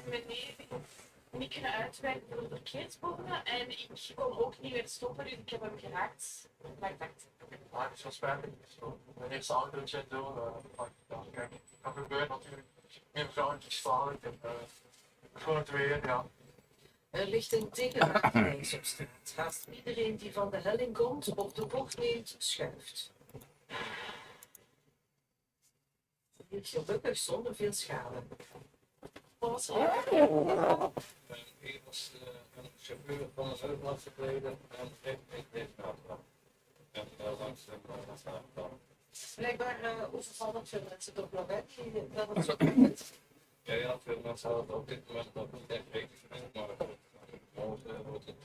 mijn neef niet kunnen uitwijken door de verkeersbomen en ik kon ook niet meer stoppen, dus ik heb hem geraakt. Maar ik dacht... Ja, het is wel spijtig. Mijn eerste autootje door. Kijk, het kan gebeuren natuurlijk. Meer zoontjes vallen. Ik heb gewoon het weer, ja. Er ligt een tegenwagenijs op straat. Haast iedereen die van de helling komt of de bocht neemt, schuift. Gelukkig zonder veel schade. Wat was er? Hier was een chauffeur van een heupblad verkleden en ik deed het auto. En langs de dan. Blijkbaar overvallen veel mensen toch nog, hè? Dat het zo komt. Ja, veel mensen hadden het op dit moment nog niet echt weten van, maar morgen wordt het.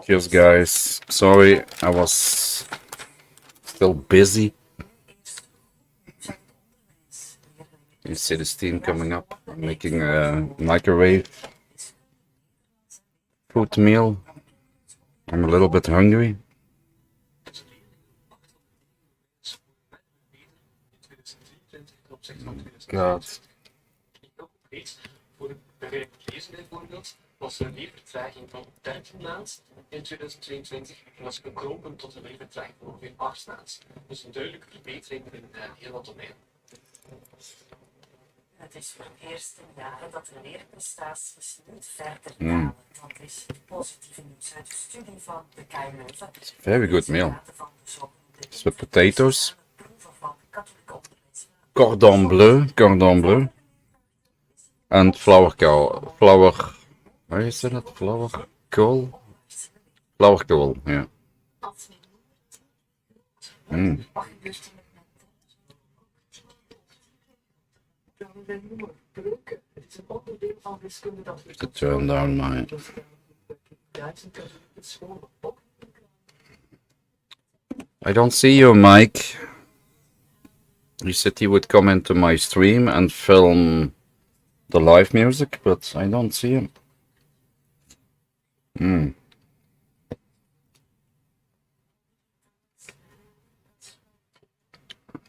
Cheers, guys. Sorry, I was still busy. You see the steam coming up. I'm making a microwave food meal. I'm a little bit hungry. van God. 2020. Nog iets voor bij lezen bijvoorbeeld was er een levertraging van 13 maand in 2022 en was gekropen tot een levertraging van ongeveer 8 maand. Dus een duidelijke verbetering in heel wat domeinen. Het is voor het eerst in jaren dat de leerprestaties niet verder dalen. Dat is het positieve nieuws uit de studie van de KU Leuven. Very good meal. It's with potatoes. Cordon bleu. And flour, how you say that? Flour yeah. Mm. To turn down my... I don't see you, Mike. You said he would come into my stream and film the live music, but I don't see him.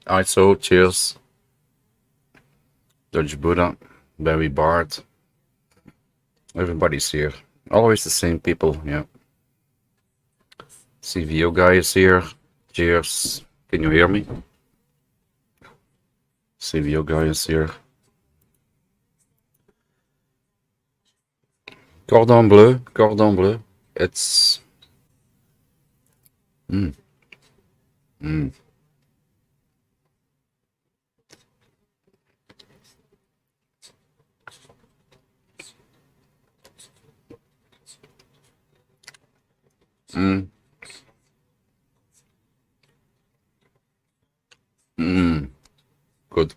I saw, cheers. Dutch Buddha, Barry Bart. Everybody's here. Always the same people, yeah. CVO guy is here. Cheers. Can you hear me? CVO guy is here. Cordon bleu. It's... Good.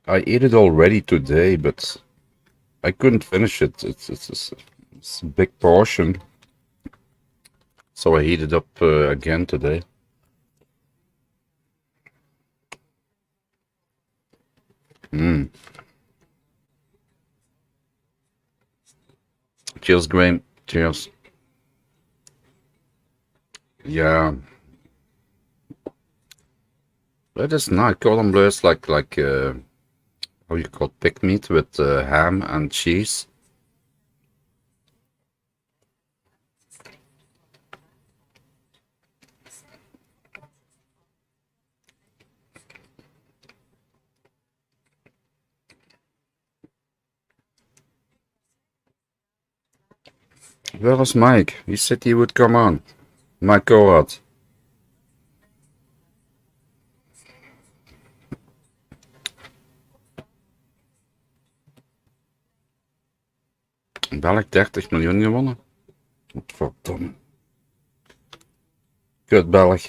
I ate it already today, but I couldn't finish it. It's a big portion. So I heated up again today. Cheers, Graham. Cheers. Yeah. That is nice. Cordon bleu is like how you call it, pig meat with ham and cheese. Where was Mike? He said he would come on. Mike Cohort. Belg 30 miljoen gewonnen. Verdomme. Kut Belg.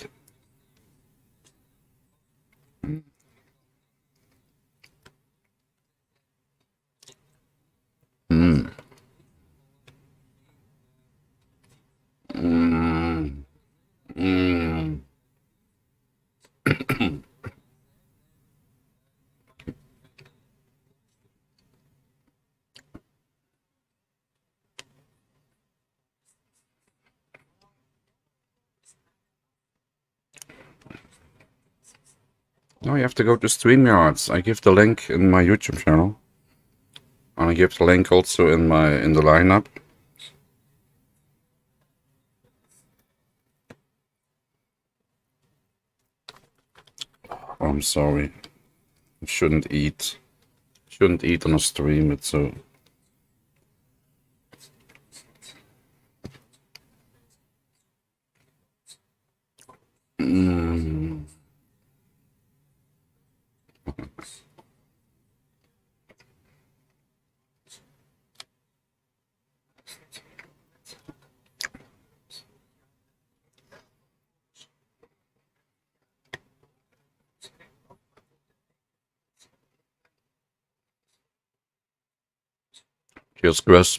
No, you have to go to StreamYards. I give the link in my YouTube channel. And I give the link also in the lineup. I'm sorry. I shouldn't eat. Shouldn't eat on a stream, it's so... Cheers, Chris.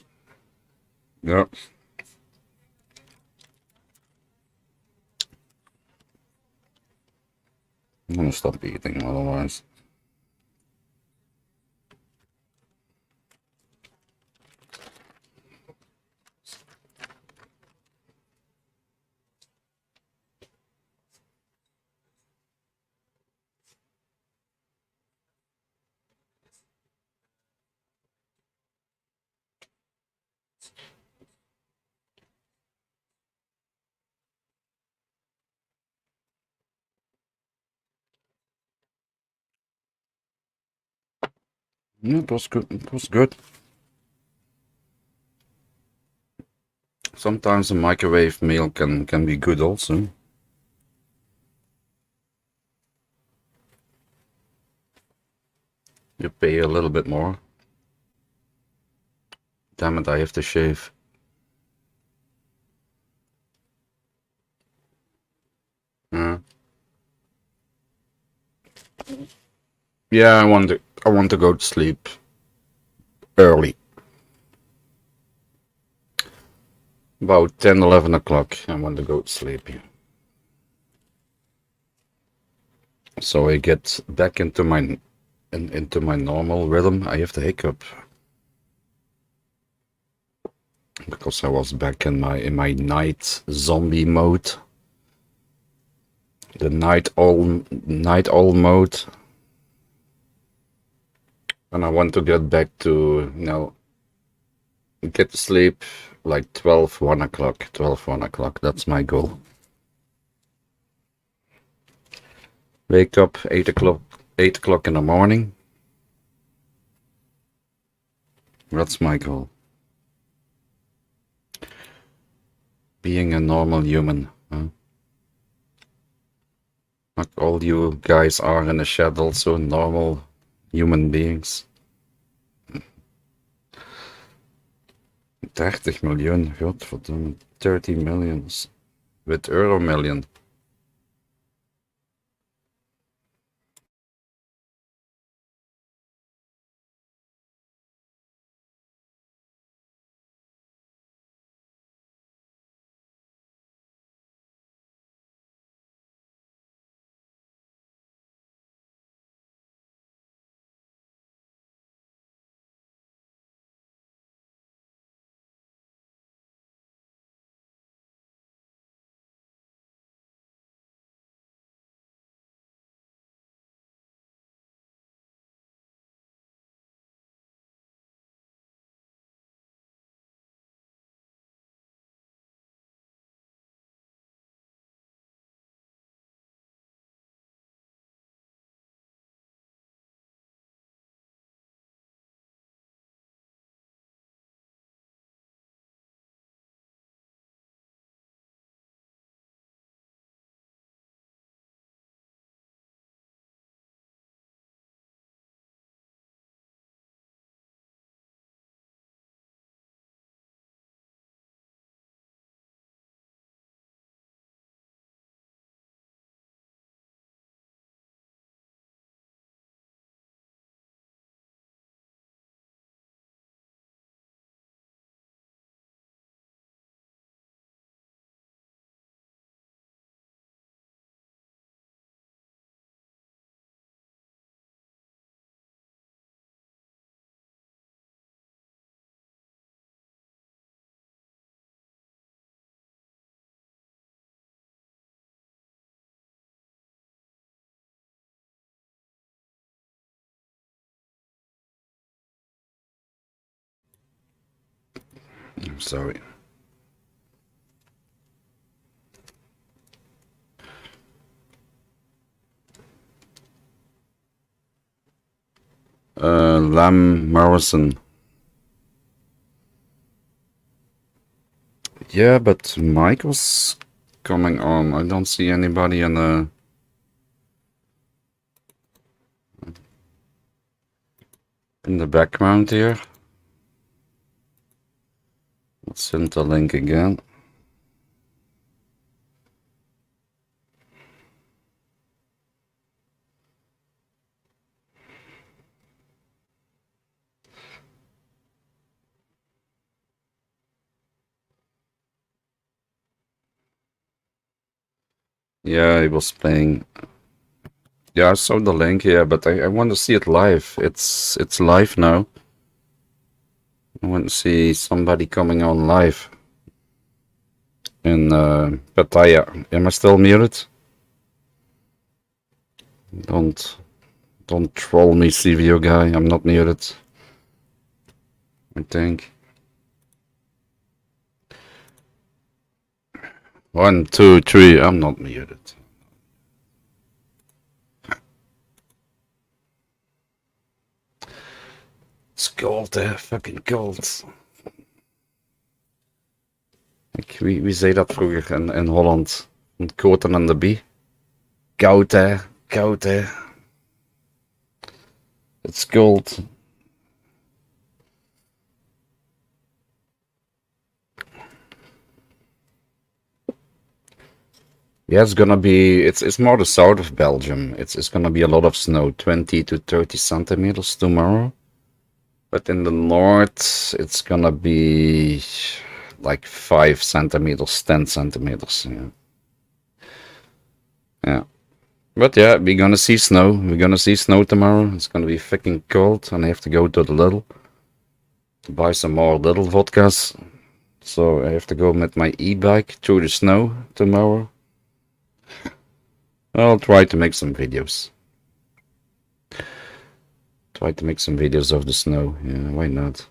Yeah. I'm gonna stop eating otherwise. Yeah, it was good. It was good. Sometimes a microwave meal can be good also. You pay a little bit more. Damn it, I have to shave. Uh, yeah, I want to go to sleep early. About 10, 11 o'clock. I want to go to sleep. So I get back into my normal rhythm. I have the hiccup because I was back in my night zombie mode, the night owl mode, and I want to get back to get to sleep like 12, 1 o'clock. 12, 1 o'clock. That's my goal. Wake up 8 o'clock in the morning. That's my goal. Being a normal human. Huh? Like all you guys are in the chat, also normal human beings. 30 miljoen, godverdomme. 30 millions. With euro million. I'm sorry. Lam Morrison. Yeah, but Mike was coming on. I don't see anybody in the background here. Let's send the link again. Yeah, he was playing. Yeah, I saw the link here, but I want to see it live. It's live now. I want to see somebody coming on live. And Pattaya, am I still muted? Don't troll me, CVO guy. I'm not muted. I think. 1, 2, 3. I'm not muted. It's cold there, fucking cold. Wie zei dat vroeger in Holland? Koten aan de bie. Koud hè, koud hè. It's cold. Yeah, it's gonna be, it's more the south of Belgium. It's gonna be a lot of snow, 20 to 30 centimeters tomorrow. But in the north, it's gonna be like 5 centimeters, 10 centimeters. Yeah. Yeah. But yeah, we're gonna see snow. We're gonna see snow tomorrow. It's gonna be fucking cold, and I have to go to the Lidl to buy some more Lidl vodkas. So I have to go with my e-bike through the snow tomorrow. I'll try to make some videos. Try to make some videos of the snow. Yeah, why not?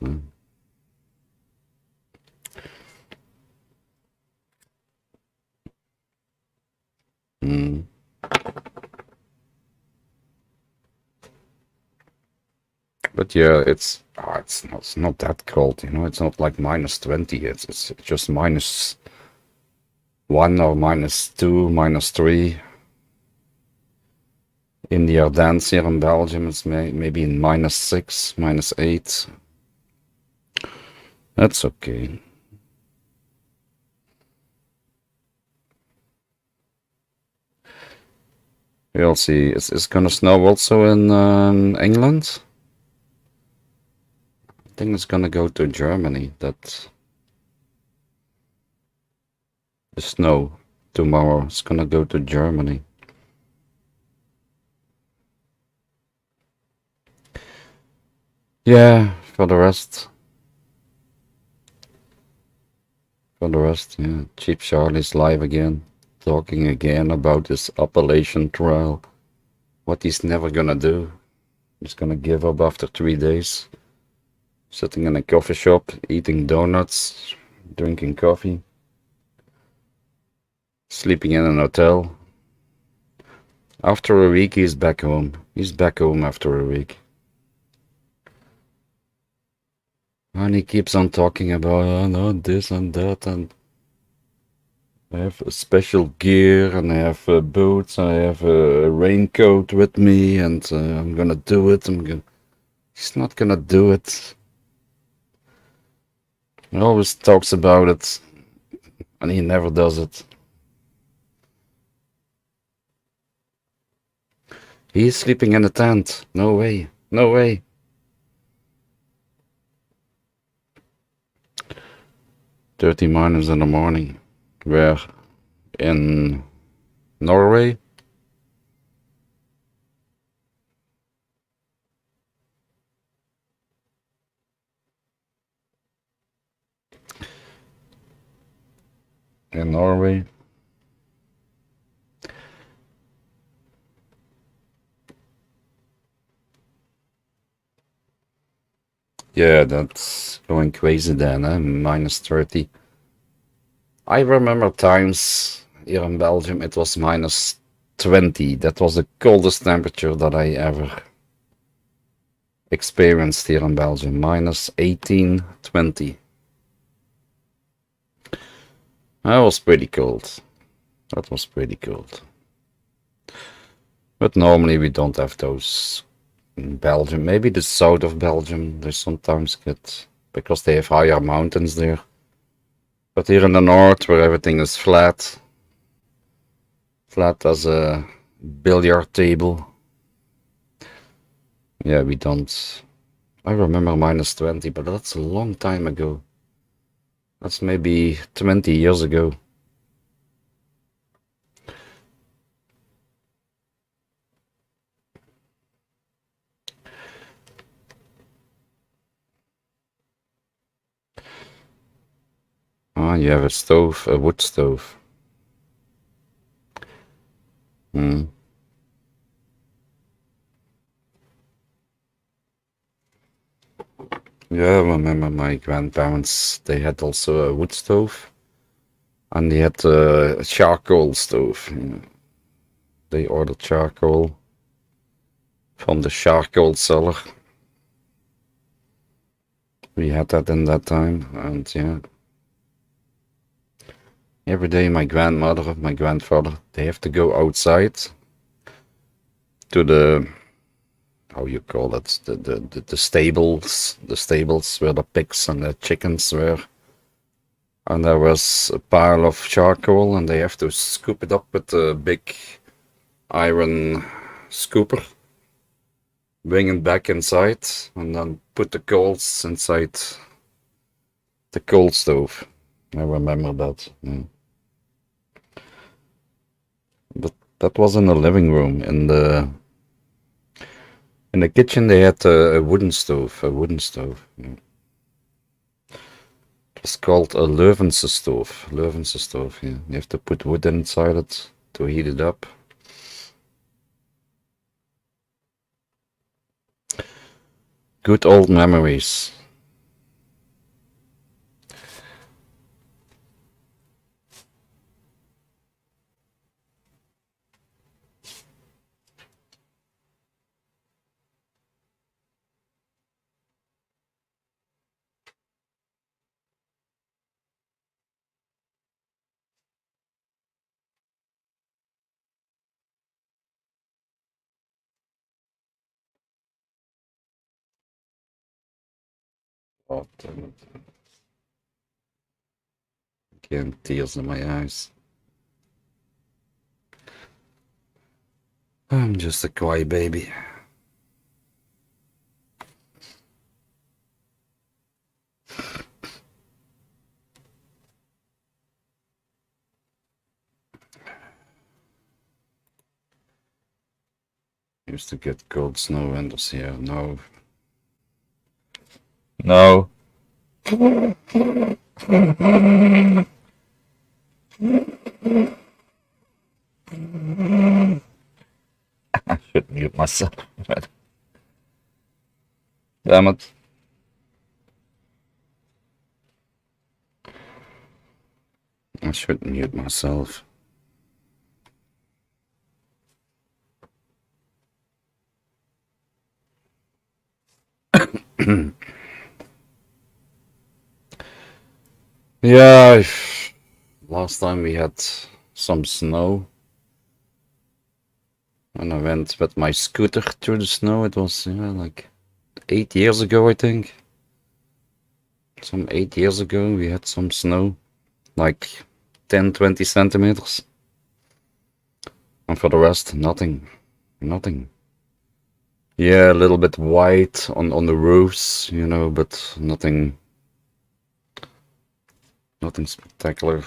But yeah, it's not that cold, you know. It's not like minus 20. It's just minus 1 or minus 2, minus 3. In the Ardennes here in Belgium, it's maybe in minus 6, minus 8. That's okay. We'll see. It's gonna snow also in England. I think it's gonna go to Germany. That the snow tomorrow is gonna go to Germany. Yeah, for the rest, yeah, Cheap Charlie's live again, talking again about this appellation trial. What he's never gonna do. He's gonna give up after 3 days. Sitting in a coffee shop, eating donuts, drinking coffee, sleeping in an hotel. After a week, he's back home. He's back home after a week. And he keeps on talking about, oh, no, this and that, and I have a special gear, and I have boots, and I have a raincoat with me, and I'm gonna do it. He's not gonna do it. He always talks about it, and he never does it. He's sleeping in a tent. No way. No way. -30 in the morning. Where? In Norway? In Norway. Yeah, that's going crazy then, eh? -30. I remember times here in Belgium it was -20. That was the coldest temperature that I ever experienced here in Belgium. -18, 20. That was pretty cold. That was pretty cold. But normally we don't have those in Belgium. Maybe the south of Belgium they sometimes get, because they have higher mountains there. But here in the north, where everything is flat as a billiard table, yeah, we don't. I remember -20, but that's a long time ago. That's maybe 20 years ago. Ah, you have a stove, a wood stove. Yeah, I remember my grandparents, they had also a wood stove. And they had a charcoal stove. They ordered charcoal from the charcoal seller. We had that in that time, and yeah. Every day my grandmother, my grandfather, they have to go outside to the, how you call it, the stables where the pigs and the chickens were. And there was a pile of charcoal, and they have to scoop it up with a big iron scooper, bring it back inside, and then put the coals inside the coal stove. I remember that. Yeah. But that was in the living room. In the kitchen, they had a wooden stove. A wooden stove. Yeah. It's called a Leuvense stove. Leuvense stove. Yeah, you have to put wood inside it to heat it up. Good old memories. Oh, damn it. Again, tears in my eyes. I'm just a quiet baby. Used to get cold snow winters here. No. No. I should mute myself. Damn it. I should mute myself. Yeah, last time we had some snow. And I went with my scooter through the snow. It was like 8 years ago, I think. Some 8 years ago, we had some snow. Like 10-20 centimeters. And for the rest, nothing. Nothing. Yeah, a little bit white on the roofs, but nothing spectacular.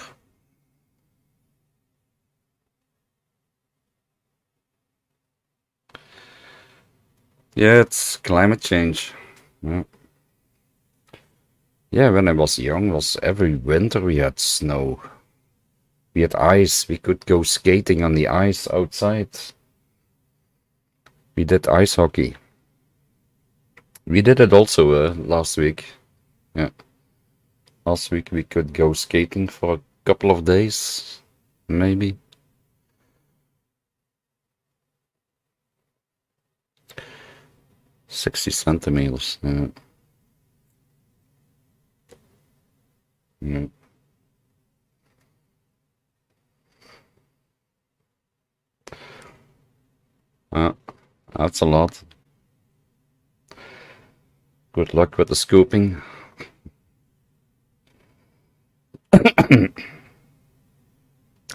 Yeah, it's climate change. Yeah. Yeah, when I was young, was every winter we had snow. We had ice. We could go skating on the ice outside. We did ice hockey. We did it also last week. Yeah. Last week we could go skating for a couple of days, maybe. 60 centimeters. Yeah. Yeah. That's a lot. Good luck with the scooping.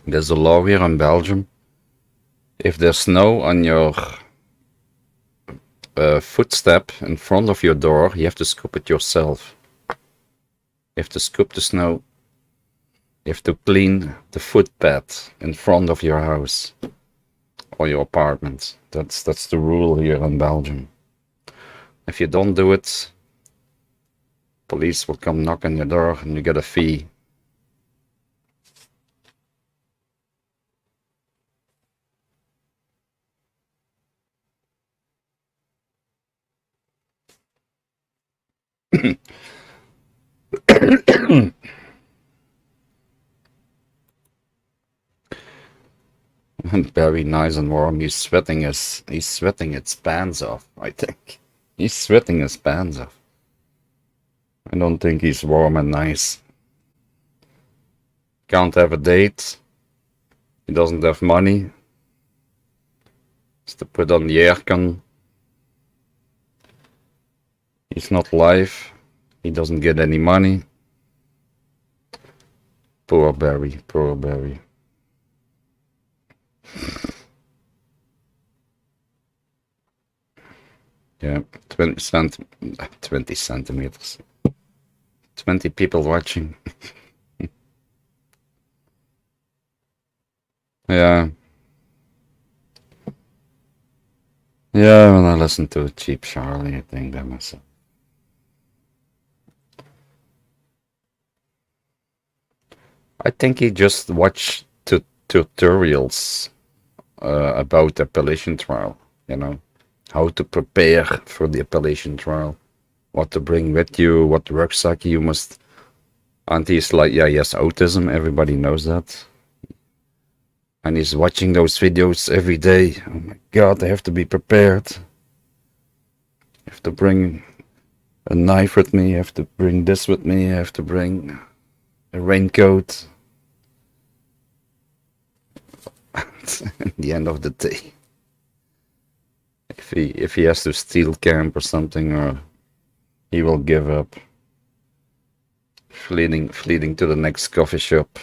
There's a law here in Belgium. If there's snow on your footstep in front of your door, you have to scoop it yourself. You have to scoop the snow. You have to clean the footpath in front of your house or your apartment. That's the rule here in Belgium. If you don't do it, police will come knock on your door and you get a fee. And very nice and warm. He's sweating his pants off, I think. He's sweating his pants off. I don't think he's warm and nice. Can't have a date. He doesn't have money. Has to put on the aircon. He's not live. He doesn't get any money. Poor Barry, poor Barry. Yeah, 20 centimeters. 20 people watching. Yeah. Yeah, when I listen to Cheap Charlie, I think that myself. I think he just watched tutorials about the appellation trial, you know, how to prepare for the appellation trial, what to bring with you, what rucksack you must. And he's like, yeah, yes, autism, everybody knows that. And he's watching those videos every day. Oh my God, I have to be prepared. I have to bring a knife with me, I have to bring this with me, I have to bring a raincoat. At the end of the day, if he has to steal camp or something, or he will give up, fleeing to the next coffee shop.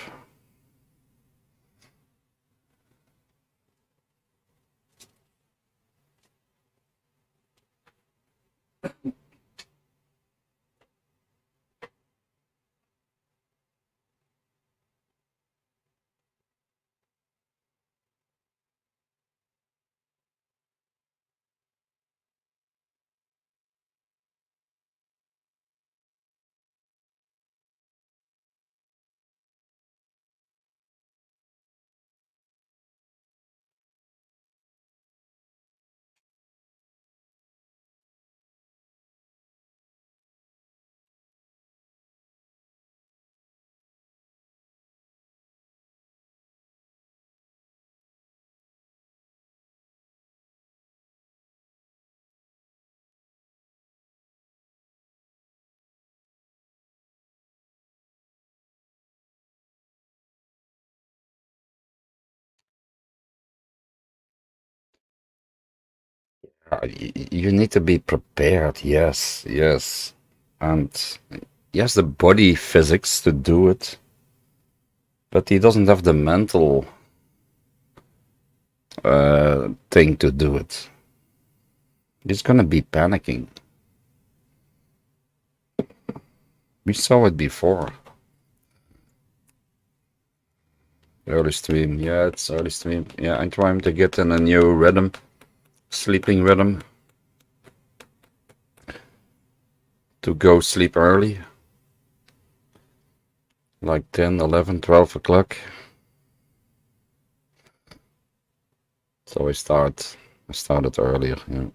You need to be prepared, yes, yes. And he has the body physics to do it, but he doesn't have the mental thing to do it. He's gonna be panicking. We saw it before. Early stream, yeah, it's early stream. Yeah, I'm trying to get in a new rhythm, sleeping rhythm, to go sleep early, like 10, 11, 12 o'clock. So I started earlier, yeah.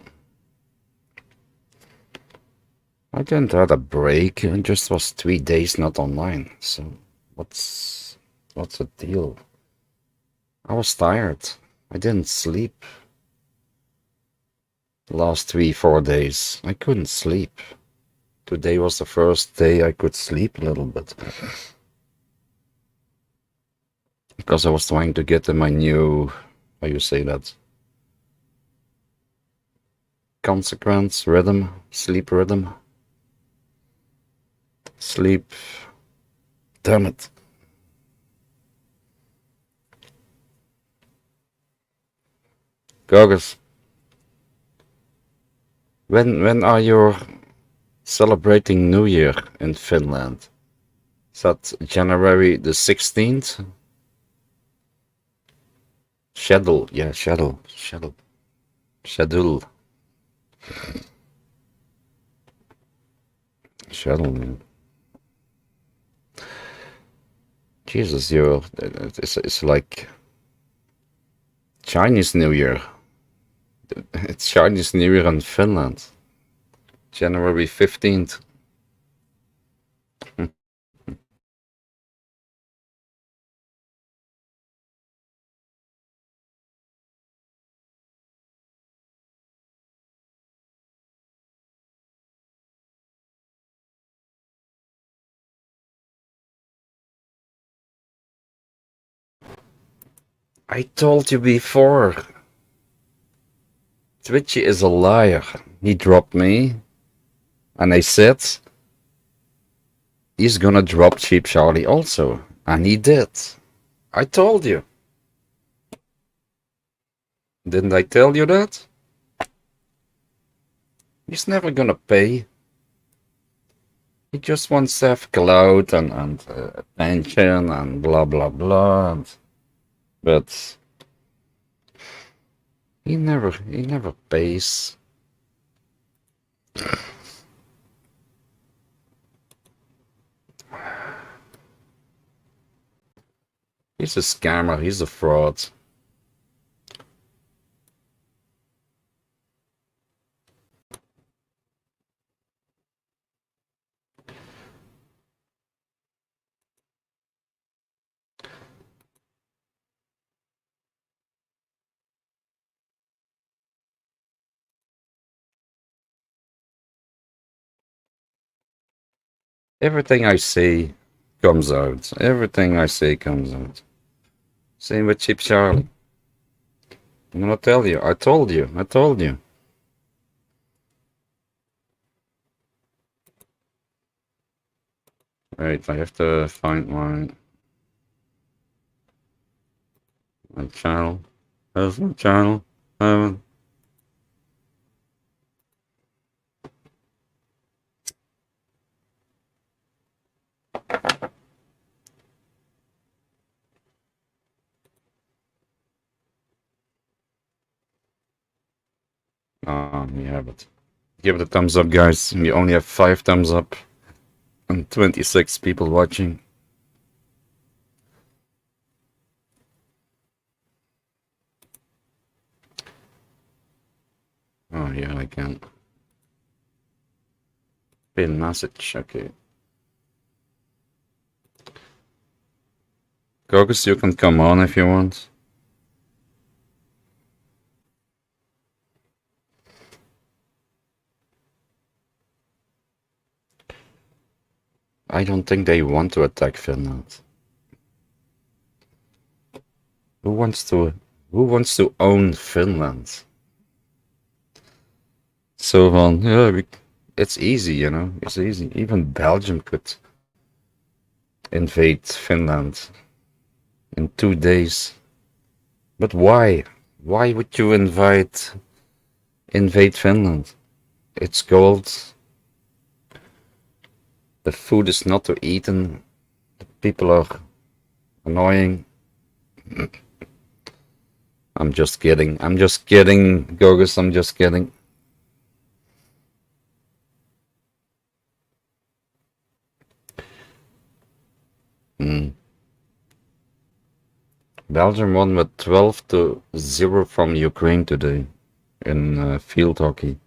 I didn't have a break, I just was 3 days not online, so what's the deal? I was tired. I didn't sleep. The last 3, 4 days. I couldn't sleep. Today was the first day I could sleep a little bit. Because I was trying to get in my new, how you say that? Consequence, rhythm, sleep rhythm. Sleep. Damn it. Goggles. When are you celebrating New Year in Finland? Is that January the 16th? Schedule, yeah, schedule. Schedule. Man. Jesus, it's like Chinese New Year. It's Chinese New Year in Finland. January 15th. I told you before. Twitchy is a liar. He dropped me, and I said he's gonna drop Cheap Charlie also, and he did. I told you. Didn't I tell you that? He's never gonna pay. He just wants to have clout and attention and blah blah blah. But he never pays. He's a scammer. He's a fraud. Everything I say comes out. Everything I say comes out. Same with Cheap Charlie. I'm gonna tell you. I told you. I told you. Wait, I have to find my channel. There's my channel. Um, we have it. Give it a thumbs up, guys. We only have 5 thumbs up and 26 people watching. Oh yeah, I can. Pin message, okay. Gogus, you can come on if you want. I don't think they want to attack Finland. Who wants to own Finland? So yeah, it's easy, you know. It's easy. Even Belgium could invade Finland in 2 days. But why? Why would you invade Finland? It's cold. The food is not to eaten. The people are annoying. I'm just kidding. I'm just kidding, Gogus. I'm just kidding. Belgium won with 12-0 from Ukraine today in field hockey.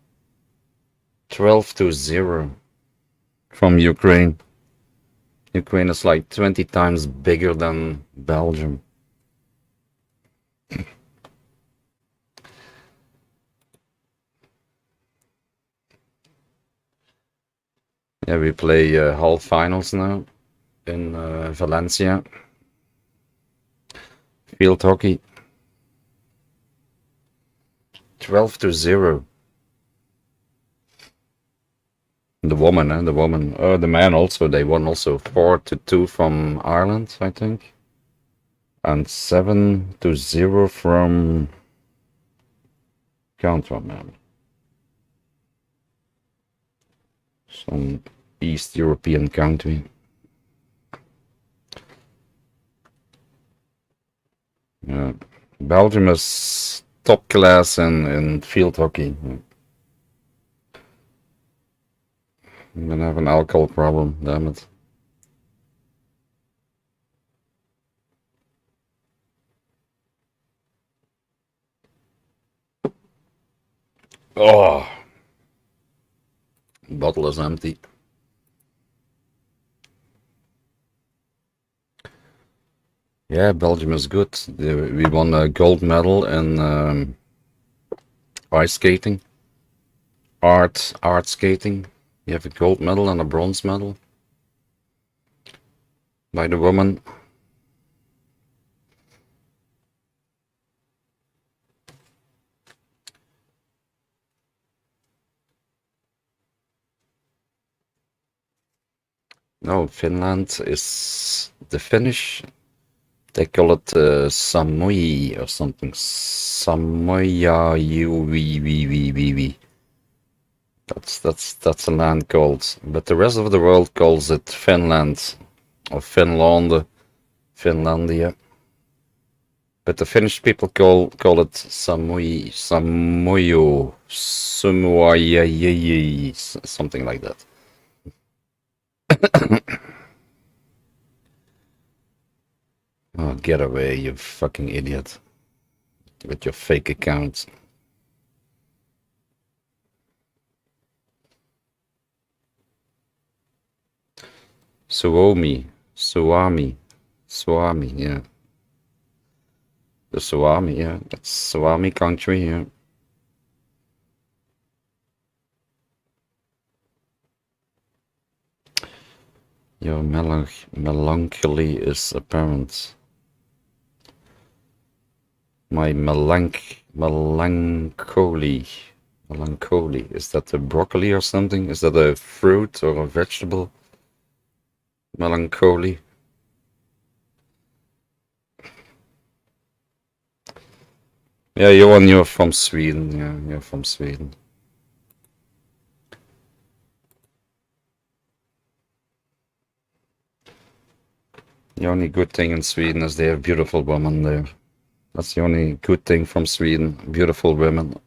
12-0 from Ukraine. Ukraine is like 20 times bigger than Belgium. Yeah, we play half finals now in Valencia. Field hockey. 12-0. The woman. The man also. They won also 4-2 from Ireland, I think, and 7-0 from. Can't remember. Some East European country. Yeah, Belgium is top class in field hockey. I'm gonna have an alcohol problem, damn it. Oh, bottle is empty. Yeah, Belgium is good. We won a gold medal in ice skating, art skating. You have a gold medal and a bronze medal by the woman. No, Finland is the Finnish. They call it Samui or something. Samoya UVVVVV. That's a land called. But the rest of the world calls it Finland or Finland, Finlandia. But the Finnish people call it Samui, Samoyo, Sumuayayi, something like that. Oh, get away, you fucking idiot. With your fake account. Suomi, yeah. The Suomi, yeah. That's Suomi country, yeah. Your melancholy is apparent. My melancholy. Is that a broccoli or something? Is that a fruit or a vegetable? Melancholy. Yeah, you're from Sweden. Yeah, you're from Sweden. The only good thing in Sweden is they have beautiful women there. That's the only good thing from Sweden. Beautiful women.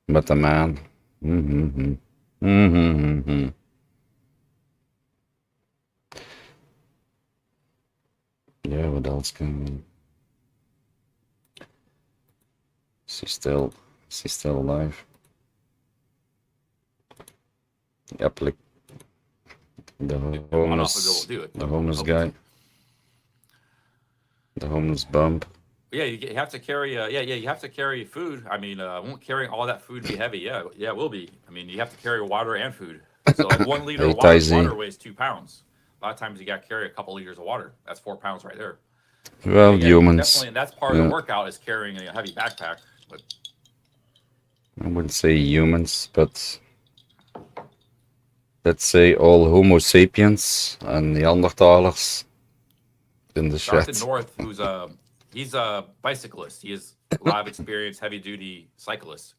But the man. Yeah, what else can... She's still alive. Yep, like the homeless guy. The homeless bum. Yeah, you have to carry. You have to carry food. I mean, won't carrying all that food be heavy? Yeah, it will be. I mean, you have to carry water and food. So like 1 liter of water weighs 2 pounds. A lot of times you got to carry a couple liters of water. That's 4 pounds right there. Well, humans. Definitely, and that's part of the workout is carrying a heavy backpack. But I wouldn't say humans, but let's say all Homo sapiens and Neanderthalers in the chat. Jonathan North, he's a bicyclist. He has a lot of experience, heavy duty cyclist.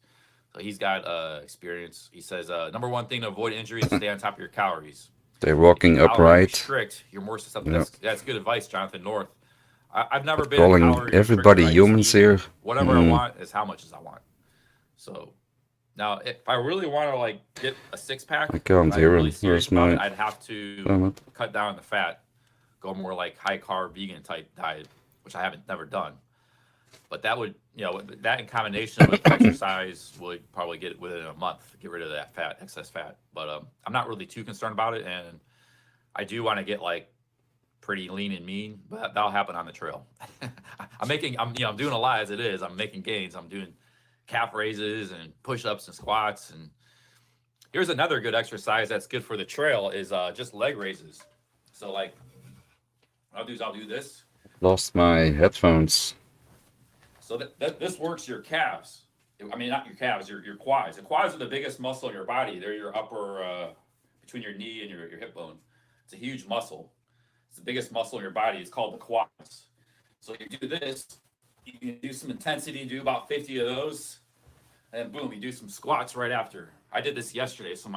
So he's got experience. He says number one thing to avoid injury is stay on top of your calories. They're walking upright. Strict, you're more susceptible. Yep. That's good advice, Jonathan North. I've never been calling everybody humans here. Whatever I want is how much as I want. So now, if I really want to like get a 6-pack, I can't hear him. Where's my... I'd have to cut down on the fat, go more like high carb vegan type diet, which I haven't never done. But that would, that in combination with exercise would probably get it within a month, get rid of that fat, excess fat. But I'm not really too concerned about it, and I do want to get like pretty lean and mean, but that'll happen on the trail. I'm doing a lot as it is. I'm making gains. I'm doing calf raises and push-ups and squats. And here's another good exercise that's good for the trail is just leg raises. So like, what I'll do this. Lost my headphones. So this works your calves. I mean, not your calves, your quads. The quads are the biggest muscle in your body. They're your upper, between your knee and your hip bone. It's a huge muscle. It's the biggest muscle in your body. It's called the quads. So you do this, you can do some intensity, do about 50 of those, and boom, you do some squats right after. I did this yesterday, so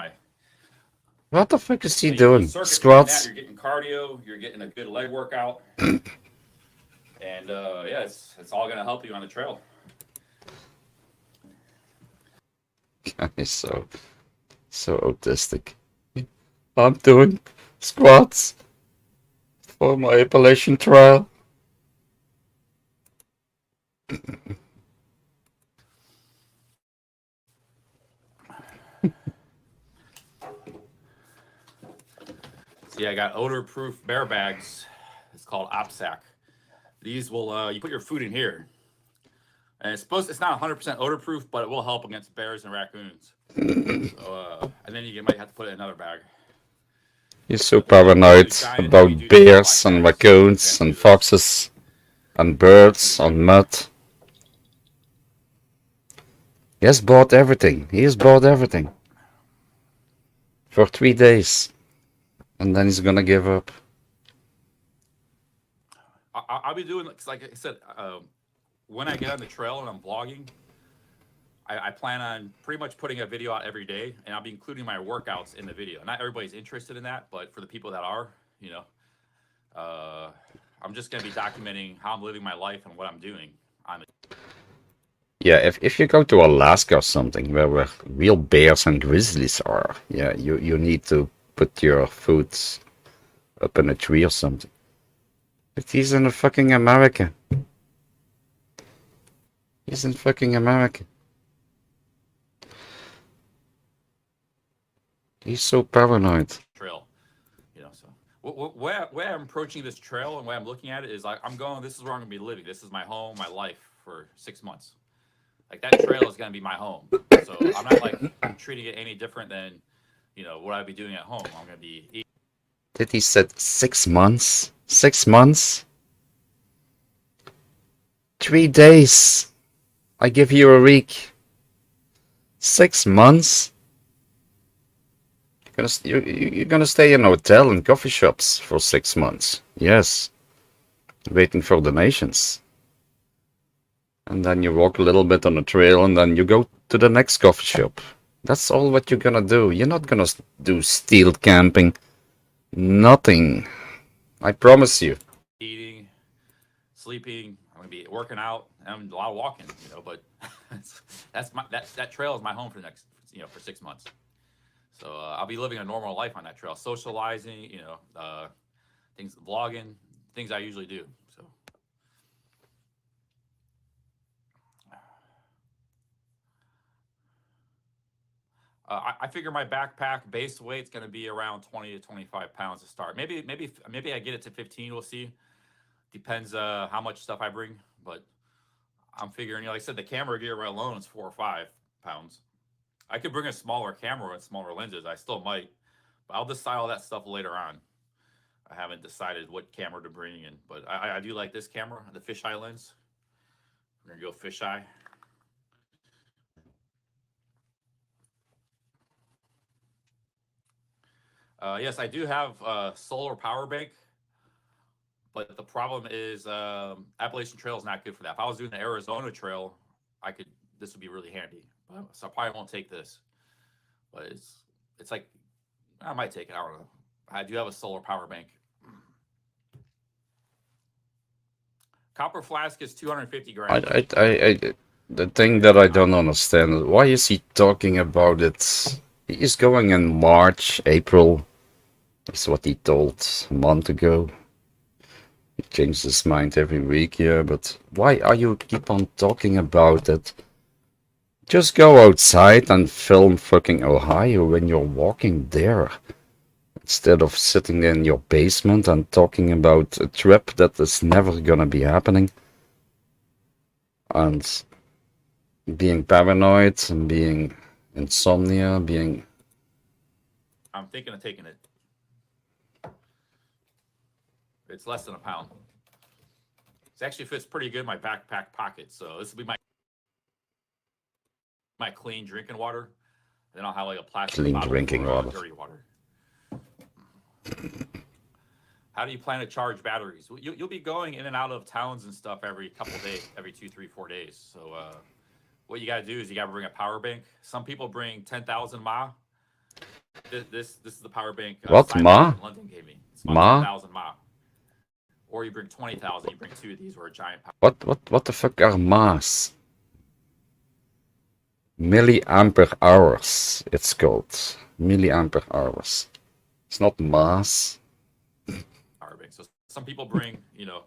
What the fuck is he doing? Squats? You're getting cardio, you're getting a good leg workout. And it's all going to help you on the trail. He's so autistic. I'm doing squats for my Appalachian trial. See, I got odor-proof bear bags. It's called OpSack. These will you put your food in here, and it's not 100% odor-proof, but it will help against bears and raccoons. So, and then you might have to put it in another bag. He's so paranoid about bears and raccoons and foxes and birds and mud. He has bought everything. For 3 days. And then he's gonna give up. I'll be doing, like I said, when I get on the trail and I'm vlogging, I plan on pretty much putting a video out every day, and I'll be including my workouts in the video. Not everybody's interested in that, but for the people that are, you know, I'm just going to be documenting how I'm living my life and what I'm doing on it. Yeah, if you go to Alaska or something where real bears and grizzlies are, yeah, you need to put your foot up in a tree or something. But he's in fucking America. He's in fucking America. He's so paranoid. Trail, you know, so where I'm approaching this trail and where I'm looking at it is like, I'm going, this is where I'm going to be living. This is my home, my life for 6 months. Like, that trail is going to be my home. So I'm not like treating it any different than, you know, what I'd be doing at home. I'm going to be eating. Did he said 6 months? 6 months? 3 days. I give you a week. 6 months? You're gonna stay in a hotel and coffee shops for 6 months. Yes. Waiting for donations. And then you walk a little bit on the trail and then you go to the next coffee shop. That's all what you're gonna do. You're not gonna do stealth camping. Nothing. I promise you. Eating, sleeping. I'm gonna be working out, and a lot of walking. You know, but that trail is my home for the next, you know, for 6 months. So I'll be living a normal life on that trail, socializing. You know, things, vlogging, things I usually do. So. I figure my backpack base weight's going to be around 20 to 25 pounds to start. Maybe I get it to 15. We'll see. Depends how much stuff I bring. But I'm figuring, you know, like I said, the camera gear alone is 4 or 5 pounds. I could bring a smaller camera and smaller lenses. I still might, but I'll decide all that stuff later on. I haven't decided what camera to bring in, but I do like this camera, the fisheye lens. We're gonna go fisheye. Yes, I do have a solar power bank, but the problem is Appalachian Trail is not good for that. If I was doing the Arizona Trail, this would be really handy. So I probably won't take this, but it's like, I might take it. I don't know. I do have a solar power bank. Copper flask is 250 grams. The thing that I don't understand, why is he talking about it? He is going in March, April. That's what he told a month ago. He changes his mind every week, yeah, but why are you keep on talking about it? Just go outside and film fucking Ohio when you're walking there. Instead of sitting in your basement and talking about a trip that is never gonna be happening. And being paranoid and being insomnia, being... I'm thinking of taking it. It's less than a pound. It actually fits pretty good in my backpack pocket, so this will be my clean drinking water. Then I'll have like a plastic Clean bottle drinking for, water. dirty water. How do you plan to charge batteries? You'll be going in and out of towns and stuff every couple of days, every 2, 3, 4 days. So what you got to do is you got to bring a power bank. Some people bring 10,000 mAh. This is the power bank. What mAh? London gave me. It's mAh? 10,000 mAh. Or you bring 20,000. You bring 2 of these, or a giant power. What the fuck are mass? Milliampere hours, it's called. Milliampere hours. It's not mass. Power bank. So some people bring, you know,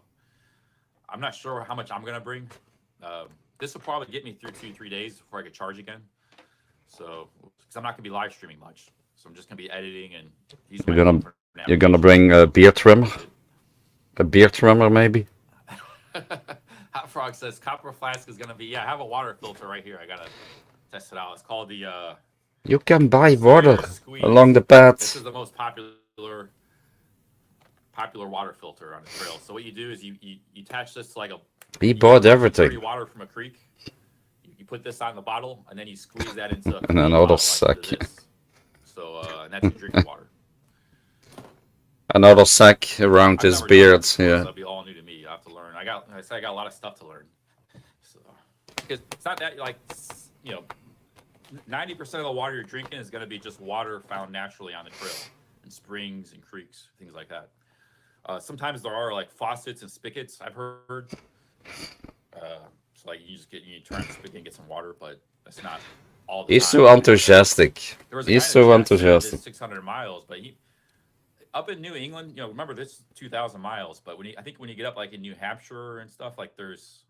I'm not sure how much I'm gonna bring. This will probably get me through 2, 3 days before I get charged again. So, because I'm not gonna be live streaming much, so I'm just gonna be editing and using You're gonna bring a beard trimmer. A beard trimmer, maybe? Hot Frog says copper flask is gonna be, yeah, I have a water filter right here. I gotta test it out. It's called the You can buy water Squeeze. along the This path. is the most popular water filter on the trail. So what you do is you attach this to like a... He you bought get everything. dirty water from a creek. You put this on the bottle, and then you squeeze that into And a another bottle, suck. like this. So and and that's your drinking water. Another sack around I've his never done beard. that before, so Yeah. that'll be all new to me. I have to learn. I got a lot of stuff to learn. So, because it's not that like 90% of the water you're drinking is going to be just water found naturally on the trail, in springs and creeks, things like that. Sometimes there are like faucets and spigots. I've heard. So like you turn on the spigot and get some water, but that's not all the He's time. so enthusiastic. There was a He's guy in so the chat saying he did enthusiastic. 600 miles, but he up in New England, remember this 2,000 miles, but I think when you get up like in New Hampshire and stuff, like there's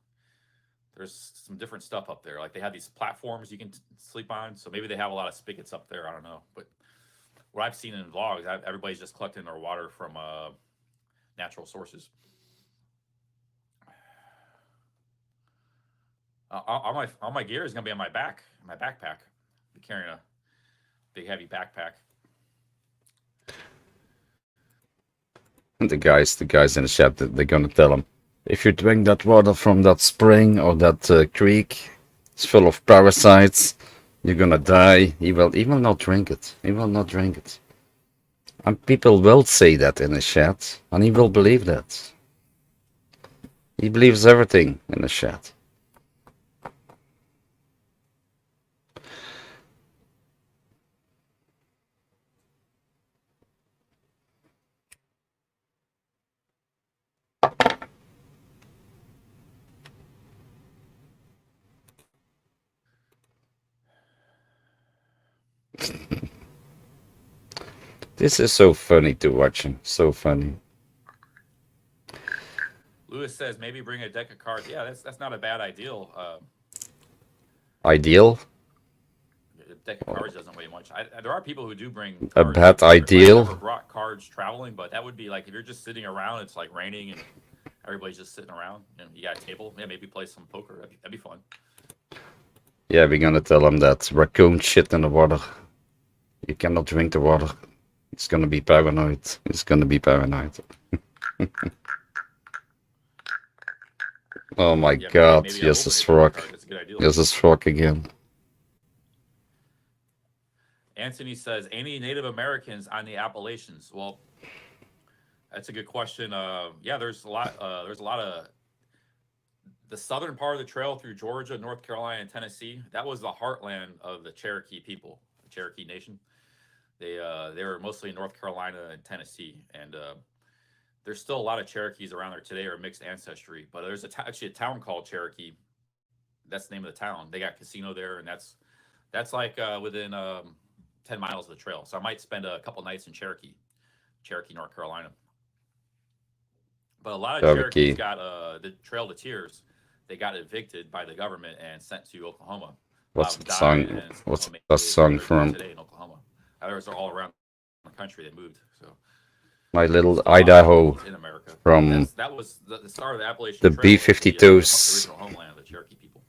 some different stuff up there. Like they have these platforms you can sleep on, so maybe they have a lot of spigots up there. I don't know, but what I've seen in vlogs, everybody's just collecting their water from natural sources. All my gear is gonna be on my backpack. Be carrying a big heavy backpack. And the guys in the chat, they're gonna tell him, if you drink that water from that spring or that creek, it's full of parasites, you're gonna die. He will not drink it. He will not drink it. And people will say that in the chat, and he will believe that. He believes everything in the chat. This is so funny to watch him. So funny. Lewis says maybe bring a deck of cards. Yeah, that's not a bad ideal. Ideal? A deck of cards doesn't weigh much. There are people who do bring cards. A bad I've ideal? never brought cards traveling, but that would be like if you're just sitting around, it's like raining and everybody's just sitting around and you got a table. Yeah, maybe play some poker. That'd be fun. Yeah, we're gonna tell him that raccoon shit in the water. You cannot drink the water. It's gonna be paranoid. It's gonna be paranoid. Oh my god, maybe yes, it's open rock. that's a good idea. Yes, it's rock again. Anthony says, any Native Americans on the Appalachians? Well, that's a good question. Yeah, there's a lot of the southern part of the trail through Georgia, North Carolina, and Tennessee. That was the heartland of the Cherokee people, the Cherokee Nation. They were mostly in North Carolina and Tennessee, and there's still a lot of Cherokees around there today, or mixed ancestry. But there's actually a town called Cherokee. That's the name of the town. They got casino there, and that's like within 10 miles of the trail. So I might spend a couple nights in Cherokee, North Carolina. But a lot of Cherokees got the Trail to Tears. They got evicted by the government and sent to Oklahoma. What's the song? What's that song from? Today in Oklahoma. Others are all around the country. They moved. So My Little Idaho in America. from That was the start of the Appalachian the Trail, B-52s. the original homeland of the Cherokee people.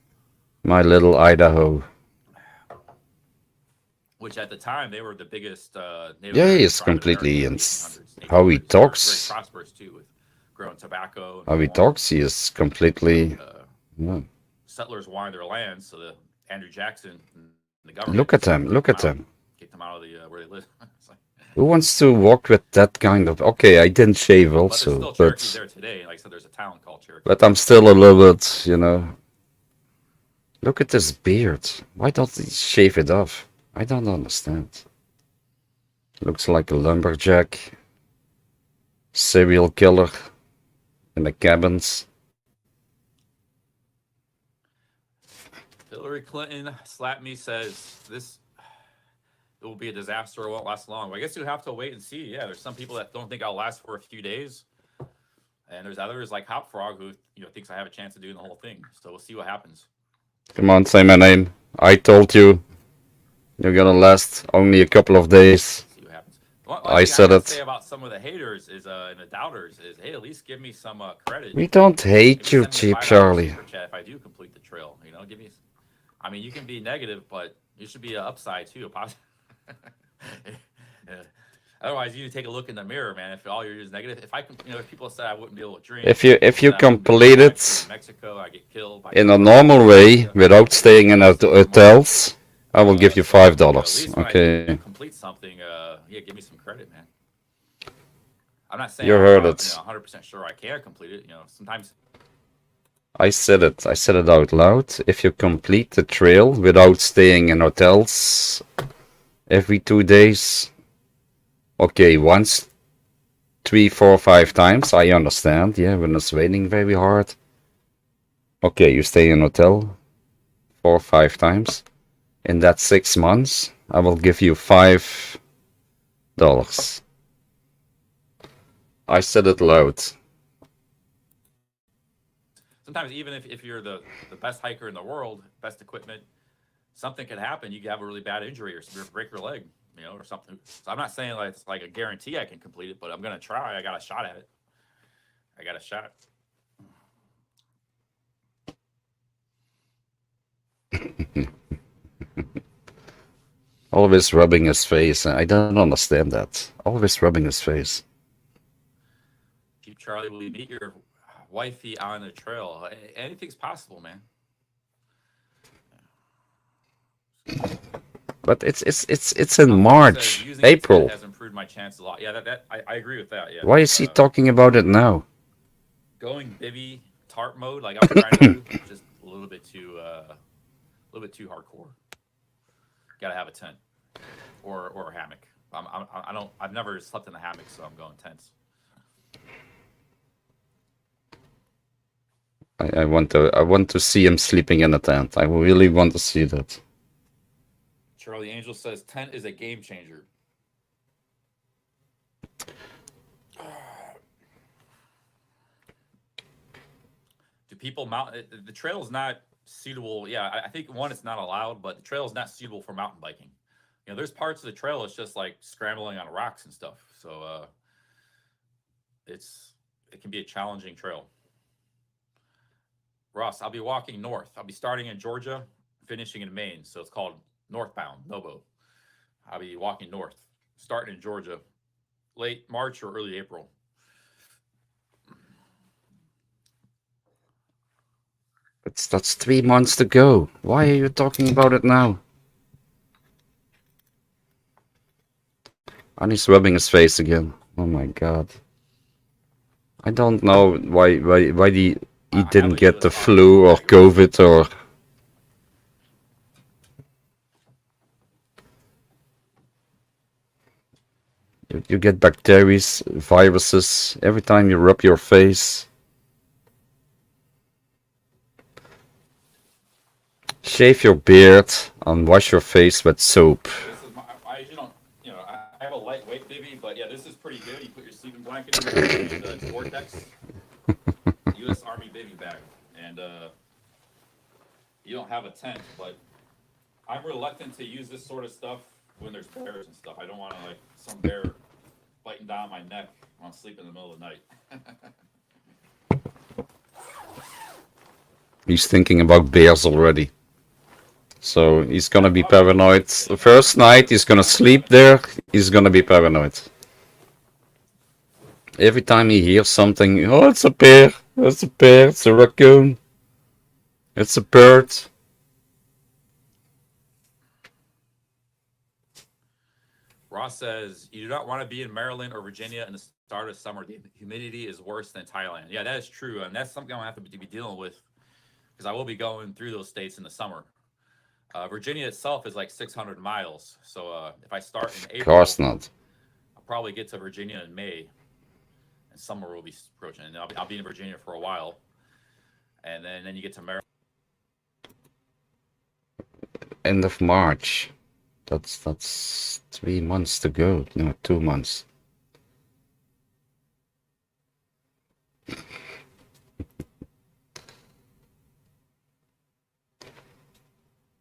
My Little Idaho. Which at the time they were the biggest. Native Yeah, American he's tribe in completely America in how he 1800s. talks. Very prosperous too, with growing tobacco. And How he corn. talks, he is completely. Yeah. Settlers wanted their land, so the Andrew Jackson, and the government. Look at him! Look at him! Kicked them out of the where they live. It's like, Who wants to walk with that kind of? Okay, I didn't shave but there's also, still Cherokees but there today. Like I said, there's a town called Cherokee. but I'm still a little bit, Look at this beard. Why don't he shave it off? I don't understand. Looks like a lumberjack, serial killer in the cabins. Hillary Clinton slapped me, says this it will be a disaster. It won't last long. Well, I guess you have to wait and see. Yeah, there's some people that don't think I'll last for a few days, and there's others like Hop Frog who thinks I have a chance of doing the whole thing. So we'll see what happens. Come on, say my name. I told you. You're gonna last only a couple of days. See what happens. One I thing said gotta it. say about some of the haters is and the doubters is, hey, at least give me some credit. We don't hate Maybe you, send me Cheap $5 Charlie. super chat if I do complete the trail. Give me. I mean, you can be negative, but you should be an upside too. A positive. Yeah. Otherwise, you need to take a look in the mirror, man. If all you're is negative, if people said I wouldn't be able to drink, If you said I wouldn't be complete able to it in Mexico, I get killed by in a normal way, without staying in hotels, I will give you So, you know, at $5. least when I Okay, do complete something, yeah, give me some credit, man. I'm not saying you heard you it. know, 100% sure I can complete it. You know, sometimes I said it. I said it out loud. If you complete the trail without staying in hotels every 2 days, okay, once, 3, 4, 5 times, I understand. Yeah, when it's raining very hard. Okay, you stay in hotel 4, 5 times. In that 6 months, I will give you $5. I said it loud. sometimes even if you're the best hiker in the world, best equipment, something could happen. You could have a really bad injury or break your leg, you know, or something. So I'm not saying like it's like a guarantee I can complete it, but I'm gonna try. I got a shot at it. I got a shot. Always rubbing his face. I don't understand that. Always rubbing his face. Keep Charlie. Will you meet your wifey on the trail? Anything's possible, man. But it's in Says, March, using a tent April. has improved my chance a lot. Yeah, I agree with that. Yeah. Why is he talking about it now? Going bivy tarp mode like I was trying to do, just a little bit too hardcore. Got to have a tent or a hammock. I've never slept in a hammock, so I'm going tents. I want to see him sleeping in a tent. I really want to see that. Charlie Angel says tent is a game changer. Do people mount the trail is not suitable? Yeah, I think one, it's not allowed, but the trail is not suitable for mountain biking. You know, there's parts of the trail it's just like scrambling on rocks and stuff. So it can be a challenging trail. Ross, I'll be walking north. I'll be starting in Georgia, finishing in Maine. So it's called northbound, Nobo. I'll be walking north, starting in Georgia, late March or early April. That's 3 months to go. Why are you talking about it now? And he's rubbing his face again. Oh my god. I don't know why he didn't get the flu or COVID or... You get bacteria, viruses, every time you rub your face. Shave your beard and wash your face with soap. This is I usually don't, you know, I have a lightweight bivy, but yeah, this is pretty good. You put your sleeping blanket in there, and it's Vortex, U.S. Army bivy bag, and you don't have a tent, but I'm reluctant to use this sort of stuff when there's bears and stuff. I don't want to like some bear biting down my neck when I'm sleeping in the middle of the night. He's thinking about bears already. So he's gonna be paranoid. The first night he's gonna sleep there, he's gonna be paranoid. Every time he hears something, oh, it's a bear, it's a bear, it's a raccoon, it's a bird. Ross says, you do not want to be in Maryland or Virginia in the start of summer. The humidity is worse than Thailand. Yeah, that is true. And that's something I'm going to have to be dealing with because I will be going through those states in the summer. Virginia itself is like 600 miles. So if I start in April, Of course not. I'll probably get to Virginia in May. And summer will be approaching. And I'll be in Virginia for a while. And then you get to Maryland. End of March. That's 3 months to go. No, 2 months.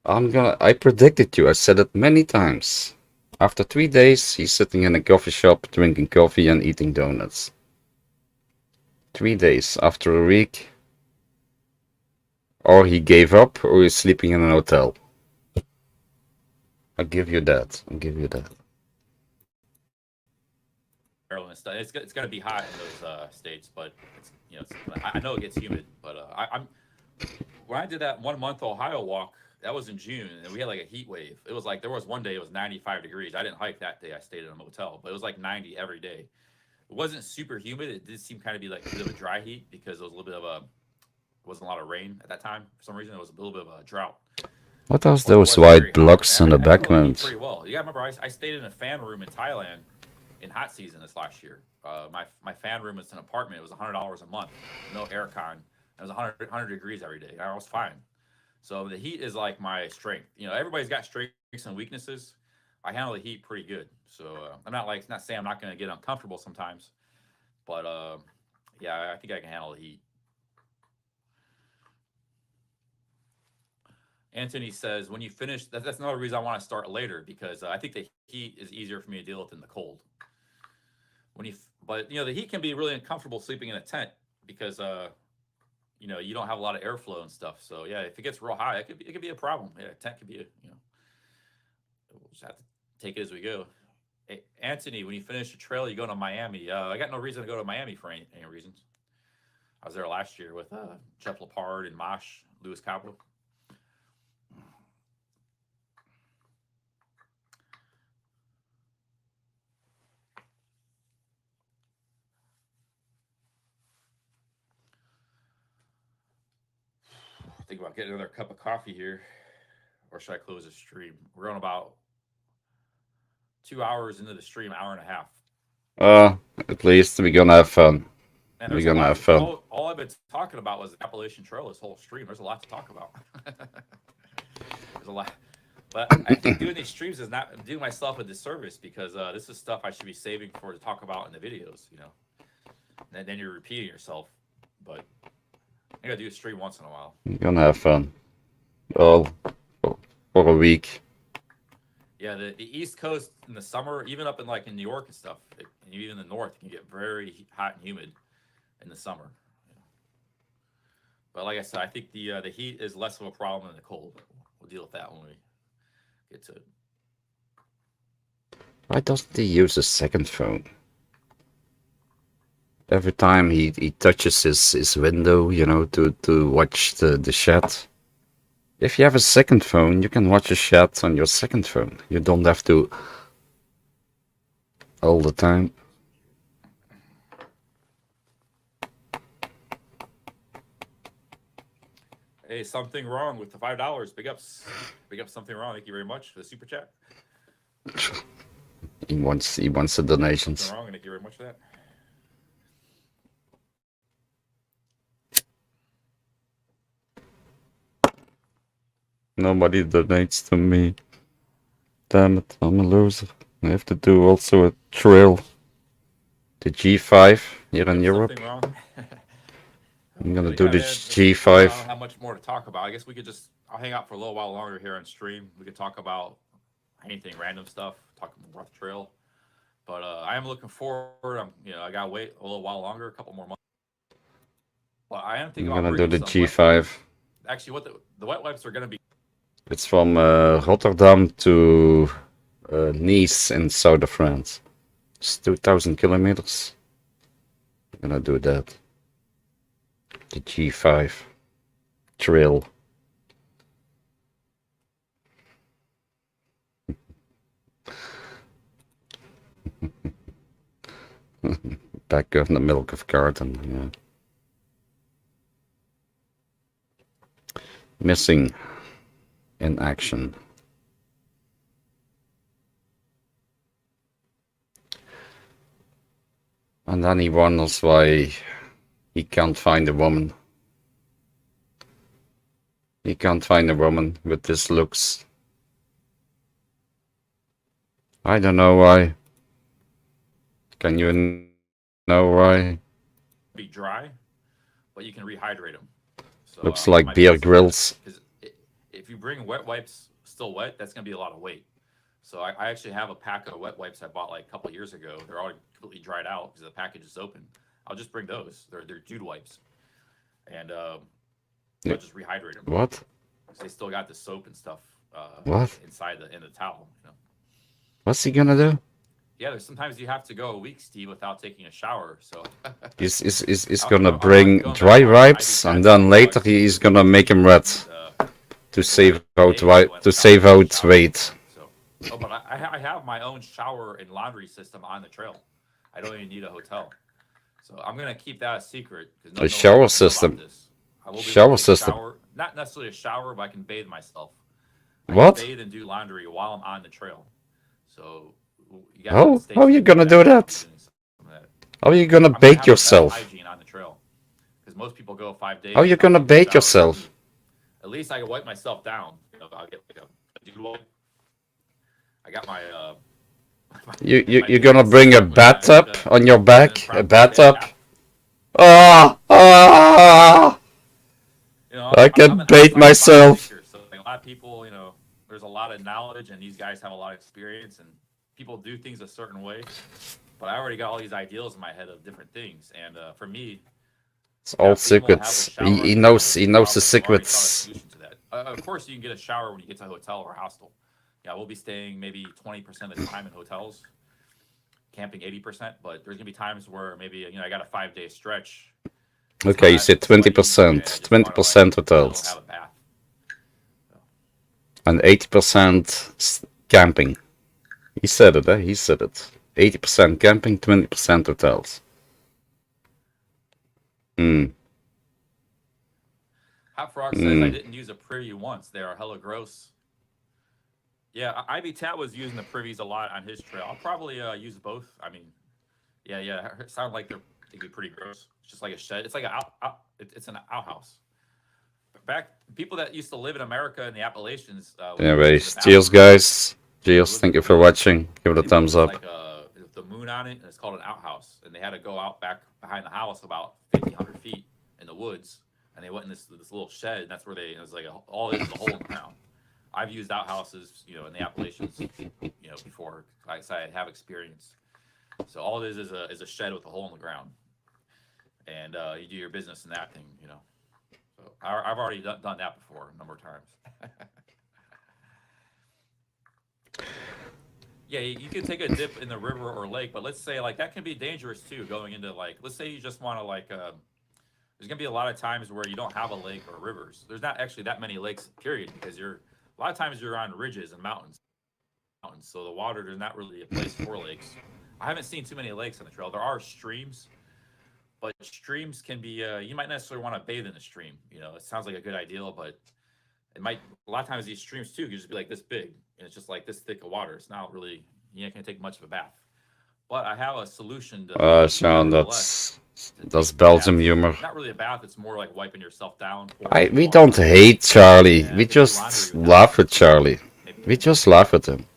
I predicted you. I said it many times. After 3 days, he's sitting in a coffee shop, drinking coffee and eating donuts. 3 days. After a week, or he gave up, or he's sleeping in an hotel. I'll give you that. I'll give you that. Maryland stuff. It's going to be hot in those states, but I know it gets humid. But I'm when I did that 1 month Ohio walk, That was in June, and we had like a heat wave. It was like there was one day it was 95 degrees. I didn't hike that day. I stayed in a motel, but it was like 90 every day. It wasn't super humid. It did seem kind of be like a bit of a dry heat because there was a little bit of a wasn't a lot of rain at that time. For some reason, it was a little bit of a drought. What are But it those wasn't very white hot. blocks And in the I handled the heat background? pretty well. You gotta remember, I stayed in a fan room in Thailand in hot season this last year. My fan room is an apartment. It was $100 a month, no aircon. It was 100 degrees every day. I was fine. So the heat is like my strength. You know, everybody's got strengths and weaknesses. I handle the heat pretty good. So I'm not saying I'm not going to get uncomfortable sometimes, but yeah, I think I can handle the heat. Anthony says, when you finish, that's another reason I want to start later because I think the heat is easier for me to deal with than the cold. But you know, the heat can be really uncomfortable sleeping in a tent because you know, you don't have a lot of airflow and stuff. So yeah, if it gets real hot, it could be a problem. Yeah, a tent could be we'll just have to take it as we go. Hey, Anthony, when you finish the trail, you go to Miami. I got no reason to go to Miami for any reasons. I was there last year with Jeff Lepard and Mosh, Lewis Cabo. Think about getting another cup of coffee here, or should I close the stream? We're on about 2 hours into the stream, hour and a half. At least we're gonna have fun. And We're there's gonna a lot have fun. all I've been talking about was the Appalachian Trail this whole stream. There's a lot to talk about. There's a lot. But I think doing these streams is not doing myself a disservice because this is stuff I should be saving to talk about in the videos, you know. And then you're repeating yourself. But I gotta do a stream once in a while. We're gonna have fun. All for a week. Yeah, the East Coast in the summer, even up in like in New York and stuff, and even in the north, can get very hot and humid in the summer. But like I said, I think the heat is less of a problem than the cold. We'll deal with that when we get to it. Why doesn't he use a second phone? Every time he touches his window, you know, to watch the chat. If you have a second phone, you can watch a chat on your second phone. You don't have to all the time. Hey, something wrong with the $5. Big ups. Big up something wrong. Thank you very much for the super chat. He wants the donations. Something wrong, and thank you very much for that. Nobody donates to me. Damn it, I'm a loser. I have to do also a trail. The G5 here in Europe. Something wrong. I'm gonna But do yeah, the man, G5. I don't have much more to talk about. I guess we could I'll hang out for a little while longer here on stream. We could talk about anything, random stuff, talk about the trail. But I am looking forward. I gotta wait a little while longer, a couple more months. But I am thinking I'm about gonna do bringing the some wet G5. wipes. Actually, what the wet wipes are gonna be. It's from Rotterdam to Nice in south of France. It's 2,000 kilometers. I'm gonna do that. The G5 trail. Back in the middle of garden, yeah. Missing in action. And then he wonders why he can't find a woman. He can't find a woman with this looks. I don't know why. Can you know why? Be dry, but you can rehydrate them. So, Looks like Beer Grylls. If you bring wet wipes still wet, that's going to be a lot of weight. So I actually have a pack of wet wipes I bought like a couple of years ago. They're already completely dried out because the package is open. I'll just bring those. They're Dude wipes, and I'll just rehydrate them. What? Because they still got the soap and stuff. What? Inside in the towel. You know? What's he gonna do? Yeah, there's sometimes you have to go a week, Steve, without taking a shower. So He's gonna bring dry wipes, and then later he's gonna make him red. to save out days went to without save taking a out shower. weight. So, oh, but I have my own shower and laundry system on the trail. I don't even need a hotel. So I'm gonna keep that a secret because A nobody shower will know about system. this. I will be able Shower to take a system. shower, not necessarily a shower, but I can bathe myself. I can What? bathe and do laundry while I'm on the trail. So you guys have to stay How are you tuned to gonna that. do I'll be that? doing some of that. How are you gonna I'm gonna bake have the best yourself? hygiene on the trail because most people go 5 days How are you without gonna taking a bake shower. yourself? At least I can wipe myself down. You know, I'll get like a dude wipe. I got my You're gonna bring a bathtub on your back? A bathtub? bath. Ah! Ah! You know, I I'm can an bait outside myself. fire so like, a lot of people, you know, there's a lot of knowledge, and these guys have a lot of experience, and people do things a certain way. But I already got all these ideals in my head of different things, and for me, It's all being able to have a secrets. shower on He the knows. trail He is knows the probably, I've already found a secrets. solution to that. Of course, you can get a shower when you get to a hotel or a hostel. Yeah, we'll be staying maybe 20% of the time in hotels, camping 80%. But there's gonna be times where maybe, you know, I got a 5 day stretch. It's Okay, you hot, said it's sweaty, and I 20%. just wanna, 20% like, chill, hotels. have a bath. So, And 80% camping. He said it, eh? He said it. 80% camping, 20% hotels. Hmm. Hot Frog says I didn't use a privy once. They are hella gross. Yeah, Ivy Tat was using the privies a lot on his trail. I'll probably use both. I mean, yeah. It sound like they could be pretty gross. It's just like a shed. It's like it's an outhouse. Back people that used to live in America in the Appalachians. Anyways, cheers, guys. Cheers. Thank you for watching. Give it a thumbs up. Like the moon on it, and it's called an outhouse. And they had to go out back behind the house about 50, 100 feet in the woods, and they went in this little shed. And that's where it was like all it is a hole in the ground. I've used outhouses, you know, in the Appalachians, you know, before. Like I said, I have experience. So all it is a shed with a hole in the ground, and you do your business in that thing, you know. So I've already done that before a number of times. Yeah, you can take a dip in the river or lake, but let's say like that can be dangerous too. Going into like, let's say you just want to like, there's gonna be a lot of times where you don't have a lake or rivers. There's not actually that many lakes, period, because a lot of times you're on ridges and mountains. So the water, there's not really a place for lakes. I haven't seen too many lakes on the trail. There are streams, but streams can be you might necessarily want to bathe in the stream. You know, it sounds like a good idea, but it might a lot of times these streams too can just be like this big, and it's just like this thick of water. It's not really you ain't gonna take much of a bath. But I have a solution to Sean, nevertheless that's take Belgium baths. humor. Not really a bath, it's more like wiping yourself down. We don't hate Charlie. Yeah, We I could do just laundry with that. laugh at Charlie. Maybe We just laugh at him.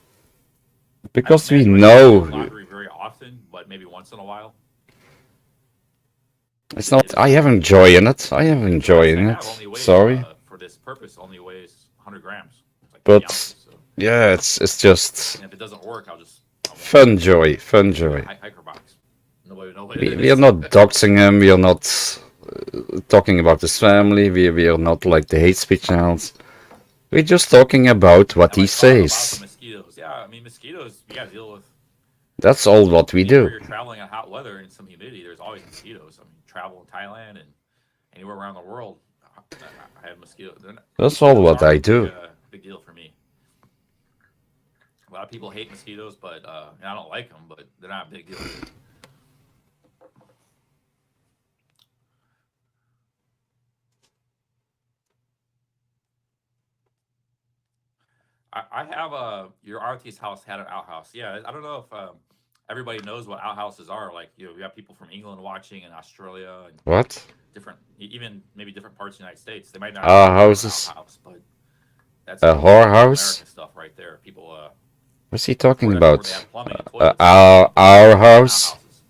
I Because don't we do know laundry very often, but maybe once in a while. it's not. I am enjoying it. I am enjoying it. Only weighs, Sorry, for this purpose, only weighs 100 grams. It's like 3 but ounces. So, yeah, it's just and if it doesn't work, I'll fun joy, fun joy. hiker box. Nobody know what it We is. are not doxing him. We are not talking about his family. We are not like the hate speech channels. We're just talking about what I he might talk about the says. mosquitoes. Yeah, I mean mosquitoes. You gotta deal with. That's all what we Anywhere do. you're traveling in hot weather and some humidity, there's always mosquitoes. I mean, travel in Thailand and anywhere around the world, I have mosquitoes. That's all what I do. Big deal for me. A lot of people hate mosquitoes, but and I don't like them, but they're not a big deal. I have your auntie's house had an outhouse. Yeah, I don't know if everybody knows what outhouses are. Like you know, we have people from England watching and Australia and What? different, even maybe different parts of the United States. They might not Houses. outhouse, but that's A whorehouse? American stuff right there. People What's he talking where they about? have plumbing and toilets. Our house? Outhouses.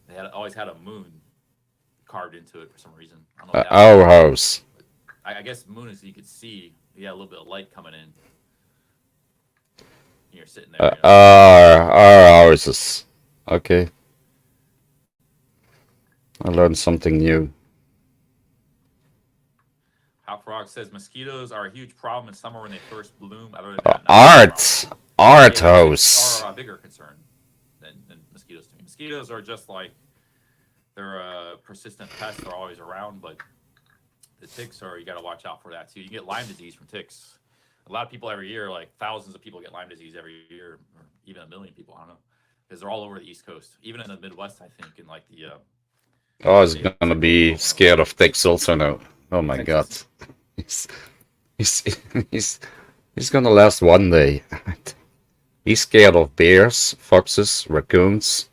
They always had a moon carved into it for some reason. I don't know what that Our was. house. I guess moon is so you could see. You got a little bit of light coming in. You're sitting there. You know. Our houses. Okay. I learned something new. Hot Frog says mosquitoes are a huge problem in summer when they first bloom. Other than that, not a Art. problem. Art They house. are a bigger concern than mosquitoes to me. Mosquitoes are just like they're a persistent pest. They're always around, but the ticks are, you got to watch out for that too. You get Lyme disease from ticks. A lot of people every year, like thousands of people get Lyme disease every year, or even 1 million people. I don't know, because they're all over the East Coast, even in the Midwest. I think in like the Oh, he's states gonna like be Oklahoma, scared of ticks also now. Oh my god. Texas. He's he's he's gonna last one day. He's scared of bears, foxes, raccoons,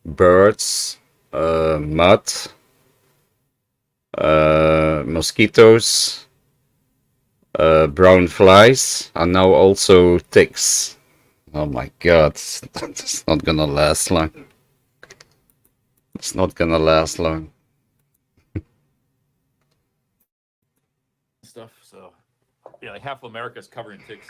birds, mud, mosquitoes, brown flies, and now also ticks. Oh my god, it's not gonna last long. It's not gonna last long. Stuff. So yeah, like half of America is covered in ticks.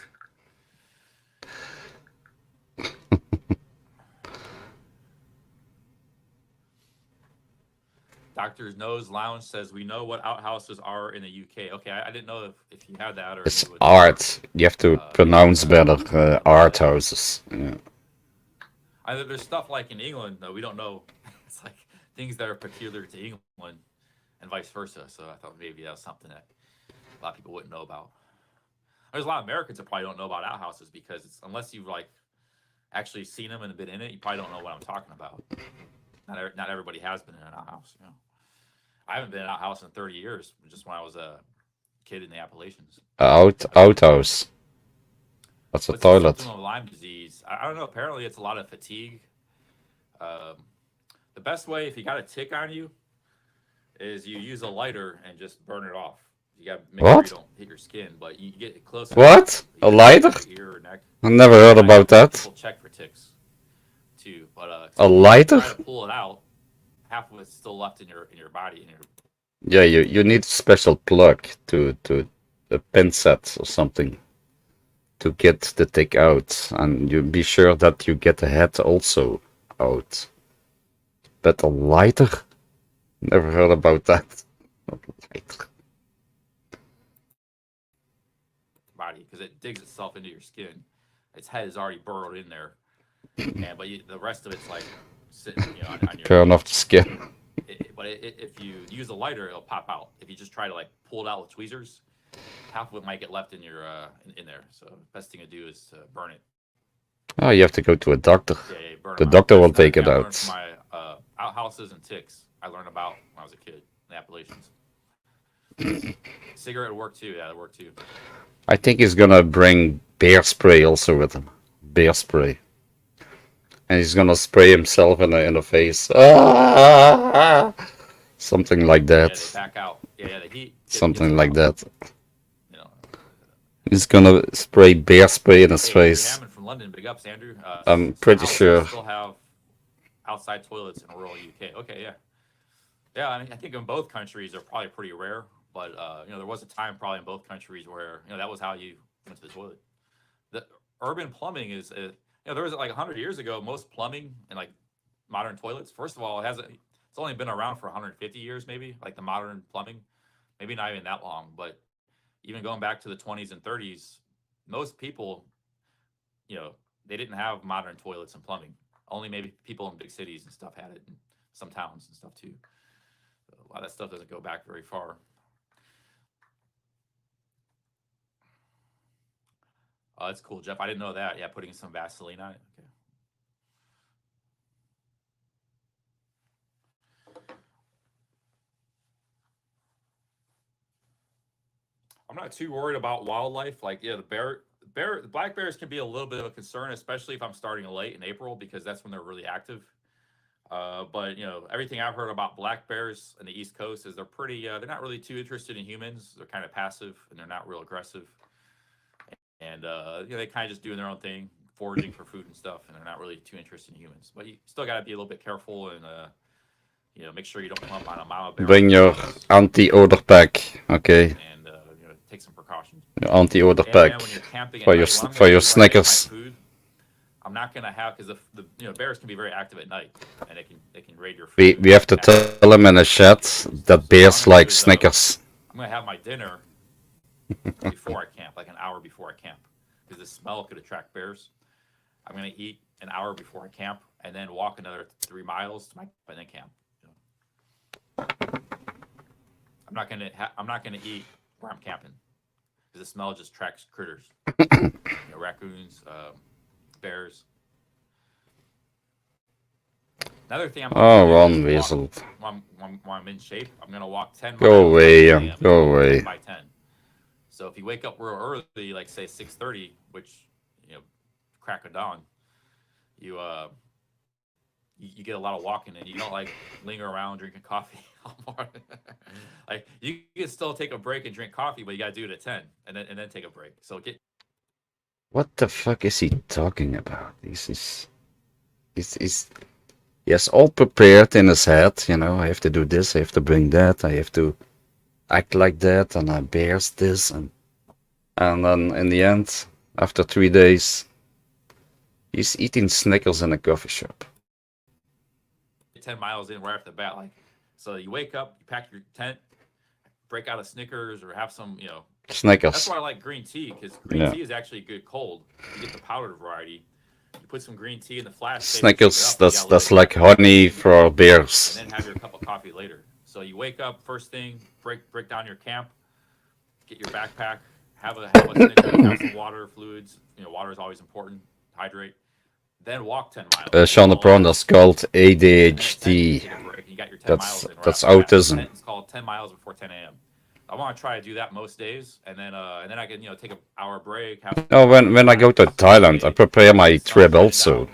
Doctor's Nose Lounge says we know what outhouses are in the UK. Okay, I didn't know if you had that or It's if you would, art. You have to pronounce better. Art houses. Yeah. either there's stuff like in England that we don't know. It's like things that are peculiar to England and vice versa. So I thought maybe that was something that a lot of people wouldn't know about. There's a lot of Americans that probably don't know about outhouses because it's, unless you've like actually seen them and been in it, you probably don't know what I'm talking about. Not everybody has been in an outhouse. You know, I haven't been in an outhouse in 30 years. Just when I was a kid in the Appalachians. Outhouse. That's a What's toilet. the symptom of Lyme disease? I don't know. Apparently, it's a lot of fatigue. The best way, if you got a tick on you, is you use a lighter and just burn it off. You got to make sure you don't hit your skin, but you get it closer. What? A lighter? Ear or neck. I never heard about that. People check for ticks too, but A lighter? try to pull it out. Half of it's still left in your body. In your... Yeah, you need a special plug to a pin set or something to get the tick out, and you be sure that you get the head also out. But a lighter? Never heard about that. Lighter. Body, because it digs itself into your skin. Its head is already burrowed in there, but the rest of it's like sitting, on your. Burn off the skin. But if you use a lighter, it'll pop out. If you just try to like pull it out with tweezers, half of it might get left in your in there. So best thing to do is to burn it. Oh, you have to go to a doctor. Yeah, burn The them out. doctor will That's take another it thing I learned out. from my outhouses and ticks. I learned about when I was a kid in the Appalachians. Cigarette would work too. Yeah, it worked too. I think he's gonna bring bear spray also with him. Bear spray. And he's gonna spray himself in the face. Ah! Something like Yeah, that. they back out. Yeah, the heat. Something like that. You know. He's gonna spray bear spray in his Hey, face. Hammond from London, big ups, Andrew. I'm some pretty houses sure. Still have outside toilets in rural UK. Okay, yeah, yeah. I mean, I think in both countries they're probably pretty rare, but there was a time probably in both countries where that was how you went to the toilet. The urban plumbing is, there was like 100 years ago. Most plumbing and like modern toilets. First of all, it's only been around for 150 years, maybe like the modern plumbing, maybe not even that long, but even going back to the 20s and 30s, most people, they didn't have modern toilets and plumbing. Only maybe people in big cities and stuff had it, and some towns and stuff too. So a lot of that stuff doesn't go back very far. Oh, that's cool, Jeff. I didn't know that. Yeah, putting some Vaseline on it. Okay. I'm not too worried about wildlife. Like, the black bears can be a little bit of a concern, especially if I'm starting late in April, because that's when they're really active. But everything I've heard about black bears in the East Coast is they're not really too interested in humans. They're kind of passive and they're not real aggressive. And they kind of just doing their own thing, foraging for food and stuff, and they're not really too interested in humans. But you still got to be a little bit careful and make sure you don't come up on a mama bear. Bring your anti-odor pack, okay? And take some precautions. Your anti-odor pack when you're camping at for night, your when Snickers. food, I'm not gonna have, because the bears can be very active at night and they can raid your food. We have to tell them in the chat that bears like Snickers. I'm gonna have my dinner before I camp, like an hour before I camp, because the smell could attract bears. I'm gonna eat an hour before I camp and then walk another 3 miles to and then camp. I'm not gonna eat where I'm camping because the smell just attracts critters. Raccoons, bears. Another thing I'm Oh, gonna Ron do is Weasel. when I'm in shape, I'm gonna walk 10 miles. Go away, at 10 yeah. a.m. Go away. 10 by 10. So if you wake up real early, like say 6:30, which crack of dawn, you you get a lot of walking and you don't like linger around drinking coffee all morning. Like you can still take a break and drink coffee, but you gotta do it at 10 and then take a break. So get What the fuck is he talking about? He's he has all prepared in his head, you know, I have to do this, I have to bring that, I have to act like that, and I bears this, and then in the end, after 3 days, he's eating Snickers in a coffee shop. 10 miles in right off the bat. Like, so you wake up, you pack your tent, break out a Snickers or have some, That's Snickers. why I like green tea, because green Yeah. tea is actually good cold. You get the powdered variety. You put some green tea in the flask. Snickers, that's like honey for bears. And then have your cup of coffee later. So you wake up first thing, break down your camp, get your backpack, have a Snickers, have some water, fluids. Water is always important. Hydrate. Then walk 10 miles. Sean the Prawn, that's called ADHD. Take a break. You got your 10 That's miles in right that's off the bat. autism. It's called 10 miles before 10 a.m. I want to try to do that most days, and then I can take an hour break. Oh, when I go to Thailand, I prepare my trip also,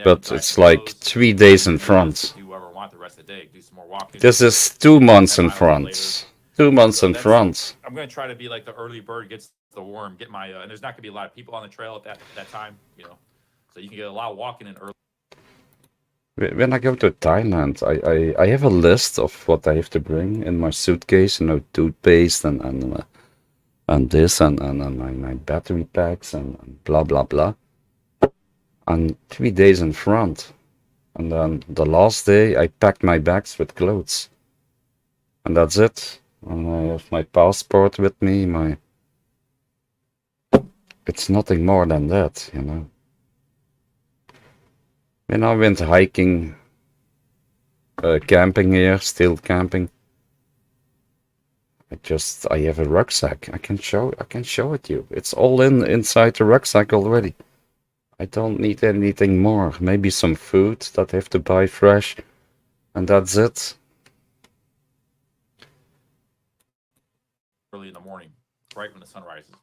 but it's like 3 days in front. Do whatever I want the rest of the day. Do some more walking. This is 2 months in front. 2 months in front. I'm gonna try to be like the early bird gets the worm. Get my and there's not gonna be a lot of people on the trail at that time, so you can get a lot of walking in early. When I go to Thailand, I have a list of what I have to bring in my suitcase, toothpaste and this and my battery packs and blah blah blah. And 3 days in front. And then the last day I packed my bags with clothes. And that's it. And I have my passport with me, it's nothing more than that, When I went hiking, camping here, still camping. I have a rucksack. I can show it you. It's all inside the rucksack already. I don't need anything more. Maybe some food that I have to buy fresh, and that's it. Early in the morning, right when the sun rises.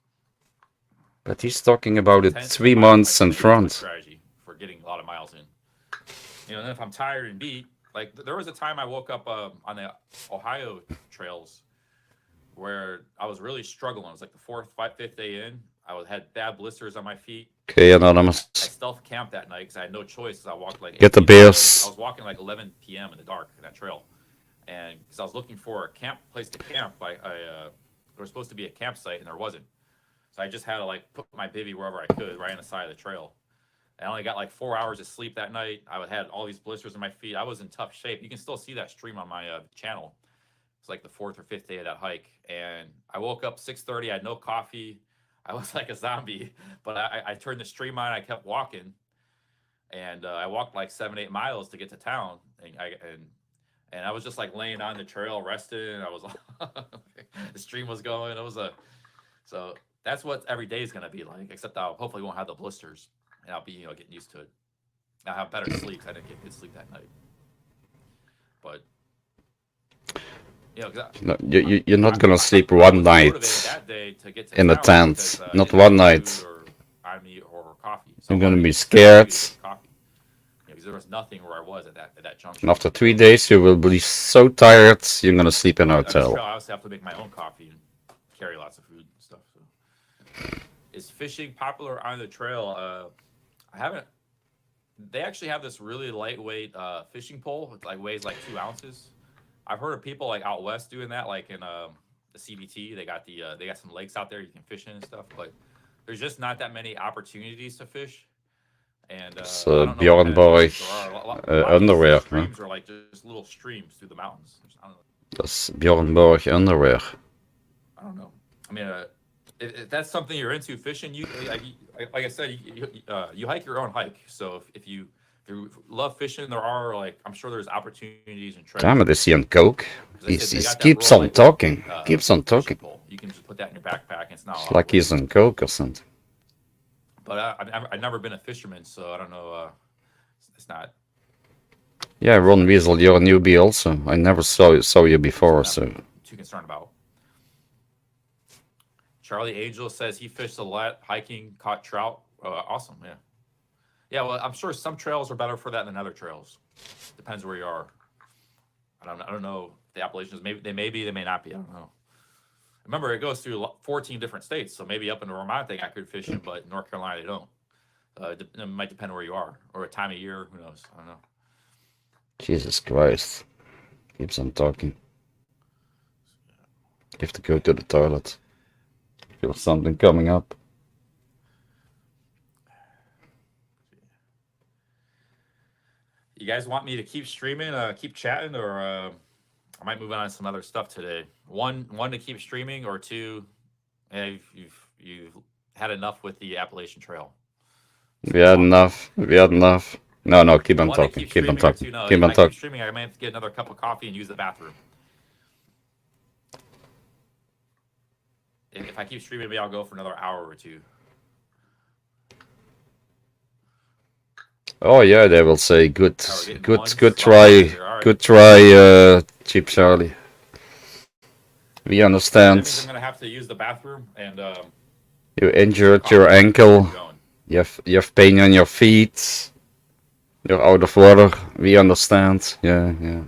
But he's talking about it 3 months in front. Strategy for getting a lot of miles in. And then if I'm tired and beat, like there was a time I woke up on the Ohio trails where I was really struggling. It was like the 4th, 5th day in. I had bad blisters on my feet. Okay, Anonymous. I stealth camped that night because I had no choice. I walked like Get the beers. I was walking like 11 p.m. in the dark in that trail, and because I was looking for a place to camp, there was supposed to be a campsite and there wasn't. So I just had to like put my bivvy wherever I could, right on the side of the trail. I only got like 4 hours of sleep that night. I had all these blisters in my feet. I was in tough shape. You can still see that stream on my channel. It's like the 4th or 5th day of that hike, and I woke up 6:30. I had no coffee. I was like a zombie, but I turned the stream on. I kept walking, and I walked like 7-8 miles to get to town, and I was just like laying on the trail, resting. I was the stream was going. So that's what every day is gonna be like. Except I hopefully won't have the blisters, and I'll be getting used to it. I'll have better sleep. I didn't get good sleep that night, but. No, you're not gonna sleep one night in a tent. Not one night. You're gonna be scared. There was nothing where I was at that junction. And after 3 days, you will be so tired, you're gonna sleep in a hotel. I also have to make my own coffee and carry lots of food and stuff. So. Is fishing popular on the trail? I haven't. They actually have this really lightweight fishing pole. It weighs like 2 ounces. I've heard of people like out west doing that, like in the CBT. They got some lakes out there you can fish in and stuff, but there's just not that many opportunities to fish. And Bjorn Borg underwear. Streams are like just little streams through the mountains. That's Bjorn Borg underwear. I don't know. I mean, if that's something you're into, fishing, like I said, you hike your own hike. So if you love fishing, there are like I'm sure there's opportunities and Damn it, treasures. is he on coke? 'Cause they He said they got that keeps real on lightweight talking. Keeps on fishing talking. pole. You can just put that in your backpack. And it's not a It's lot of like weight. he's on coke or something. But I've never been a fisherman, so I don't know. It's not. Yeah, Ron Weasel, you're a newbie also. I never saw you before, so. Too concerned about. Charlie Angel says he fished a lot, hiking, caught trout. Awesome, yeah. Yeah, well, I'm sure some trails are better for that than other trails. Depends where you are. I don't know the Appalachians. Maybe they may be, they may not be. I don't know. Remember, it goes through 14 different states, so maybe up in Vermont they got good fishing, but in North Carolina they don't. It might depend where you are or a time of year. Who knows? I don't know. Jesus Christ. Keeps on talking. You have to go to the toilet. Feel something coming up. You guys want me to keep streaming, keep chatting, or I might move on to some other stuff today. One to keep streaming, or two, you've had enough with the Appalachian Trail. We had enough. We had enough. No, keep on One to talking. keep Keep on streaming, or talking. two, no, Keep if on I keep talking. streaming, I might have to get another cup of coffee and use the bathroom. If I keep streaming, maybe I'll go for another hour or two. Oh yeah, they will say good, Oh, we're getting good, one good slot try, here. All right. good try, Cheap Charlie. We That means I'm understand. gonna have to use the bathroom and You injured coffee. your ankle. Keep going. You have pain on your feet. You're out of water. We understand. Yeah. You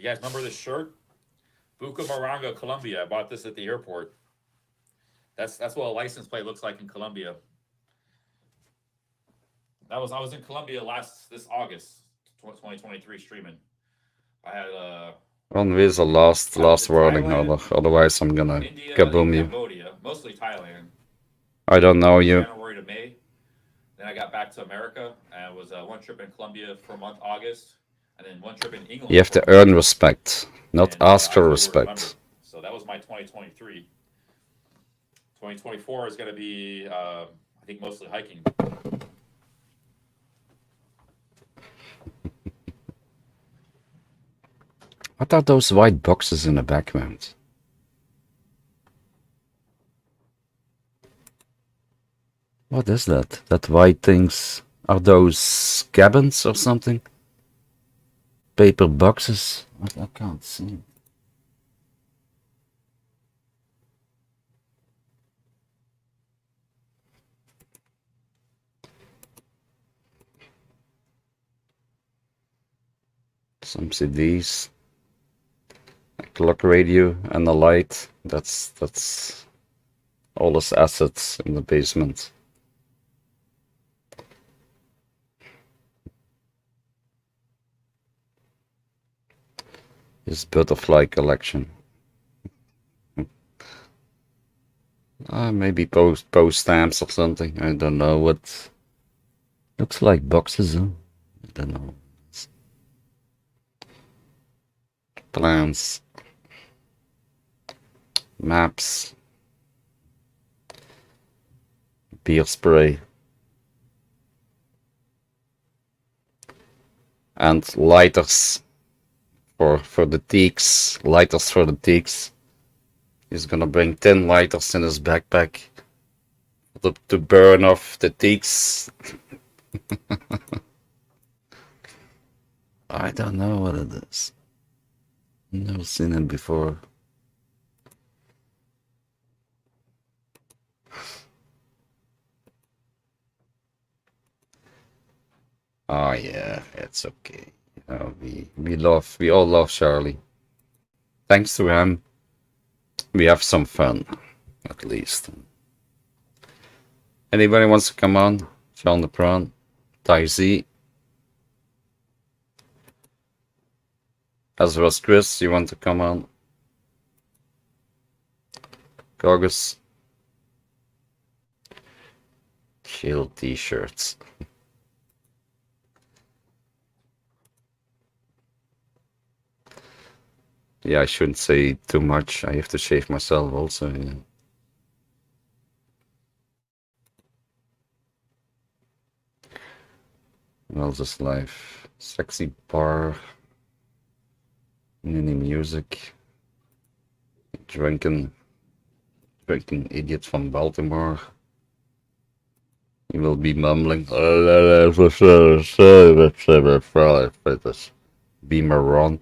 guys remember this shirt? Bucaramanga, Colombia. I bought this at the airport. That's what a license plate looks like in Colombia. I was in Colombia this August, 2023 streaming. I had Ron Weasel, last warning. Thailand, Otherwise, I'm gonna India, kaboom and you. Cambodia, mostly Thailand. I don't know you. January to May. Then I got back to America and was one trip in Colombia for a month, August, and then one trip in England. You have to earn respect, not ask for respect. So that was my 2023. 2024 is going to be, I think, mostly hiking. What are those white boxes in the background? What is that? That white things? Are those cabins or something? Paper boxes? I can't see. Some CDs. A clock radio and a light. That's all his assets in the basement. His butterfly collection. Maybe post stamps or something. I don't know what. Looks like boxes, huh? I don't know. Plans. Maps. Beer spray. And lighters. For the teaks, lighters for the teaks. He's gonna bring 10 lighters in his backpack to burn off the teaks. I don't know what it is. Never seen it before. Oh yeah, it's okay. We all love Charlie. Thanks to him, we have some fun, at least. Anybody wants to come on? Sean the Prawn, Tai Z. As well as Chris, you want to come on? Gogus. Shield t-shirts. Yeah, I shouldn't say too much. I have to shave myself also. Yeah. What else is live? Sexy bar. Any music. Drinking idiot from Baltimore. He will be mumbling. Beamer on.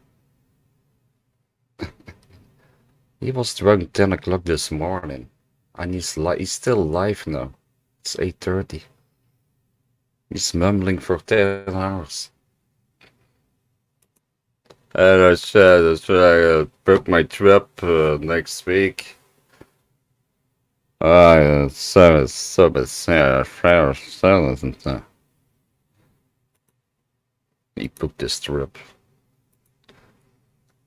He was drunk 10 o'clock this morning. And he's still alive now. It's 8:30. He's mumbling for 10 hours. And I said, I book my trip next week. He booked this trip.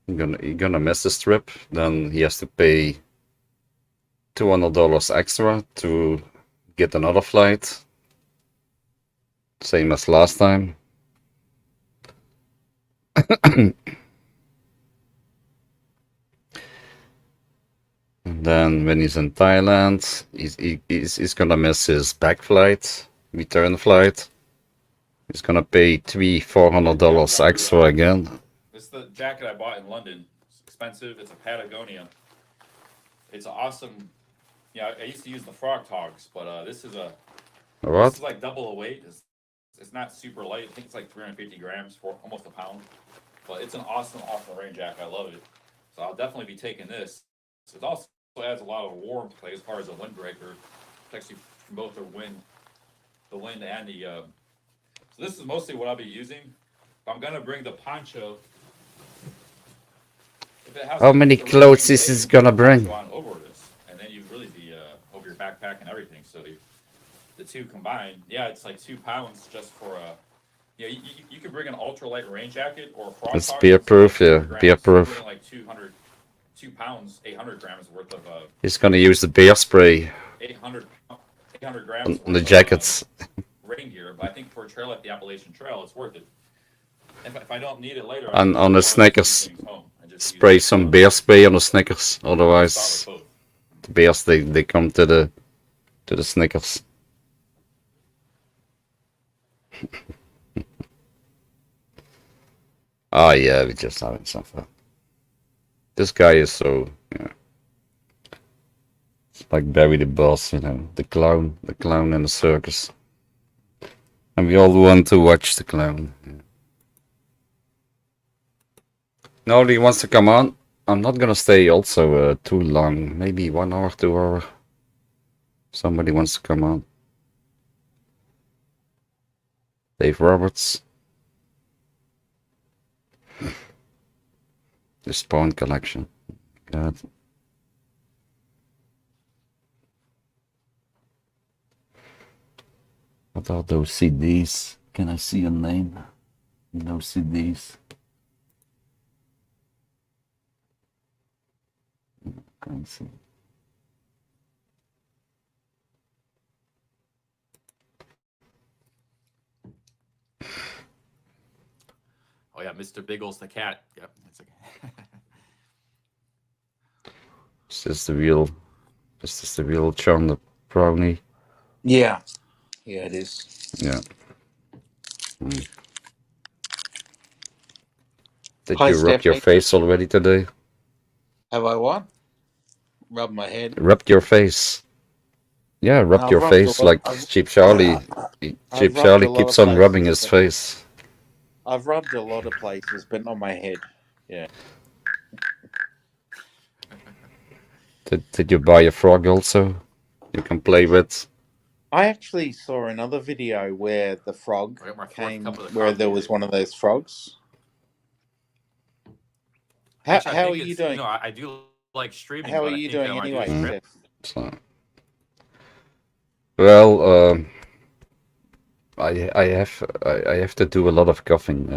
You're gonna miss this trip, then he has to pay $200 extra to get another flight. Same as last time. And then when he's in Thailand, he's gonna miss his back flight, return flight. He's gonna pay $400 extra again. This is the jacket I bought in London. It's expensive. It's a Patagonia. It's awesome. Yeah, I used to use the Frog Togs, but this is a What? This is like double the weight. It's not super light. I think it's like 350 grams, for almost a pound. But it's an awesome rain jacket. I love it. So I'll definitely be taking this. So it also adds a lot of warmth as far as a windbreaker. Protects you from both the wind and the. So this is mostly what I'll be using. I'm gonna bring the poncho. If it has How many clothes is this gonna bring? On over this, and then you really be over your backpack and everything. So the two combined, yeah, it's like 2 pounds just for a. Yeah, you could bring an ultralight rain jacket or a frog. It's beer proof, yeah, beer proof. Like 2 pounds, 800 grams worth of. He's gonna use the beer spray 800 grams on the jackets. Rain gear, but I think for a trail like the Appalachian Trail, it's worth it. If I don't need it later, And on the Snickers, spray some beer spray on the Snickers. Otherwise, the bears they come to the Snickers. Oh yeah, we're just having some fun. This guy is so, yeah. It's like Barry the Boss, you know, the clown in the circus. And we all want to watch the clown. Yeah. Nobody wants to come on. I'm not gonna stay also too long. Maybe 1 hour, 2 hours. Somebody wants to come on. Dave Roberts. The Spawn collection. God. What are those CDs? Can I see a name? No CDs. Can't see. Oh yeah, Mr. Biggles the cat. Yep, that's okay. Is this the real John the Brownie? Yeah, it is. Yeah. Mm. Did Hi, you rub your Stephanie. face already today? Have I what? Rub my head. Rubbed your face. Yeah, rub I've your rubbed a face lot- like I've- Cheap Charlie. Cheap rubbed a Charlie lot keeps of on rubbing places, his but- face. I've rubbed a lot of places, but not my head. Yeah. Did you buy a frog also? You can play with. I actually saw another video where the frog I got my fourth came, cup of the where coffee there was today. one of those frogs. Actually, I How are think you it's, doing? You know, I do like streaming. How but are I you think doing I might do anyway, the trip. Steph? So. Well, I have to do a lot of coughing.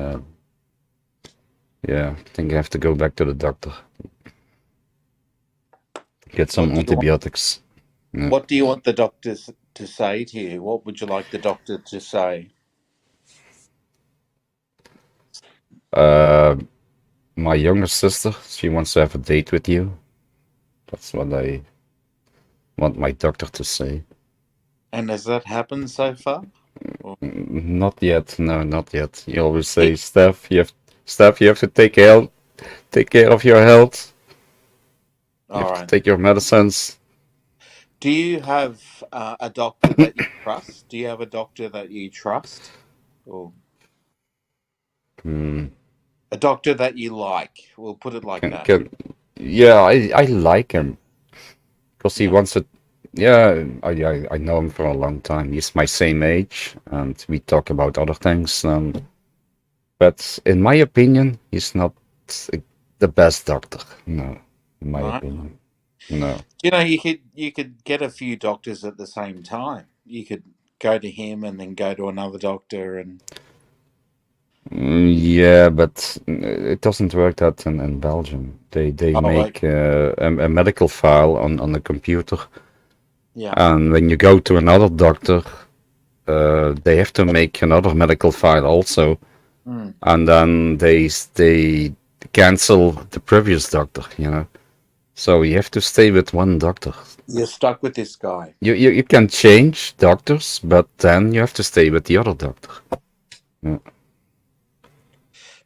Yeah, I think I have to go back to the doctor. Get some What do you want? antibiotics. Yeah. What do you want the doctors to say to you? What would you like the doctor to say? My younger sister, she wants to have a date with you. That's what I want my doctor to say. And has that happened so far? Or- not yet. No, not yet. You always say, Steph, you have to take care of your health. You All have to right. take your medicines. Do you have a doctor that you trust? Do you have a doctor that you trust, or Hmm. a doctor that you like? We'll put it like that. Yeah, I like him because he Yeah. wants to. Yeah, I know him for a long time. He's my same age, and we talk about other things. But in my opinion, he's not the best doctor. No, in my No. opinion, no. You know, you could get a few doctors at the same time. You could go to him and then go to another doctor, and Yeah, but it doesn't work that in Belgium. They oh, make a medical file on the computer, yeah, and when you go to another doctor, they have to make another medical file also, mm. and then they cancel the previous doctor, you know. So you have to stay with one doctor. You're stuck with this guy. You can change doctors, but then you have to stay with the other doctor. Yeah.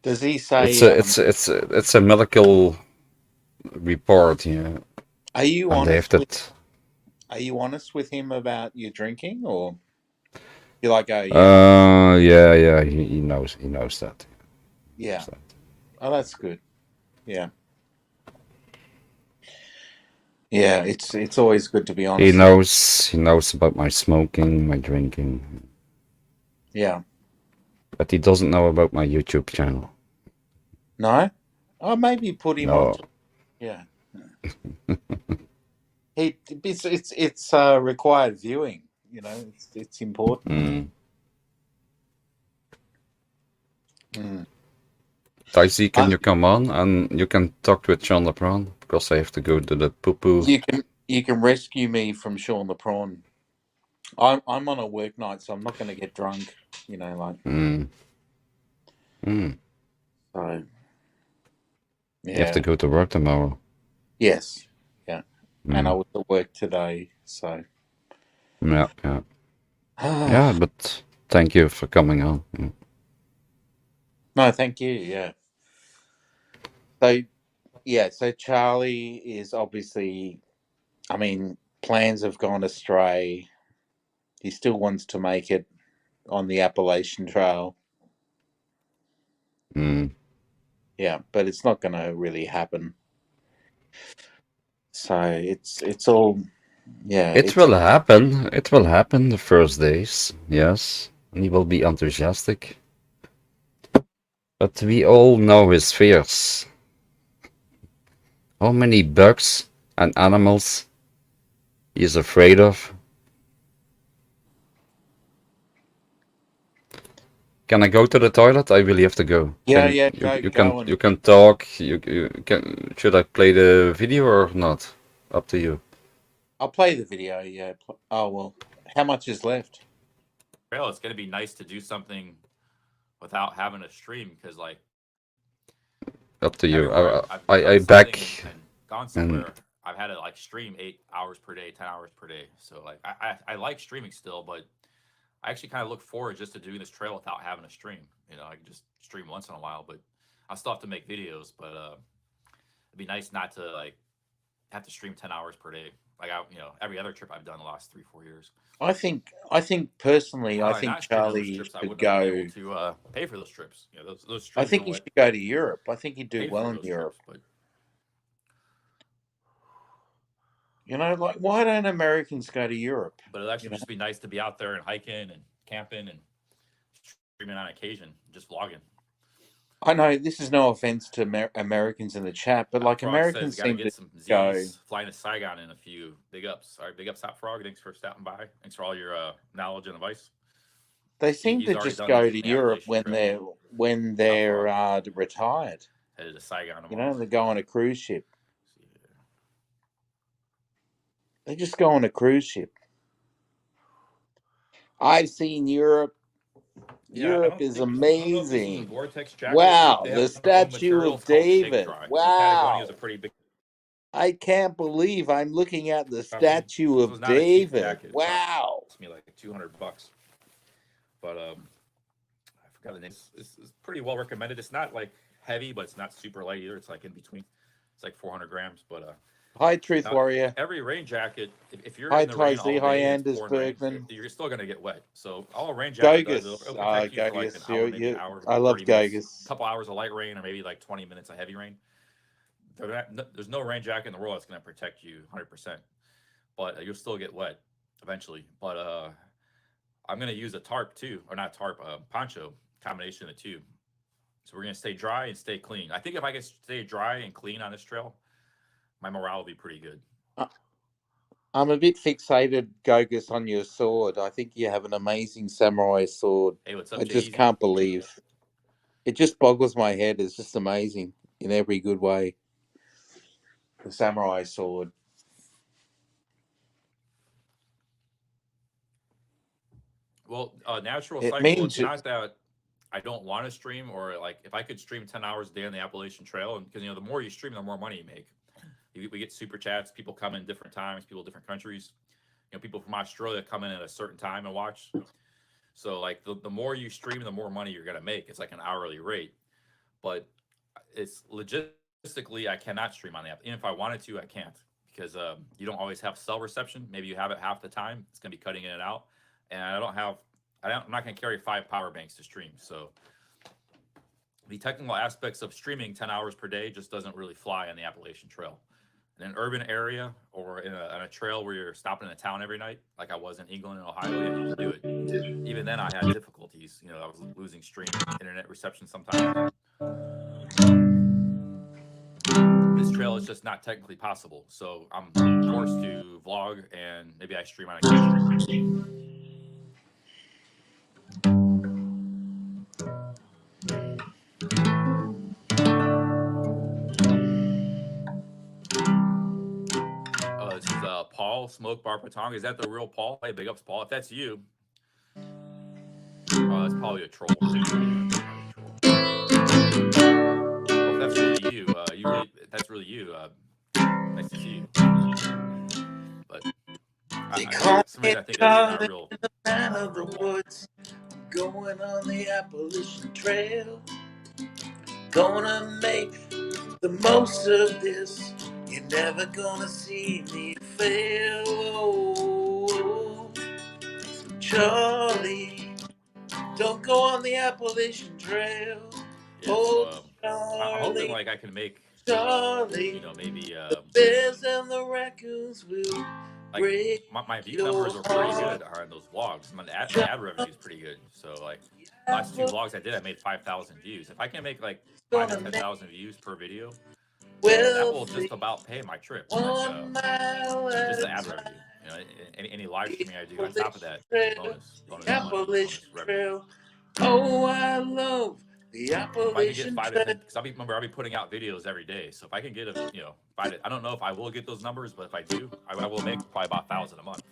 Does he It's say? it's a medical report, yeah, Are you and they have honest with? that. Are you honest with him about your drinking, or you're like, oh yeah, Yeah, he knows that. yeah. Oh, that's good. Yeah, yeah. It's always good to be honest. He knows about my smoking, my drinking, Yeah. but he doesn't know about my YouTube channel. No. Oh, maybe put him on. No. Yeah. It's required viewing. You know, it's important. Mm. Mm. Daisy, can you come on and you can talk with Sean LeBron because I have to go to the poo-poo. You can rescue me from Sean the Prawn. I'm on a work night, so I'm not going to get drunk. You know, like Mm. Mm. so. You have to Yeah. go to work tomorrow. Yes. Yeah. And I Mm. was at work today, so. Yeah, yeah. Yeah, but thank you for coming on. Yeah. No, thank you. Yeah. So yeah, so Charlie is obviously. I mean, plans have gone astray. He still wants to make it on the Appalachian Trail. Mm. Yeah, but it's not going to really happen. So it's all. Yeah, It it's will happen. It will happen the first days, yes. And he will be enthusiastic. But we all know his fears. How many bugs and animals he is afraid of. Can I go to the toilet? I really have to go. yeah, Can yeah. you Go and you can talk. You can. Should I play the video or not? Up to you. I'll play the video. Yeah. Oh well, how much is left? Well, it's gonna be nice to do something without having a stream because like Up to you. everywhere I've I done back something and gone and somewhere, I've had to like stream 8 hours per day, 10 hours per day. So like I like streaming still, but I actually kind of look forward just to doing this trail without having a stream. You know, I can just stream once in a while, but I still have to make videos. But it'd be nice not to like have to stream 10 hours per day. Like every other trip I've done the last 3-4 years. I think personally, I Had I think not streamed those Charlie trips, I should wouldn't have been able go. to pay for those trips. You know, those I trips think are he what should go to Europe. I think he'd do paid well for in those Europe. trips. But You know, like why don't Americans go to Europe? it'd You actually know, just be nice to be out there and hiking and camping and streaming on occasion, just vlogging. I know this is no offense to Americans in the chat, but Hot like Frog says, Americans got to seem to get some go. Z's. Flying to Saigon in a few. Big ups. All right, big ups, Hot Frog. Thanks for stopping by. Thanks for all your knowledge and advice. They seem He's to already just done go the to Europe Appalachian Trail. when Hot they're Frog retired. headed to Saigon You tomorrow. know, they go on a cruise ship. They just go on a cruise ship. I've seen Europe. Yeah, I Europe don't is think I don't know if this is a amazing. Vortex jacket. I think Wow, they the have their own Statue material. of It's called Shake David. Dry. And Patagonia is a Wow. pretty big. I can't believe I'm looking at the Trust me, Statue this of was not a cheap David. jacket. It Wow. cost me like $200. But forgot the name. It's pretty well recommended. It's not like heavy, but it's not super light either. It's like in between. It's like 400 grams. But Hi, Truth now Warrior. every rain jacket, if you're Hi, in the rain Tyson. all Hi, day and it's Anders pouring rain, Bergman. you're still gonna get wet. So all a rain jacket does, Gogus. it'll protect you for like an Gogus. hour, maybe an hour, I love 30 minutes, a Gogus. couple hours of light rain, or maybe like 20 minutes of heavy rain. There's no rain jacket in the world that's gonna protect you 100%, but you'll still get wet eventually. But I'm gonna use a tarp too, or not tarp, poncho, combination of the two. So we're gonna stay dry and stay clean. I think if I can stay dry and clean on this trail, my morale will be pretty good. I'm a bit fixated, Gogus, on your sword. I think you have an amazing samurai sword. Hey, what's up, I Jay just Easy? can't believe. It just boggles my head. It's just amazing in every good way. The samurai sword. Well, natural It cycle. means It's not that I don't want to stream, or like if I could stream 10 hours a day on the Appalachian Trail, and because the more you stream, the more money you make. We get super chats. People come in different times. People in different countries. People from Australia come in at a certain time and watch. So like the more you stream, the more money you're gonna make. It's like an hourly rate, but it's logistically I cannot stream on the app. Even if I wanted to, I can't because you don't always have cell reception. Maybe you have it half the time. It's gonna be cutting in and out, and I'm not gonna carry 5 power banks to stream. So the technical aspects of streaming 10 hours per day just doesn't really fly on the Appalachian Trail. In an urban area or on a trail where you're stopping in a town every night, like I was in England and Ohio, yeah, you can do it. Even then, I had difficulties. I was losing stream internet reception sometimes. This trail is just not technically possible, so I'm forced to vlog and maybe I stream on occasion. This is Paul Smoke Bar Patong. Is that the real Paul? Hey, big ups, Paul. If that's you, that's probably a troll. Well, if that's really you, that's really you. Nice to see you. But for some reason, I think that's not real. Man of the woods, going on the Appalachian Trail. Gonna make the most of this. You're never gonna see me fail. Oh, Charlie, don't go on the Appalachian Trail. Yeah, Oh, I'm hoping Charlie, like I can make Charlie, maybe the bears and the raccoons will like break my view your numbers are pretty heart. good on those vlogs. My ad revenue is pretty good. So like last 2 vlogs I did, I made 5,000 views. If I can make like 5 to 10,000 views per video, that will just about pay my trip. Like, just the ad revenue. Any live streaming I do on top of that, bonus money, bonus revenue. Oh, I love the If I can get Appalachian 5 to 10, Trail. because I'll be putting out videos every day. So if I can get I don't know if I will get those numbers, but if I do, I will make probably about 1,000 a month.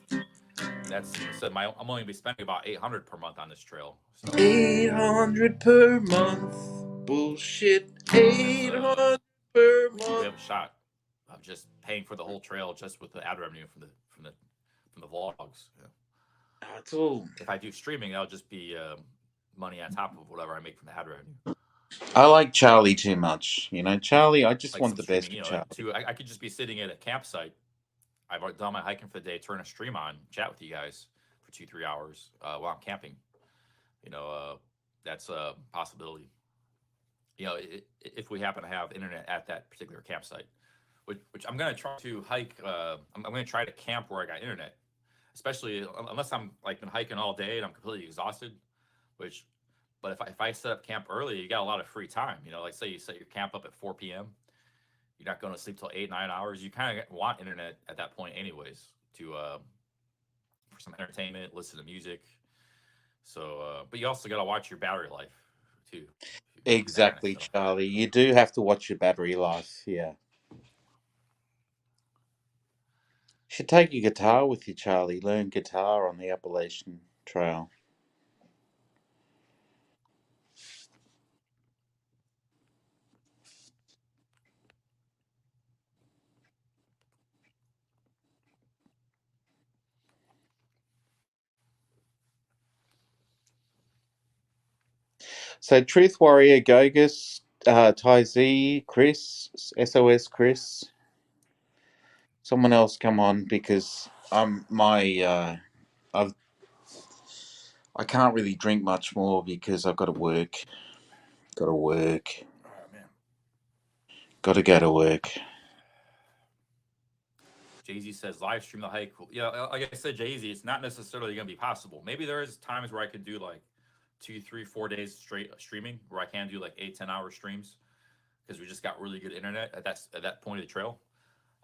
That's so I'm only gonna be spending about 800 per month on this trail. So 800 per month. Bullshit. 800 per we month. have a shot of just paying for the whole trail just with the ad revenue from the vlogs. Yeah. That's all. If I do streaming, that'll just be money on top of whatever I make from the ad revenue. I like Charlie too much. Charlie, I just Like want some the best streaming, for Charlie. I could just be sitting at a campsite. I've done my hiking for the day, turn a stream on, chat with you guys for 2-3 hours while I'm camping. That's a possibility. If we happen to have internet at that particular campsite, which I'm going to try to hike. I'm going to try to camp where I got internet, especially unless I'm like been hiking all day and I'm completely exhausted. But if I set up camp early, you got a lot of free time. Like say you set your camp up at 4 p.m. You're not going to sleep till 8-9 hours. You kind of want internet at that point, anyways, to for some entertainment, listen to music. So, but you also got to watch your battery life too. Exactly, kind of Charlie. You do have to watch your battery life. Yeah. You should take your guitar with you, Charlie. Learn guitar on the Appalachian Trail. So Truth Warrior, Gogus, Ty Z, Chris, SOS Chris, someone else come on because I've I can't really drink much more because I've got to work. Got to work. Oh man. Got to go to work. Jay-Z says live stream the hike. Yeah, like I said, Jay-Z, it's not necessarily going to be possible. Maybe there is times where I could do like 2, 3, 4 days straight streaming, where I can do like 8, 10 hour streams because we just got really good internet at that point of the trail.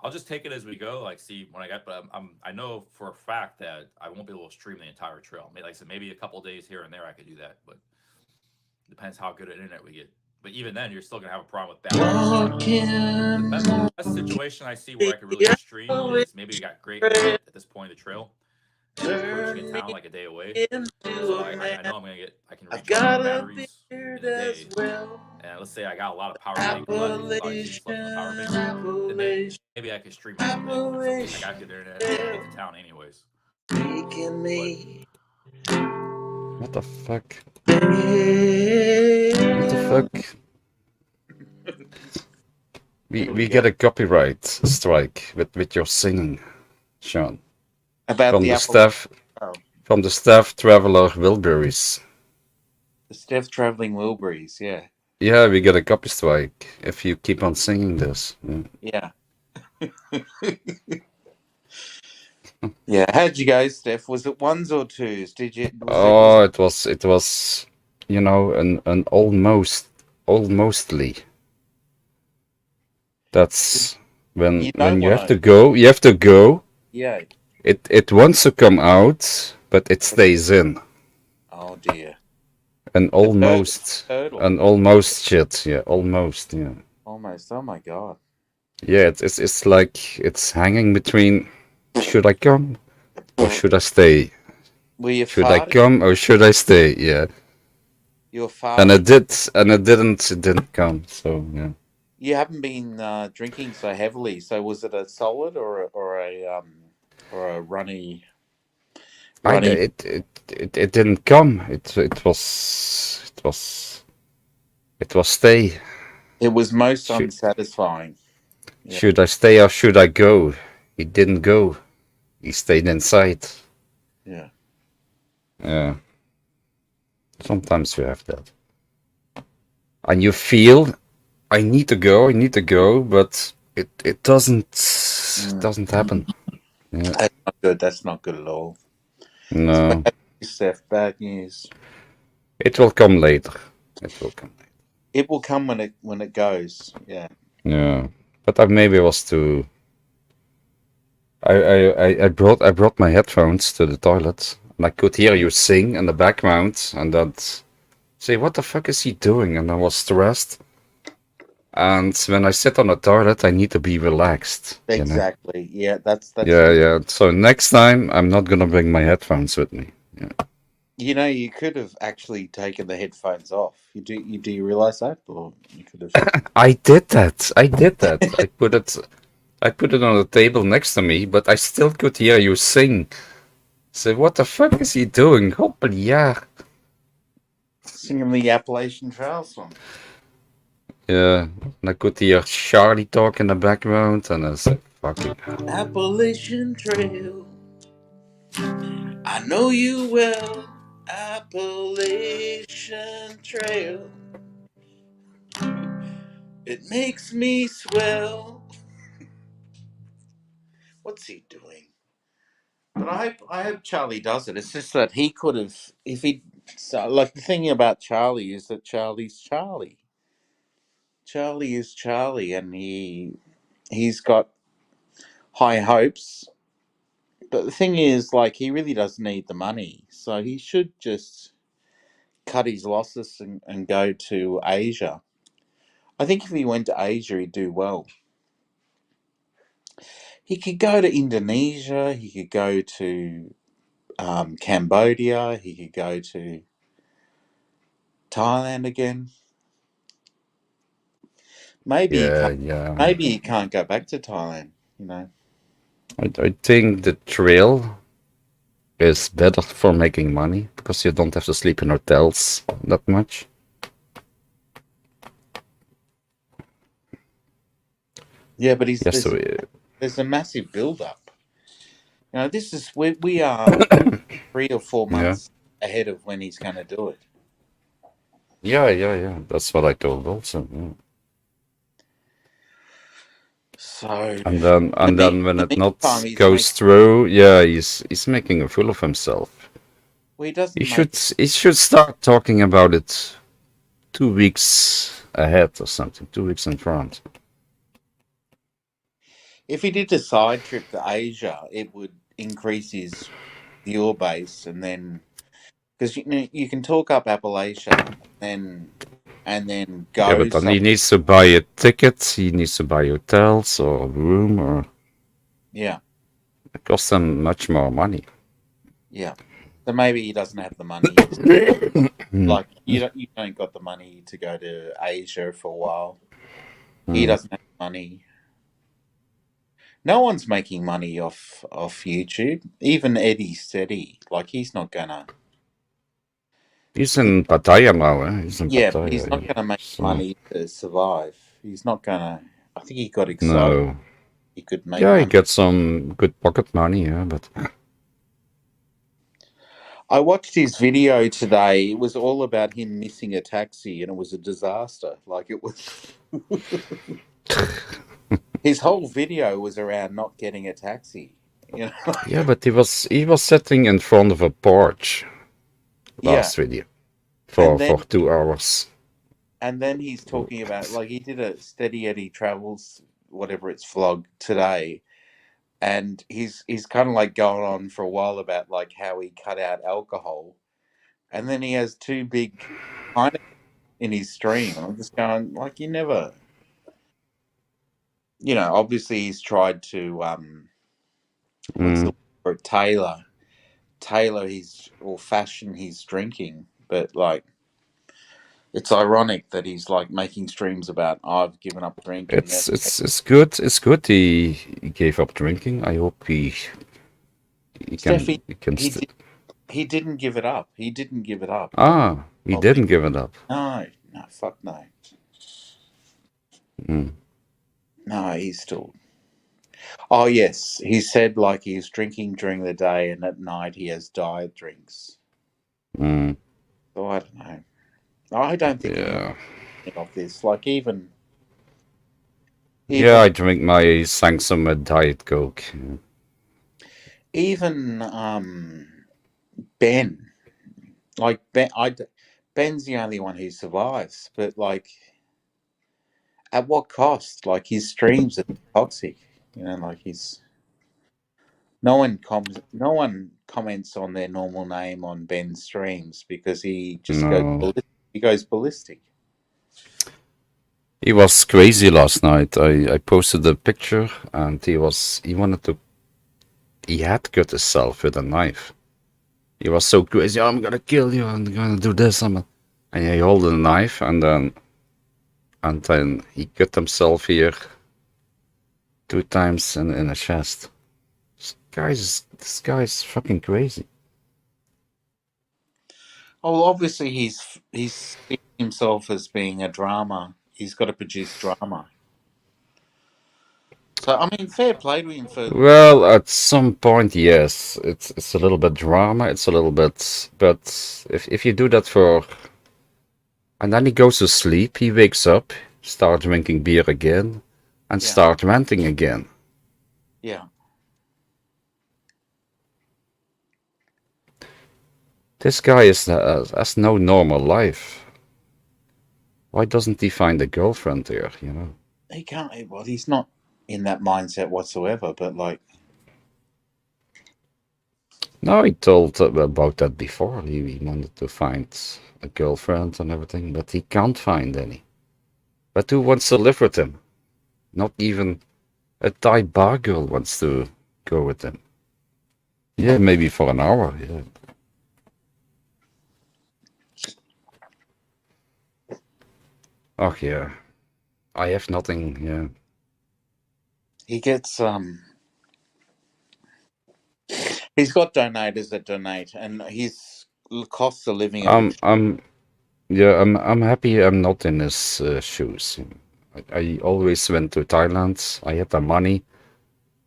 I'll just take it as we go, like see when I got. But I know for a fact that I won't be able to stream the entire trail. Like I said, maybe a couple days here and there I could do that, but depends how good internet we get. But even then, you're still gonna have a problem with balance. The best situation I see where I could really stream is maybe we got great internet at this point of the trail, and I'm approaching a town like a day away. So I know I can recharge my batteries in a day. And let's say I got a lot of power bank, a lot of units left in the power bank, then maybe I could stream all day. I got good internet. I get to town anyways. What the fuck? What the fuck? We get a copyright strike with your singing, Sean. About From the the Apple. staff Oh, from the staff traveler Wilburys. the Steph Traveling Wilburys, yeah. Yeah, we get a copy strike if you keep on singing this. Yeah. Yeah. How'd you go, Steph? Was it ones or twos? Did you? Oh, it was, you know, an almostly. That's when You don't you have wanna- to go. You have to go. Yeah. It wants to come out, but it stays in. Oh dear. An almost shit. Yeah, almost. Yeah. Almost. Oh my god. Yeah, it's like it's hanging between. Should I come or should I stay? Were you Should I farting? come or should I stay? Yeah. You were farting. And it did, and it didn't come. So yeah. You haven't been drinking so heavily. So was it a solid or a runny? It didn't come. It was stay. It was most Should- unsatisfying. Yeah. Should I stay or should I go? He didn't go. He stayed inside. Yeah. Yeah. Sometimes you have that. And you feel I need to go, but it doesn't happen. Yeah. That's not good. That's not good at all. No. Bad news, Steph. Bad news. It will come later. It will come later. It will come when it goes. Yeah. Yeah. But I maybe was too I brought my headphones to the toilet and I could hear you sing in the background and that say what the fuck is he doing? And I was stressed. And when I sit on the toilet I need to be relaxed. You know? Exactly. Yeah. That's. Yeah. So next time I'm not gonna bring my headphones with me. Yeah. You know, you could have actually taken the headphones off. Do you realize that, or you could have? I did that. I put it on the table next to me, but I still could hear you sing. So what the fuck is he doing? Hopefully, yeah. Singing the Appalachian Trail song. Yeah, and I could hear Charlie talk in the background, and I said, fucking hell. Appalachian Trail. I know you well. Appalachian Trail. It makes me swell. What's he doing? But I hope Charlie does it. It's just that he could have, if he. So, like the thing about Charlie is that Charlie's Charlie. Charlie is Charlie, and he's got high hopes. But the thing is, like, he really does need the money, so he should just cut his losses and go to Asia. I think if he went to Asia, he'd do well. He could go to Indonesia. He could go to Cambodia. He could go to Thailand again. Maybe Yeah. maybe he can't go back to Thailand. You know. I think the trail is better for making money because you don't have to sleep in hotels that much. Yeah, but Yes, so there's a massive build up. You know, this is we are 3 or 4 yeah, months ahead of when he's going to do it. yeah. That's what I told also. Yeah. So And then when the it meantime, not he's goes making. through, yeah, he's making a fool of himself. Well, he He doesn't make. should start talking about it 2 weeks ahead or something, 2 weeks in front. If he did a side trip to Asia, it would increase his viewer base, and then because you know you can talk up Appalachia, and then Yeah, go but then some. he needs to buy a ticket, he needs to buy hotels or a room, or Yeah, it costs him much more money. yeah. So maybe he doesn't have the money. Like you don't got the money to go to Asia for a while. He Mm. doesn't have money. No one's making money off YouTube. Even Eddie Steady, like he's not gonna. He's in Pattaya now, eh? He's in Yeah, but he's Pattaya, not yeah. gonna make So, money to survive. He's not gonna. I think he got excited. no. He could make Yeah, he money. gets some good pocket money, yeah, but I watched his video today. It was all about him missing a taxi, and it was a disaster. Like it was. His whole video was around not getting a taxi. You know. yeah, but he was sitting in front of a porch Yeah, last video and for then 2 hours. and then he's talking about like he did a Steady Eddie Travels, whatever it's vlog today, and he's kind of like going on for a while about like how he cut out alcohol, and then he has two big Heineken in his stream, and I'm just going like you never, obviously he's tried to what's the Mm. word for it, tailor his or fashion his drinking, but like it's ironic that he's like making streams about I've given up drinking and It's good. It's good he gave up drinking. I hope he Steffi can he did, he didn't give it up. He didn't give it up. he Told me didn't give it up. no, fuck no. Mm. No, he's still. Oh yes, he said like he's drinking during the day and at night he has diet drinks. Mm. So I don't know. I don't think anyone Yeah. of this. Like Yeah, even I drink my Sangsum with Diet Coke. even Ben. Like Ben's the only one who survives, but like at what cost? Like his streams are toxic. Like no one comments on their normal name on Ben's streams because he just goes No. ballistic. He goes ballistic. He was crazy last night. I posted a picture and he had to cut himself with a knife. He was so crazy. "Oh, I'm gonna kill you. I'm gonna do this. And he held a knife and then he cut himself here 2 times in the chest. This guy's fucking crazy. Oh, obviously he's seeing himself as being a drama. He's got to produce drama. So I mean, fair play to him for. Well, at some point, yes, it's a little bit drama. It's a little bit, but if you do that for, and then he goes to sleep, he wakes up, start drinking beer again, and Yeah. start ranting again. Yeah. This guy has no normal life. Why doesn't he find a girlfriend here? He can't. Well, he's not in that mindset whatsoever. But like, No, he told about that before. He wanted to find a girlfriend and everything, but he can't find any. But who wants to live with him? Not even a Thai bar girl wants to go with him. Yeah, maybe for an hour. Yeah. Oh yeah, I have nothing. Yeah. he gets he's got donators that donate, and his costs of living are I'm yeah. I'm happy. I'm not in his shoes. I always went to Thailand. I had the money.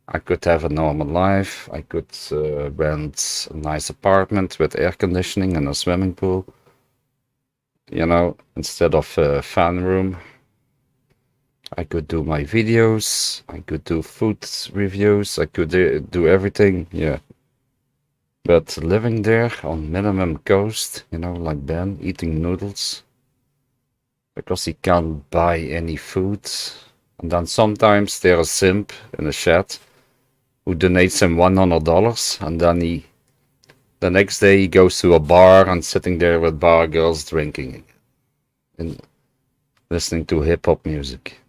I could have a normal life. I could rent a nice apartment with air conditioning and a swimming pool. You know, instead of a fan room. I could do my videos. I could do food reviews. I could do everything. Yeah. But living there on minimum cost, you know, like Ben, eating noodles because he can't buy any food. And then sometimes there's a simp in a shed who donates him $100, and then the next day he goes to a bar and sitting there with bar girls drinking and listening to hip hop music.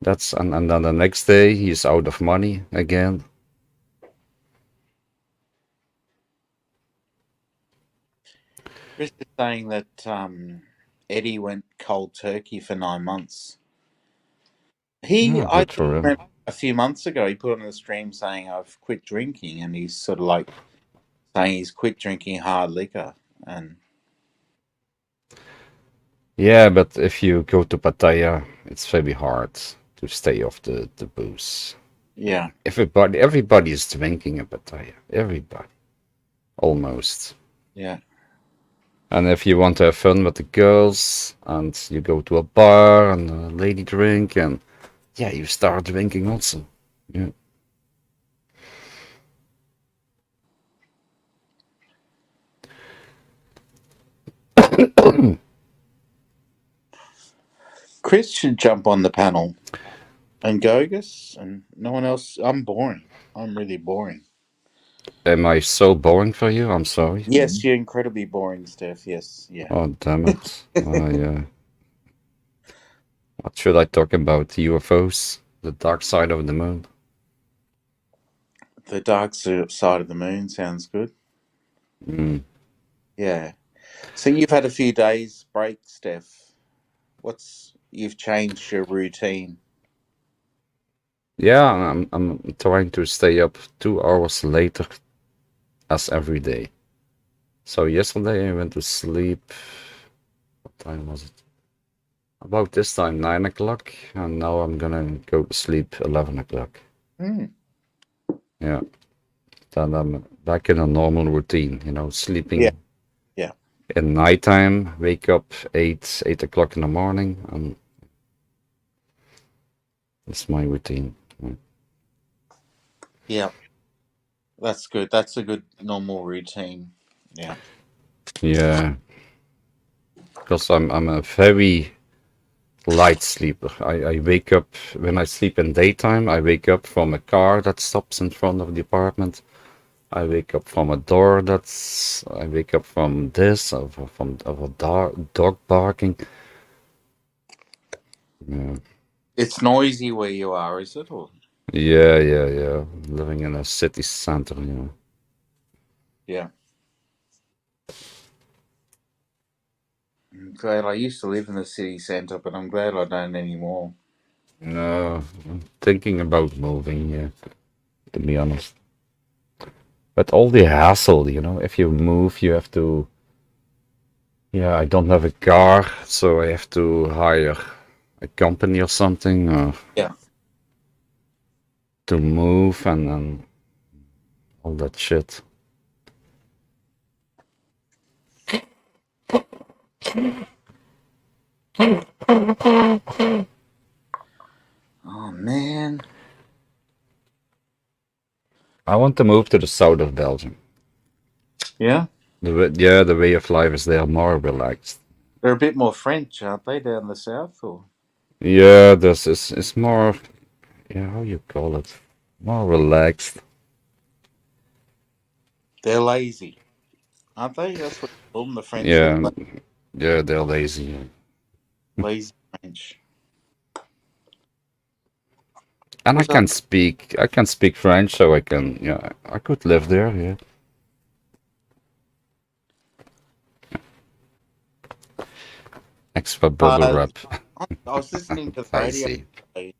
And then the next day he's out of money again. Chris is saying that Eddie went cold turkey for 9 months. Oh, I good for him. remember a few months ago, he put on the stream saying, I've quit drinking, and he's sort of like saying he's quit drinking hard liquor. And Yeah, but if you go to Pattaya, it's very hard to stay off the booze. yeah, Everybody is drinking in Pattaya. Everybody. Almost. yeah. And if you want to have fun with the girls and you go to a bar and a lady drink and yeah, you start drinking also. Yeah. Chris should jump on the panel. And Gogus and no one else. I'm boring. I'm really boring. Am I so boring for you? I'm sorry. Yes, you're incredibly boring, Steph. Yes, yeah. Oh, damn it. Yeah. What should I talk about? UFOs? The dark side of the moon? The dark side of the moon sounds good. Mm. Yeah. So you've had a few days break, Steph. You've changed your routine? Yeah, I'm trying to stay up 2 hours later as every day. So yesterday I went to sleep. What time was it? About this time, 9 o'clock, and now I'm gonna go to sleep 11 o'clock. Mm. Yeah. Then I'm back in a normal routine, you know, sleeping Yeah. in nighttime, wake up 8 o'clock in the morning, and that's my routine. Yeah. That's good. That's a good normal routine. Yeah. Yeah. Because I'm a very light sleeper. I wake up when I sleep in daytime. I wake up from a car that stops in front of the apartment. I wake up from a door I wake up from this of a dog barking. Yeah. It's noisy where you are, is it? Or Yeah. Living in a city center, you know. yeah. I'm glad I used to live in the city centre, but I'm glad I don't anymore. No, I'm thinking about moving, yeah, to be honest. But all the hassle, you know, if you move, you have to. Yeah, I don't have a car, so I have to hire a company or something Yeah. to move and all that shit. Oh man. I want to move to the south of Belgium. Yeah. The way of life is there more relaxed. They're a bit more French, aren't they, down the south? Or Yeah, this is it's more. Yeah, how you call it? More relaxed. they're lazy, aren't they? That's what you call them, the French. Yeah, yeah, they're lazy. Lazy French. And Was that I can speak French, so I can, yeah, I could live there, yeah. Extra bubble wrap. I was listening to the I radio see. today.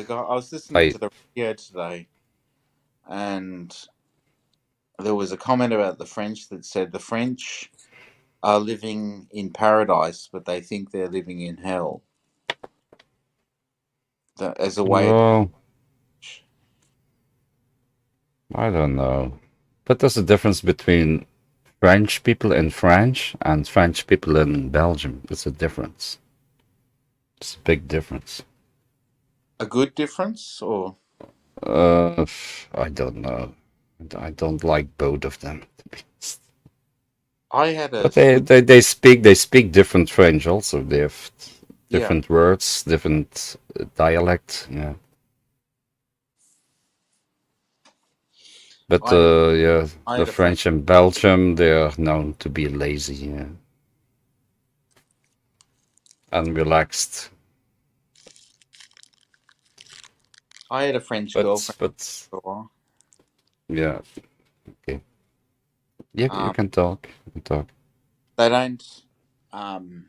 I was listening I to the radio today, and there was a comment about the French that said the French are living in paradise, but they think they're living in hell. As a way of Well, I don't know. But there's a difference between French people in France and French people in Belgium. It's a difference. It's a big difference. a good difference, or I don't know. I don't like both of them, to be honest. I had a But Swiss. they speak different French also. They have Yeah, different words, different dialect. Yeah. But I yeah, I the had a French. French in Belgium, they are known to be lazy, yeah, and relaxed. I had a French But girlfriend but for a while. yeah, okay. Yeah, you Um, can talk. You can talk. they don't. Um,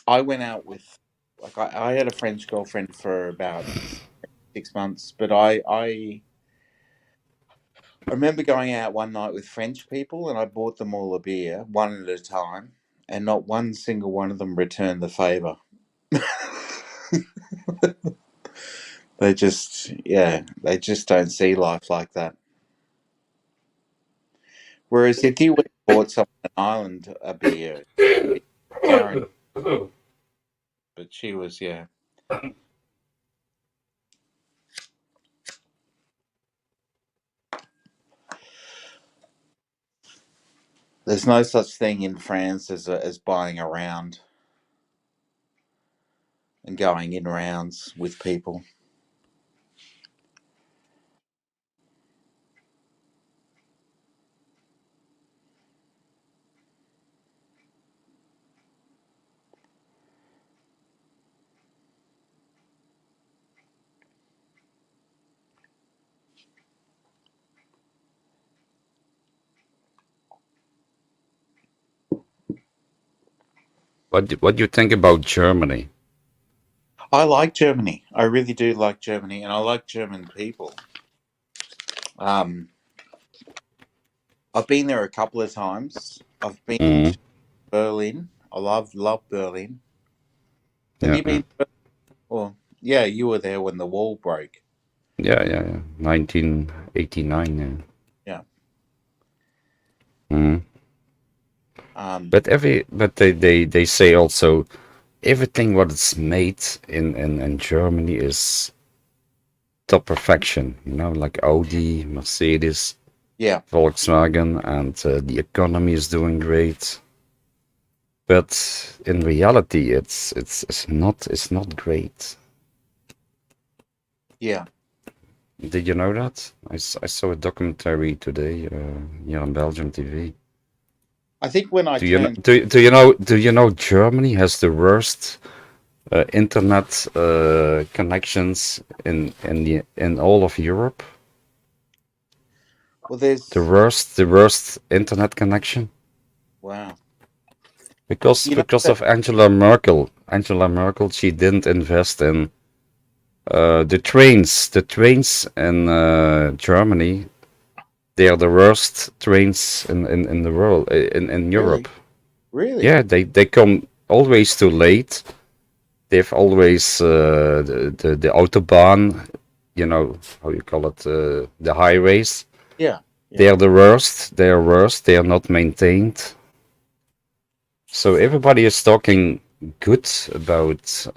I went out with like I had a French girlfriend for about 6 months, but I remember going out one night with French people, and I bought them all a beer, one at a time, and not one single one of them returned the favor. They just don't see life like that. Whereas if you went and bought someone an island a beer, it's guaranteed. But she was, yeah. There's no such thing in France as buying around and going in rounds with people. What do you think about Germany? I like Germany. I really do like Germany, and I like German people. Um, I've been there a couple of times. I've been Mm, to Berlin. I love Berlin. Have yeah, you yeah, been? Well, yeah, you were there when the wall broke. yeah. 1989. Yeah. Yeah. Mm. Um, But they say also everything what is made in Germany is top perfection. You know, like Audi, Mercedes, yeah, Volkswagen, and the economy is doing great. But in reality, it's not great. yeah. Did you know that? I saw a documentary today here on Belgium TV. I think when I Do you turned, do you know Germany has the worst internet connections in all of Europe? well, The worst internet connection wow. because You know because that, of Angela Merkel. Angela Merkel, she didn't invest in the trains in Germany. They are the worst trains in the world in Europe. really, really, Yeah, they come always too late. They've always the autobahn, you know how you call it, the highways. yeah, They yeah, are the worst. They are worst. They are not maintained. So everybody is talking good about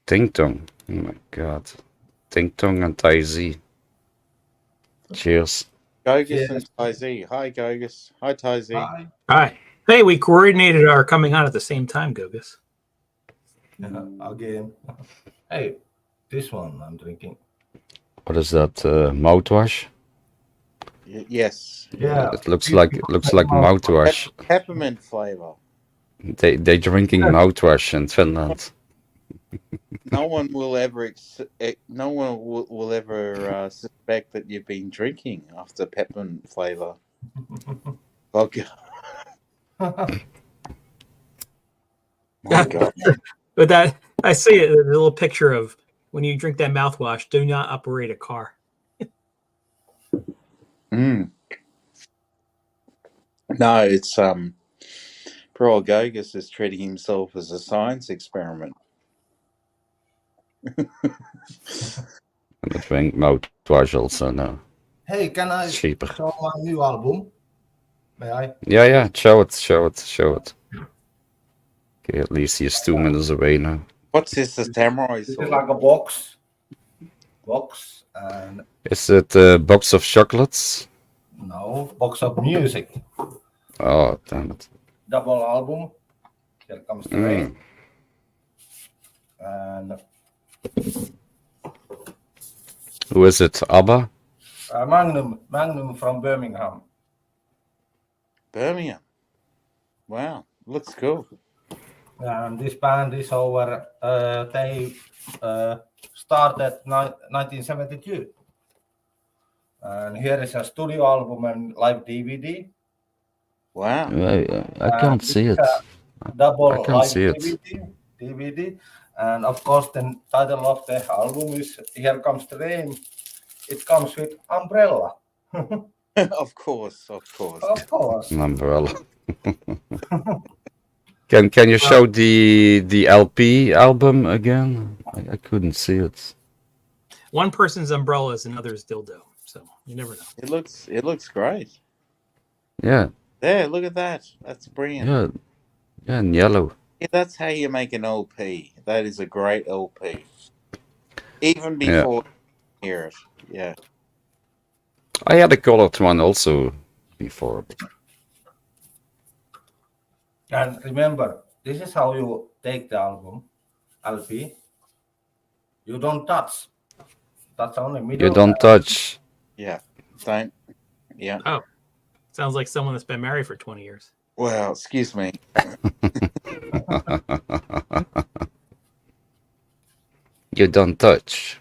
Ting Tong. Oh my God, Ting Tong and Tai Z. Cheers. Gogus Yes. and Ty Z. Hi, Gogus. Hi, Ty Z. Hi. Hi. Hey, we coordinated our coming on at the same time, Gogus. Again. Hey, this one I'm drinking. What is that? Mouthwash? Yes, yeah. Yeah. It looks like mouthwash. Peppermint flavor. They drinking mouthwash in Finland. No one will ever no one will ever suspect that you've been drinking after peppermint flavor vodka. My God. But that I see it, a little picture of when you drink that mouthwash, do not operate a car. Mm. No, it's poor old Gogus is treating himself as a science experiment. And the drink mouthwash also now. Hey, can I Cheaper. show my new album? May I? Yeah, show it. Okay, at least he's 2 minutes away now. What's this? The samurai This is sword? like a box, and Is it a box of chocolates? no, box of music. Oh, damn it. Double album. Here comes the rain. And Who is it? ABBA? Magnum from Birmingham. Birmingham. Wow, looks cool. And this band is over. They started 1972. And here is a studio album and live DVD. Wow. I can't see it. Double I can't live see it. DVD. And of course, the title of the album is Here Comes the Rain. It comes with umbrella. Of course. Of course. An umbrella. Can you show the LP album again? I couldn't see it. One person's umbrella is another's dildo, so you never know. It looks great. Yeah, There, look at that. That's brilliant. yeah, in yellow. Yeah, that's how you make an LP. That is a great LP. Even Yeah. before you hear it. Yeah. I had a colored one also before. And remember, this is how you take the album, LP. You don't touch. That's only middle. You don't touch. Yeah. Don't. Yeah. Oh, sounds like someone that's been married for 20 years. Well, excuse me. You don't touch.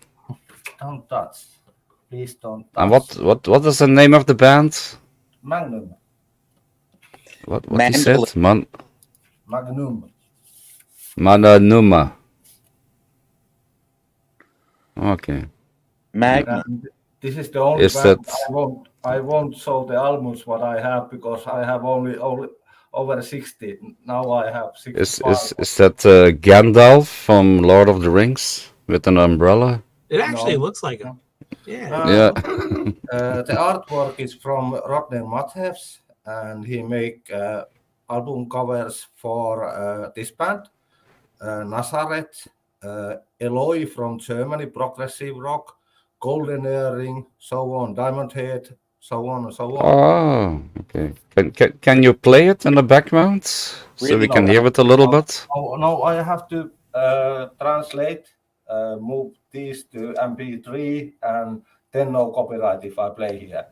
Don't touch. Please don't touch. And what is the name of the band? Magnum. What you said? Magnum. Mananuma. Okay. Magnum. And this is the only Is band that- I won't show the albums what I have because I have only over 60. Now I have 65. Is that Gandalf from Lord of the Rings with an umbrella? It actually No. looks like him. Yeah. Yeah. The artwork is from Rodney Matthews, and he make album covers for this band, Nazareth, Eloy from Germany, progressive rock, Golden Earring, so on, Diamond Head, so on and so on. Oh, okay. Can you play it in the background so we Really? can hear it a little bit? No, I have to translate, move these to MP3, and then no copyright if I play here.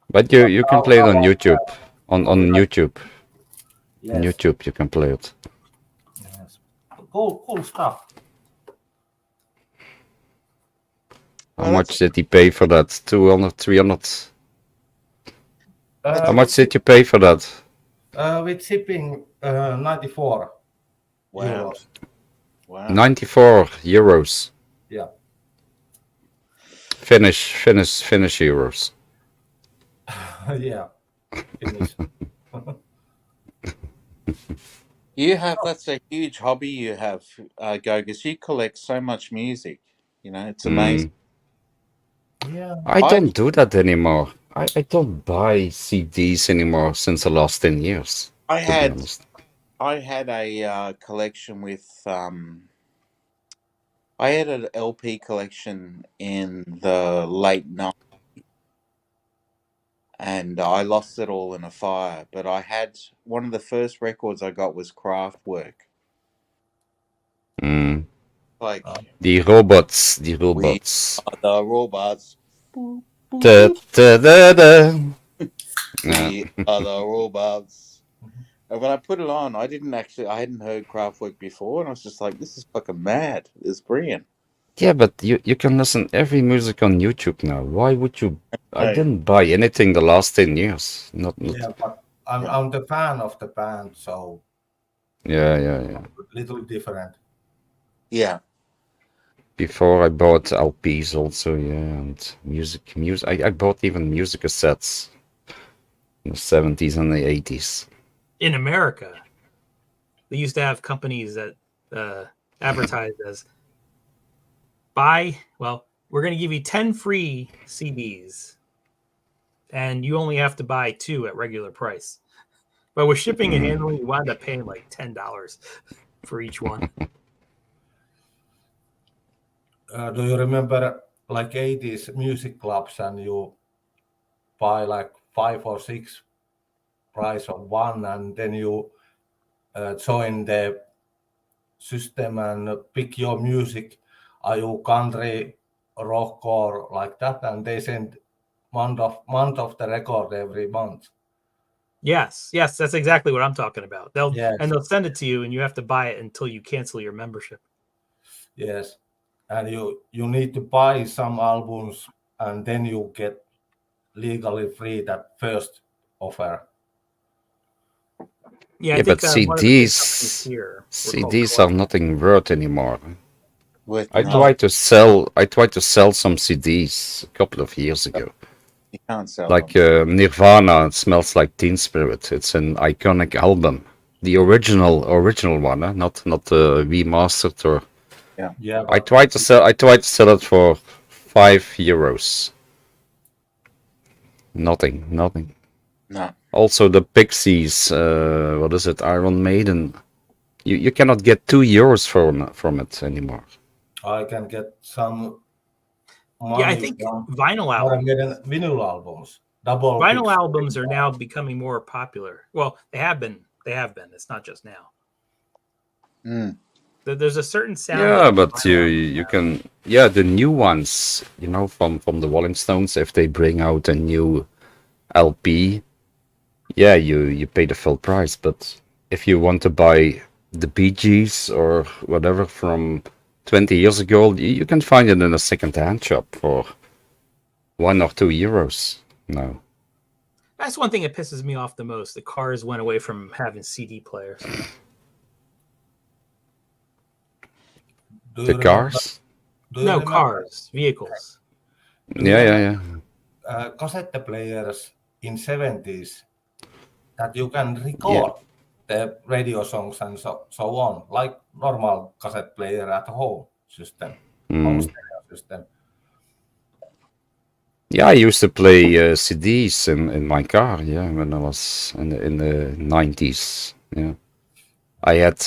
But you can play it on YouTube. On YouTube. Yes. On YouTube you can play it. Yes. Cool stuff. How much did he pay for that? 200, 300? How much did you pay for that? With shipping, 94 Wow. euros. Wow. 94 euros. Yeah. Finnish euros. Yeah. Finish. That's a huge hobby you have, Gogus. You collect so much music. You know, it's amazing. Yeah. I don't do that anymore. I don't buy CDs anymore since the last 10 years. I to be had honest. a collection with I had an LP collection in the late 90s, and I lost it all in a fire. But I had one of the first records I got was Kraftwerk. Mm. Like The robots. the robots. Da, da, da, da. We are the robots. And when I put it on, I hadn't heard Kraftwerk before, and I was just like, this is fucking mad. It's brilliant. Yeah, but you can listen every music on YouTube now. Why would you? I Right. didn't buy anything the last 10 years. Not Yeah, but I'm the fan of the band, so yeah. little different. Yeah. Before I bought LPs also, yeah, and music. I bought even music cassettes. in the 70s and the 80s. In America, they used to have companies that advertised as we're going to give you 10 free CDs, and you only have to buy 2 at regular price. But with shipping and handling, you wind up paying like $10 for each one. Do you remember like 80s music clubs and you buy like 5 or 6 price of one, and then you join the system and pick your music? Are you country, rock, or like that? And they send month of the record every month. Yes, that's exactly what I'm talking about. Yes. They'll send it to you, and you have to buy it until you cancel your membership. Yes, and you need to buy some albums, and then you get legally free that first offer. Yeah, I Yeah, think but one of the big companies CDs here were called CDs are nothing worth anymore. Worth I nothing. tried to sell some CDs a couple of years ago. You can't sell Like them. Nirvana, It Smells Like Teen Spirit. It's an iconic album. The original one, not the remastered or. Yeah, I tried to sell it for €5. Nothing. No. Also the Pixies, what is it? Iron Maiden. You cannot get €2 from it anymore. I can get some money. Yeah, I think vinyl albums. Vinyl albums. Double Vinyl pixel. albums are now becoming more popular. Well, they have been. It's not just now. Mm. There's a certain sound. Yeah, that but vinyl you albums can. Yeah, the new ones, from the Rolling Stones, if they bring out a new LP, yeah, you pay the full price. But if you want to buy the Bee Gees or whatever from 20 years ago, you can find it in a second-hand shop for €1 or €2. No. That's one thing that pisses me off the most. The cars went away from having CD players. Do you The remember- cars? do you No, remember, cars, vehicles. Yeah. cassette players in 70s that you can record the radio songs and so on, like normal cassette player at home system, home stereo system. Yeah, I used to play CDs in my car. Yeah, when I was in the 90s. Yeah, I had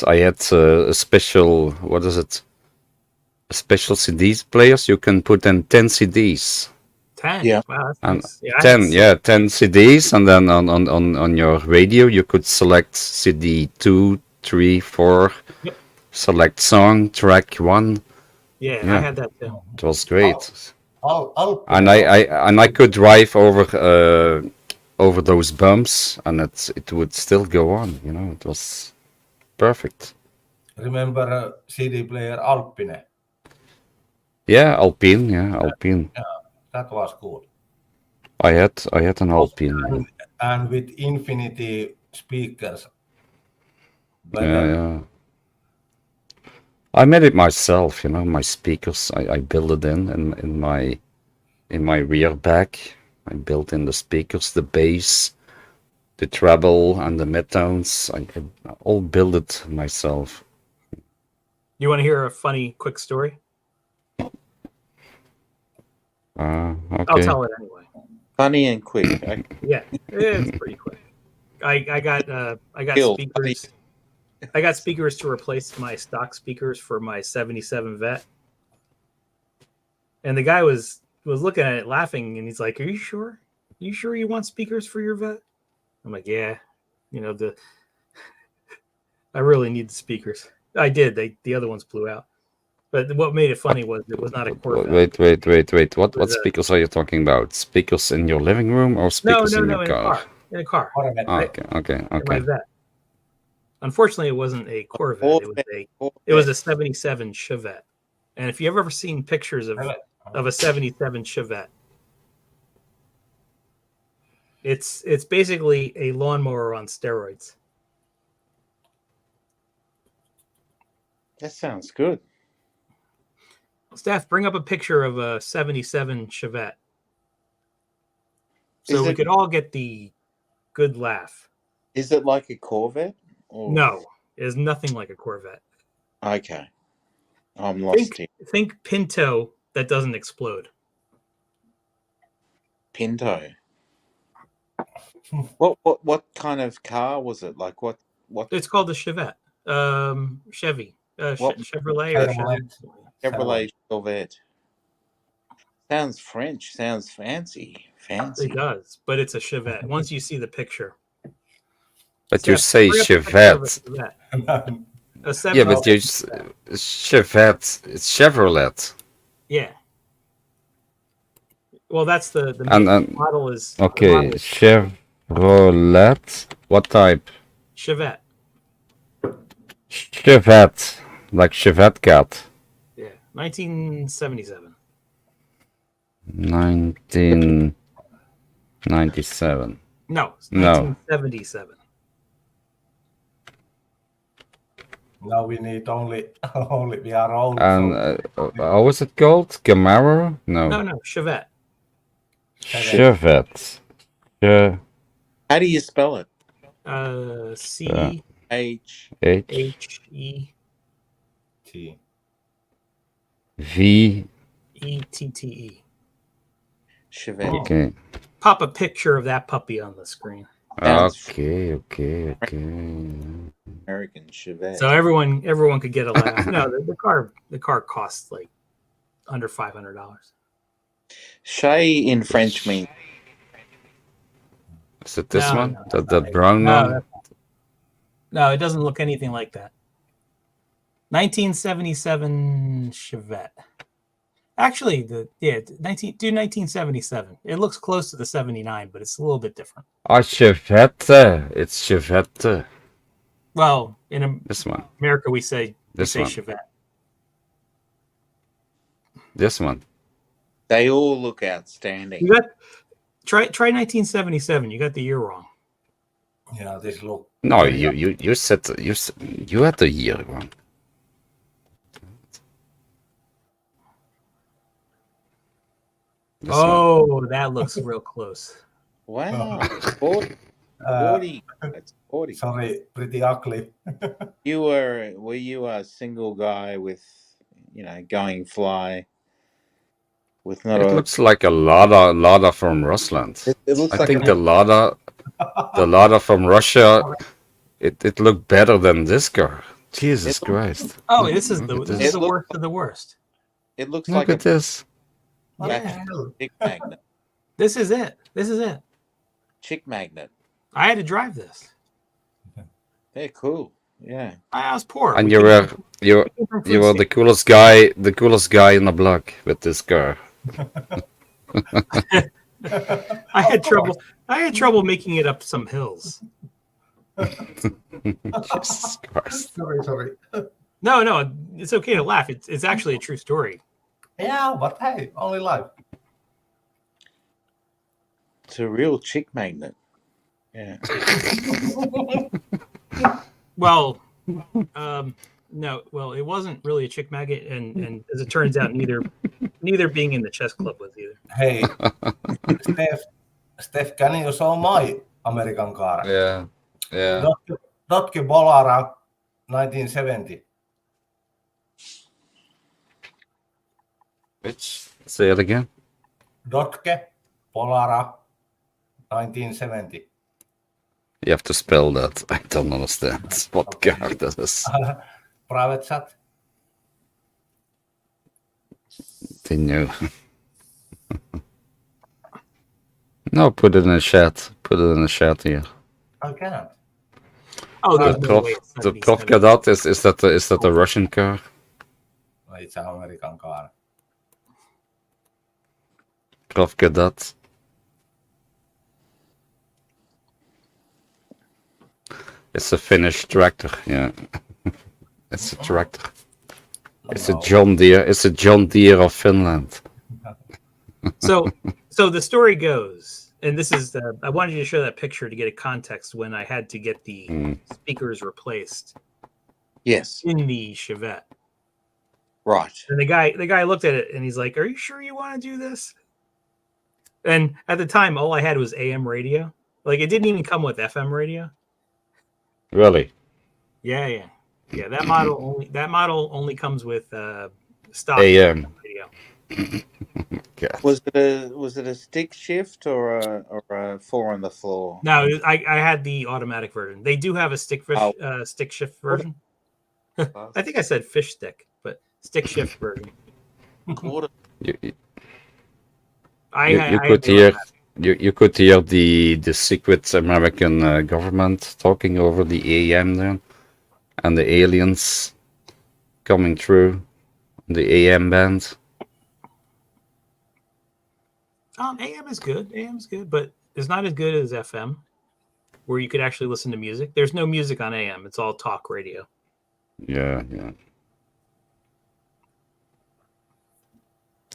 a special, what is it? A special CDs players. You can put in 10 CDs. 10. Yeah. Wow, that's And nice. Yeah, I had 10, six. yeah, 10 CDs, and then on your radio you could select CD 2, 3, 4, Yep. select song, track 1. Yeah, I Yeah. had that too. It was great. And I could drive over those bumps, and it would still go on. It was perfect. remember CD player Alpine. Yeah, Alpine. Yeah, Alpine. That was good. I had an Alpine. And with infinity speakers. Yeah. I made it myself. My speakers. I built it in my rear back. I built in the speakers, the bass, the treble, and the midtones. I all built it myself. You want to hear a funny, quick story? I'll Okay. tell it anyway. Funny and quick. Yeah, it's pretty quick. I got Killed. speakers. I got speakers to replace my stock speakers for my 77 Vet. And the guy was looking at it laughing, and he's like, "Are you sure? You sure you want speakers for your Vet?" I'm like, "Yeah, I really need the speakers." I did. The other ones blew out. But what made it funny was it was not a Corvette. Wait. What was a- speakers are you talking about? Speakers in your living room or No, speakers in in your a car? car. In a car. Okay. In my Vet. Unfortunately, it wasn't a Corvette. It was a 77 Chevette. And if you've ever seen pictures of a 77 Chevette, it's basically a lawnmower on steroids. That sounds good. Steph, bring up a picture of a 77 Chevette. So Is we it- could all get the good laugh. Is it like a Corvette? Or... No, it is nothing like a Corvette. Okay. I'm lost here. Think Pinto that doesn't explode. Pinto. What kind of car was it? Like what? It's called the Chevette. Chevy. What- Chevrolet or Chevy. Chevrolet Corvette. Sounds French. Sounds fancy. Fancy. It does, but it's a Chevette. Once you see the picture. But you Steph, say bring up a picture of a Chevette. Chevette. A Yeah, 70 but you Chevette. It's Chevrolet. Yeah. Well, that's the And model is okay, model is Chevrolet. What type? Chevette. Chevette, like Chevette cat. Yeah, 1977. 1997. No, it's No. 1977. Now we need only we are old. And how was it called? Camaro? No. No, Chevette. Chevette. How do you spell it? C H. H E T. V. E T T E. Chevette. Okay. Pop a picture of that puppy on the screen. Sounds Okay. American Chevette. So everyone could get a laugh. No, the car costs like under $500. Shay in French means Is it this No, one? no, That brown No, one? no, it doesn't look anything like that. 1977 Chevette. Actually, do 1977. It looks close to the 79, but it's a little bit different. Chevette. It's Chevette. Well, in This one. America, we say This one. Chevette. This one. they all look outstanding. You got try 1977. You got the year wrong. Yeah, this look. No, you said you had the year wrong. This one. Oh, that looks real close. Wow. 40. Uh, 40. That's 40. sorry, pretty ugly. Were you a single guy with, going fly with not It a... looks like a Lada from Rusland. It looks I like think a... the Lada from Russia, it looked better than this car. Jesus Christ! Oh, this is Look the at this is this. the worst of the worst. It looks Look like at this. What the Yeah. hell? chick magnet. This is it. This is it. Chick magnet. I had to drive this. They're cool. Yeah. I was poor. And We you came were from- you we came from you food were the coolest guy in the block with this car. I had trouble making it up some hills. Jesus Christ! Sorry. No, it's okay to laugh. It's actually a true story. Yeah, but hey, only life. It's a real chick magnet. Yeah. Well, no, well, it wasn't really a chick magnet, and as it turns out, neither being in the chess club was either. Hey, Steph, can you show my American car? Yeah. Dodge Bolara 1970. Which? Say it again. Dodge Bolara 1970. You have to spell that. I don't understand what car that is. Private chat. They knew. No, put it in a chat. Put it in a chat here. I cannot. Oh, The there's no Prof, way it's the 77. Prof Cadet is that a Russian car? It's an American car. Prof Cadet. It's a Finnish tractor. Yeah, it's a tractor. It's a John Deere. It's a John Deere of Finland. So the story goes, and this is I wanted you to show that picture to get a context when I had to get the speakers replaced Yes. in the Chevette. Right. And the guy looked at it and he's like, "Are you sure you want to do this?" And at the time, all I had was AM radio, Like it didn't even come with FM radio. Really? Yeah. That model only comes with stock AM. radio. God. Was it a stick shift or a four on the floor? No, I had the automatic version. They do have a stick shift version. I think I said fish stick, but stick shift version. Quarter. You I could had the hear automatic. you could hear the secret American government talking over the AM then, and the aliens coming through the AM band. AM is good. AM is good, but it's not as good as FM, where you could actually listen to music. There's no music on AM. It's all talk radio. Yeah.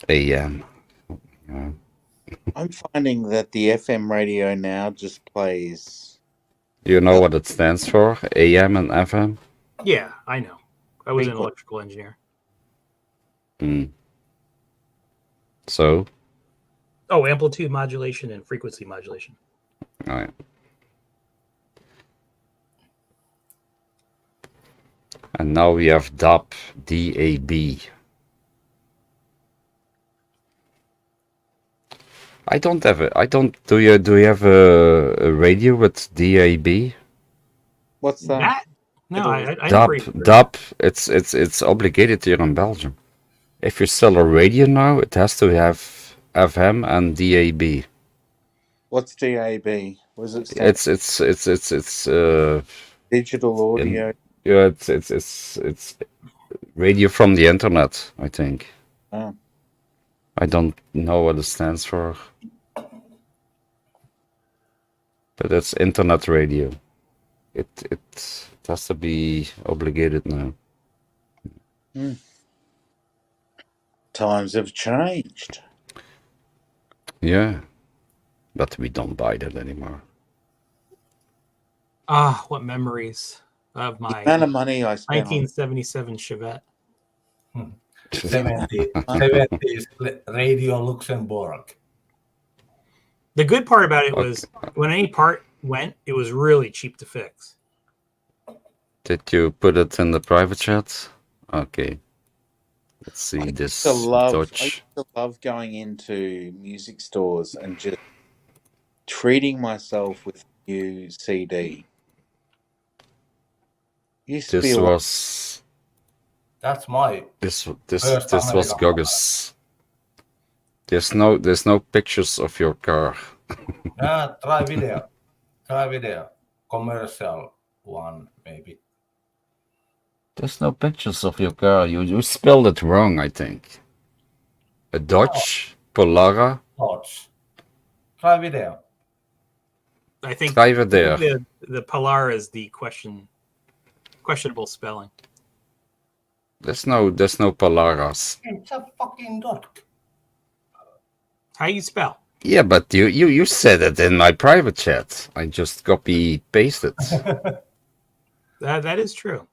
AM. Yeah. I'm finding that the FM radio now just plays. Do you know what it stands for? AM and FM? Yeah, I know. I was an Frequent. electrical engineer. So? Oh, amplitude modulation and frequency modulation. All right. And now we have DAB, DAB. I don't have it. Do you have a radio with DAB? What's that? No, I DAB, never even heard DAB. It's obligated here in Belgium. If you sell a radio now, it has to have FM and DAB. What's DAB? Was it It's digital audio? yeah, it's radio from the internet, I think. Oh. I don't know what it stands for. But it's internet radio. It has to be obligated now. Times have changed. Yeah. But we don't buy that anymore. what memories of The my amount of money I spent on 1977 Chevette. 70s Radio Luxembourg. The good part about it was when any part went, it was really cheap to fix. Did you put it in the private chat? Okay. Let's see this I Dutch. used to love going into music stores and just treating myself with a new CD. Used to be This a lot. was That's my this First was American Gogus. There's no pictures of your car. try video. Commercial one maybe. There's no pictures of your car. You spelled it wrong, I think. A Dodge Polara. Thoughts. Try video. I think Try it there. the Polar is the questionable spelling. There's no Polaras. It's a fucking dog. How you spell? Yeah, but you said it in my private chat. I just copy pasted. That is true.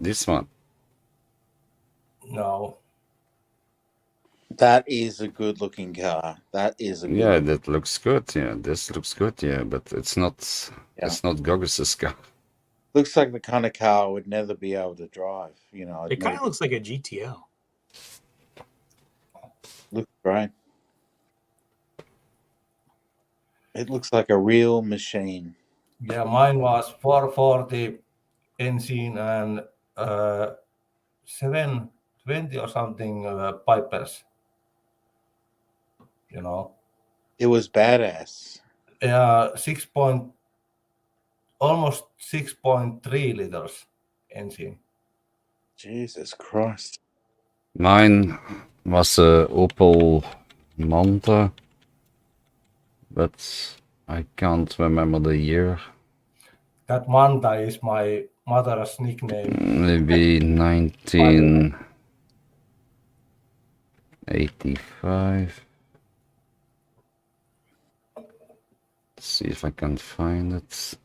This one. No. That is a good looking car. That is a good Yeah, that looks good. Yeah, this looks good. Yeah, but it's not. Yeah. It's not Gogus's car. looks like the kind of car I would never be able to drive. You know, It kind of looks like a GTO. looks great. It looks like a real machine. Yeah, mine was 440 engine and 720 or something Pipers. You know, It was badass. almost 6.3 liters engine. Jesus Christ. Mine was a Opel Manta, but I can't remember the year. That Manta is my mother's nickname. Maybe 1985. Let's see if I can find it.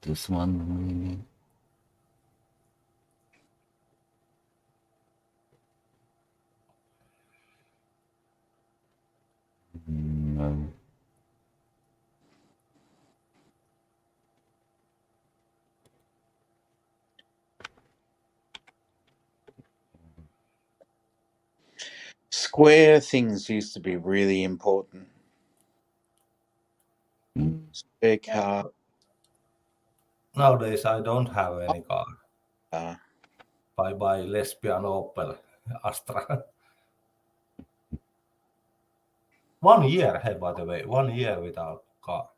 This one, maybe. Square things used to be really important. Spare car. Nowadays, I don't have any car. Uh, Bye bye, lesbian Opel Astra. 1 year, hey, by the way, 1 year without car.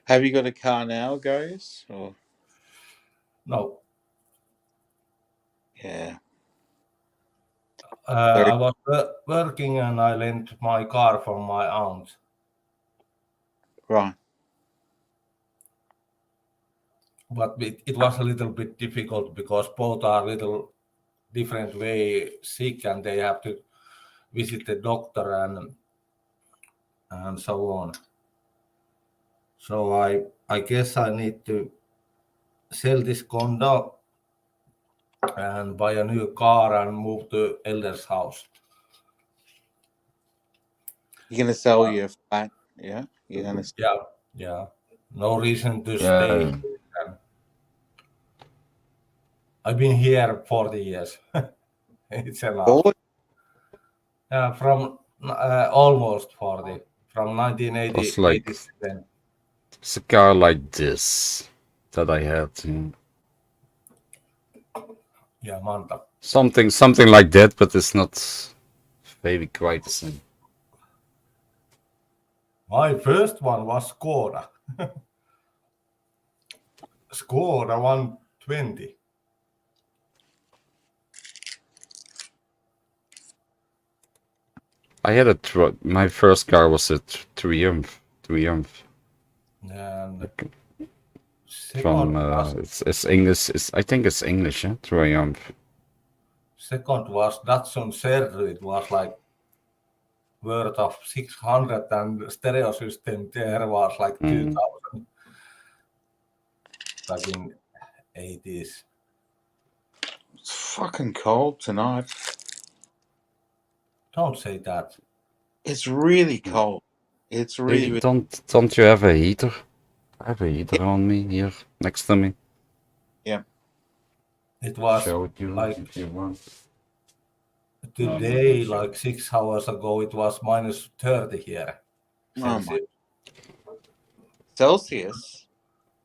have you got a car now, guys? Or No, yeah, I was working and I lent my car from my aunt. right. But it was a little bit difficult because both are little different way sick and they have to visit the doctor and so on. So I guess I need to sell this condo and buy a new car and move to elder's house. You're gonna sell your flat, yeah? You're gonna. Yeah. No reason to stay. I've been here 40 years. It's enough. From almost 40. From 1980. It's like it's a car like this that I had. Yeah, Manta. Something like that, but it's not maybe quite the same. My first one was Skoda. Skoda 120. I had my first car was a Triumph. And From it's English. I think it's English. Triumph. Second was Datsun Serra. It was like worth of 600 and stereo system there was like 2000 back in 80s. It's fucking cold tonight. Don't say that. It's really cold. It's really, really... Don't you have a heater? I have a heater on me here next to me. Yeah. It was show you like if you want. Today, like 6 hours ago, it was minus 30 here. Celsius.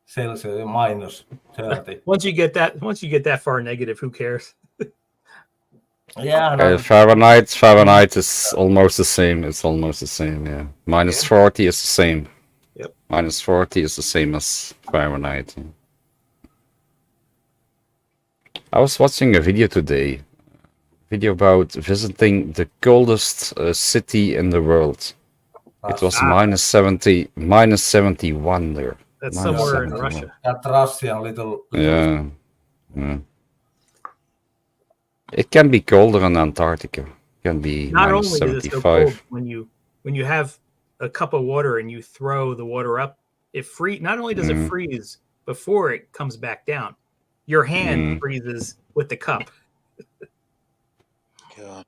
Celsius minus 30. Once you get that far negative, who cares? Yeah. Fahrenheit is almost the same. It's almost the same. Yeah. Minus 40 is the same. Yep. Minus 40 is the same as Fahrenheit. Yeah. I was watching a video today. Video about visiting the coldest city in the world. It was minus 71 there. That's somewhere in Russia. That Russian little. Yeah. It can be colder in Antarctica. It can be not minus only 75. is it so cold when you have a cup of water and you throw the water up, not only does it freeze before it comes back down, your hand freezes with the cup. God.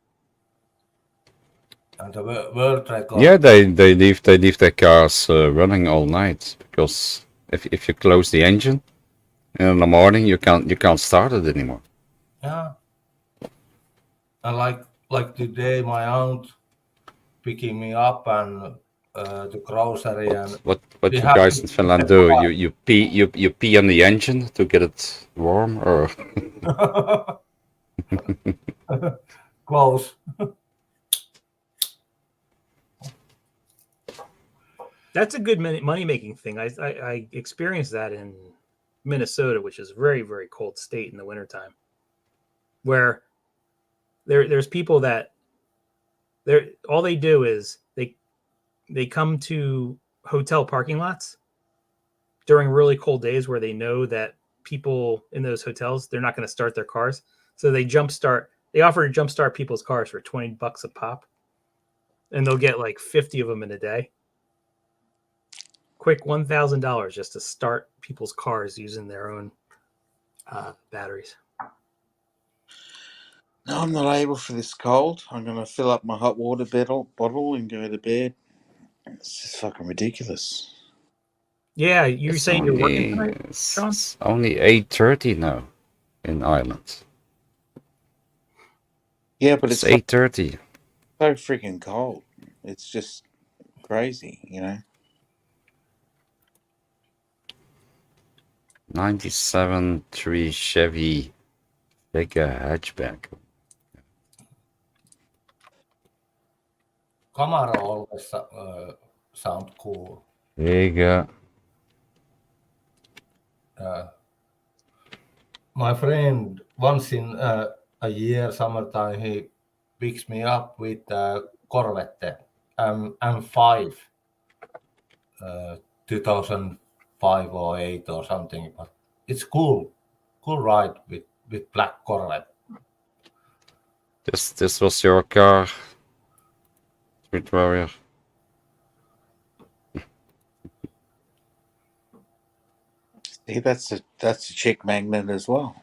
And the world record. Yeah, they leave their cars running all night because if you close the engine in the morning, you can't start it anymore. Yeah. And like today, my aunt picking me up and the grocery and what you guys in Finland do? You pee on the engine to get it warm or close. That's a good money-making thing. I experienced that in Minnesota, which is a very, very cold state in the wintertime, where there's people that all they do is they come to hotel parking lots during really cold days where they know that people in those hotels, they're not going to start their cars. So they offer to jumpstart people's cars for $20 a pop, and they'll get like 50 of them in a day. Quick $1,000 just to start people's cars using their own batteries. No, I'm not able for this cold. I'm going to fill up my hot water bottle and go to bed. It's just fucking ridiculous. Yeah, you were It's saying you're working only tonight, Sean? it's only 8:30 now in Ireland. Yeah, but It's it's so 8:30. freaking cold. It's just crazy, you know. 97.3 Chevy Vega hatchback. Camaro always sound cool. Vega. My friend, once in a year, summertime, he picks me up with Corvette M5, 2005 or 8 or something. But it's cool ride with black Corvette. This was your car, Street Warrior. See, that's a chick magnet as well.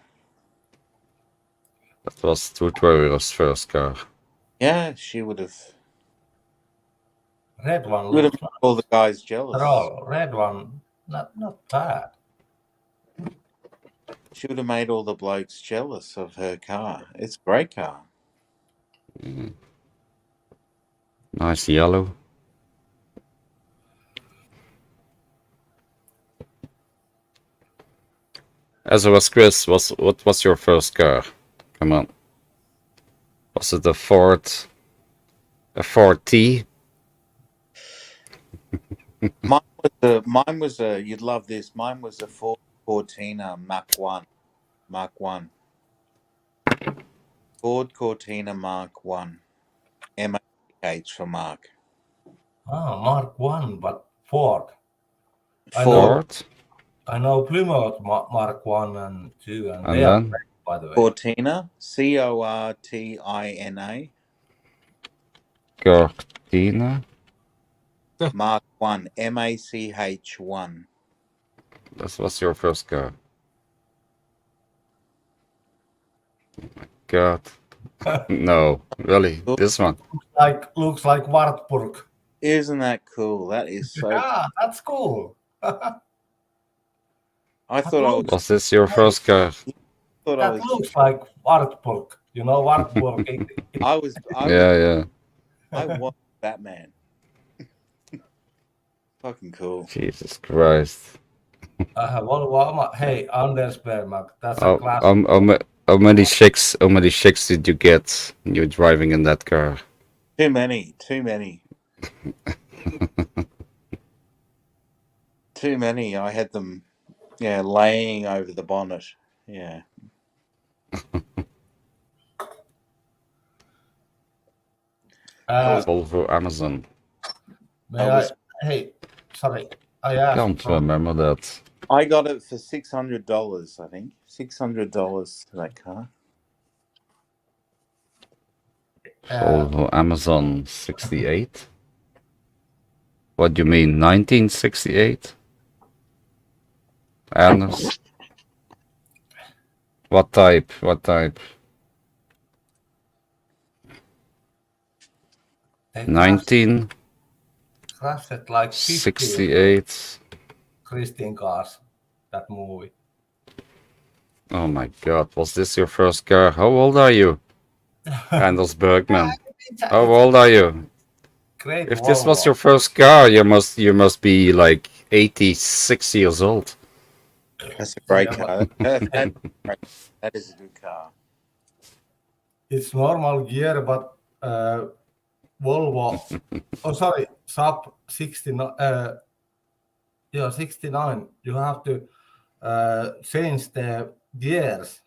That was Street Warrior's first car. Yeah, she would have. Red one Would have looks made all the guys jealous. red one, not bad. She would have made all the blokes jealous of her car. It's a great car. Nice yellow. As it was Chris, what was your first car? Come on. Was it a Ford T? Mine was a. You'd love this. Mine was a Ford Cortina Mark One. Ford Cortina Mark One. MAH for Mark. Ah, Mark 1, but Ford. Ford? I know Plymouth Mark 1 and 2, and they then? are great, by the way. Cortina, Cortina. Cortina? Mark 1, MACH 1. That was your first car. Oh my God. No, really, this one. Looks like Wartburg. Isn't that cool? That is so. Yeah, that's cool. I thought Was this your first car? That looks like Wartburg. You know Wartburg. Yeah. I was Batman. Fucking cool. Jesus Christ. Hey, Anders Bergmark, that's a classic. How many chicks did you get when you were driving in that car? Too many. Too many. I had them, laying over the bonnet. Yeah. Volvo Amazon. Sorry. I can't remember that. I got it for $600, I think. $600 for that car. Volvo Amazon 68? What do you mean, 1968? Anders? What type? 19? Crashed like 68. Christine cars, that movie. Oh my God, was this your first car? How old are you? Anders Bergman. How old are you? Great. If this was your first car, you must be like 86 years old. That's a great car. That is a good car. It's normal gear, but Volvo. Saab 69. 69. You have to change the gears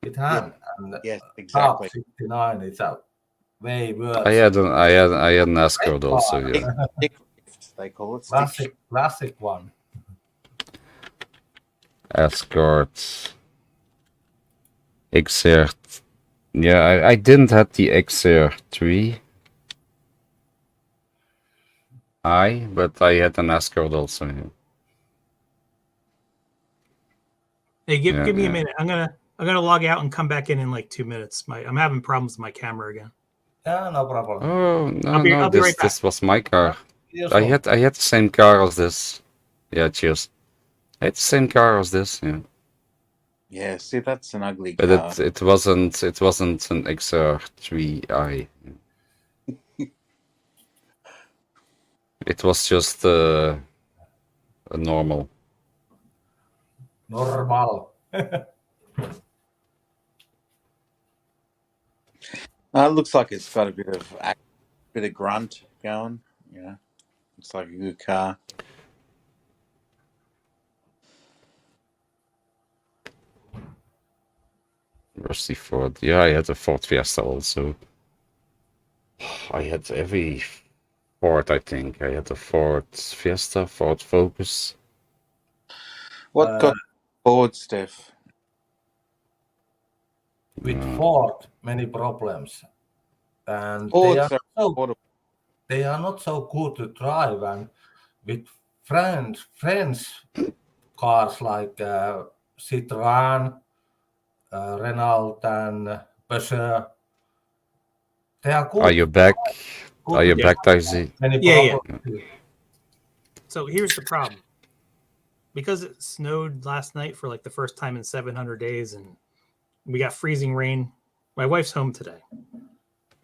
with hand. And yes, exactly. Saab 69 is a way worse. I had an Escort also. Yeah. They call it classic one. Escort. XR. Yeah, I didn't have the XR3. But I had an Escort also. Yeah. Hey, give me a minute. I'm I'm gonna log out and come back in like 2 minutes. I'm having problems with my camera again. Yeah, no problem. Oh no, I'll be no, right back. this was my car. Here's I one. had the same car as this. Yeah, cheers. I had the same car as this, yeah. Yeah, see, that's an ugly But car. it wasn't an XR3i. It was just a normal. Normal. It looks like it's got a bit of grunt going. Yeah, looks like a good car. Rusty Ford. Yeah, I had a Ford Fiesta also. I had every Ford, I think. I had a Ford Fiesta, Ford Focus. What got bored, Steph? With Ford, many problems, and Fords they are not so good to drive. And with friends cars like Citroën, Renault, and Peugeot, they are good. Are you back? Good Are you to back, Daisy? many Yeah. problems. So here's the problem. Because it snowed last night for like the first time in 700 days, and we got freezing rain. My wife's home today,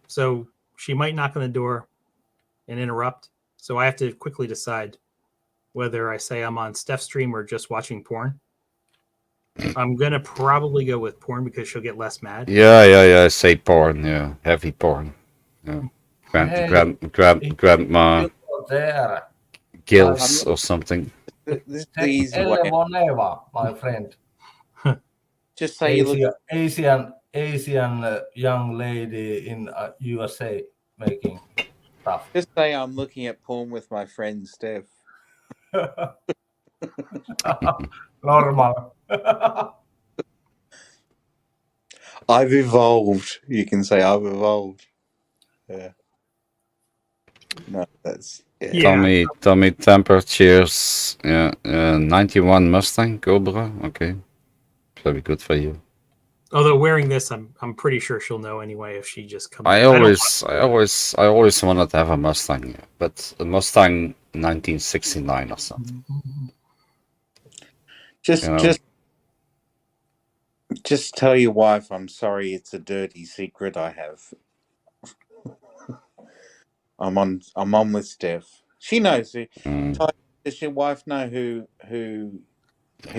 so she might knock on the door and interrupt. So I have to quickly decide whether I say I'm on Steph's stream or just watching porn. I'm gonna probably go with porn because she'll get less mad. Yeah. Say porn. Yeah, heavy porn. Yeah, grandma You go there. gills or something. This is the easy way. Neva, my friend. Just say you look. Asian young lady in USA making stuff. Just say I'm looking at porn with my friend Steph. Normal. I've evolved. You can say I've evolved. Yeah. No, that's Yeah. Tommy temperatures. Yeah, 91 Mustang Cobra. Okay, very good for you. Although wearing this, I'm pretty sure she'll know anyway if she just comes. I always wanted to have a Mustang, but a Mustang 1969 or something. Just tell your wife I'm sorry. It's a dirty secret I have. I'm on with Steph. She knows. Does your wife know who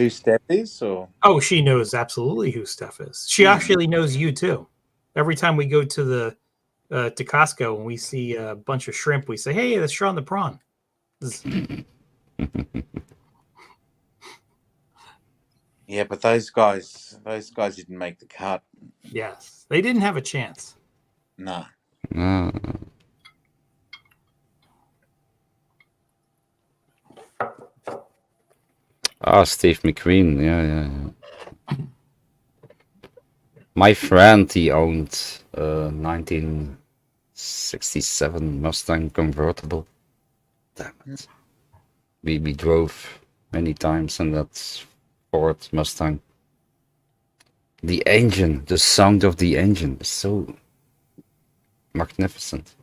Steph is? Or she knows absolutely who Steph is. She actually knows you too. Every time we go to the to Costco and we see a bunch of shrimp, we say, "Hey, that's Sean the Prawn." Yeah, but those guys didn't make the cut. Yes, they didn't have a chance. No. Steve McQueen, yeah. My friend, he owned a 1967 Mustang convertible. Damn it. We drove many times in that Ford Mustang. The engine, the sound of the engine is so magnificent.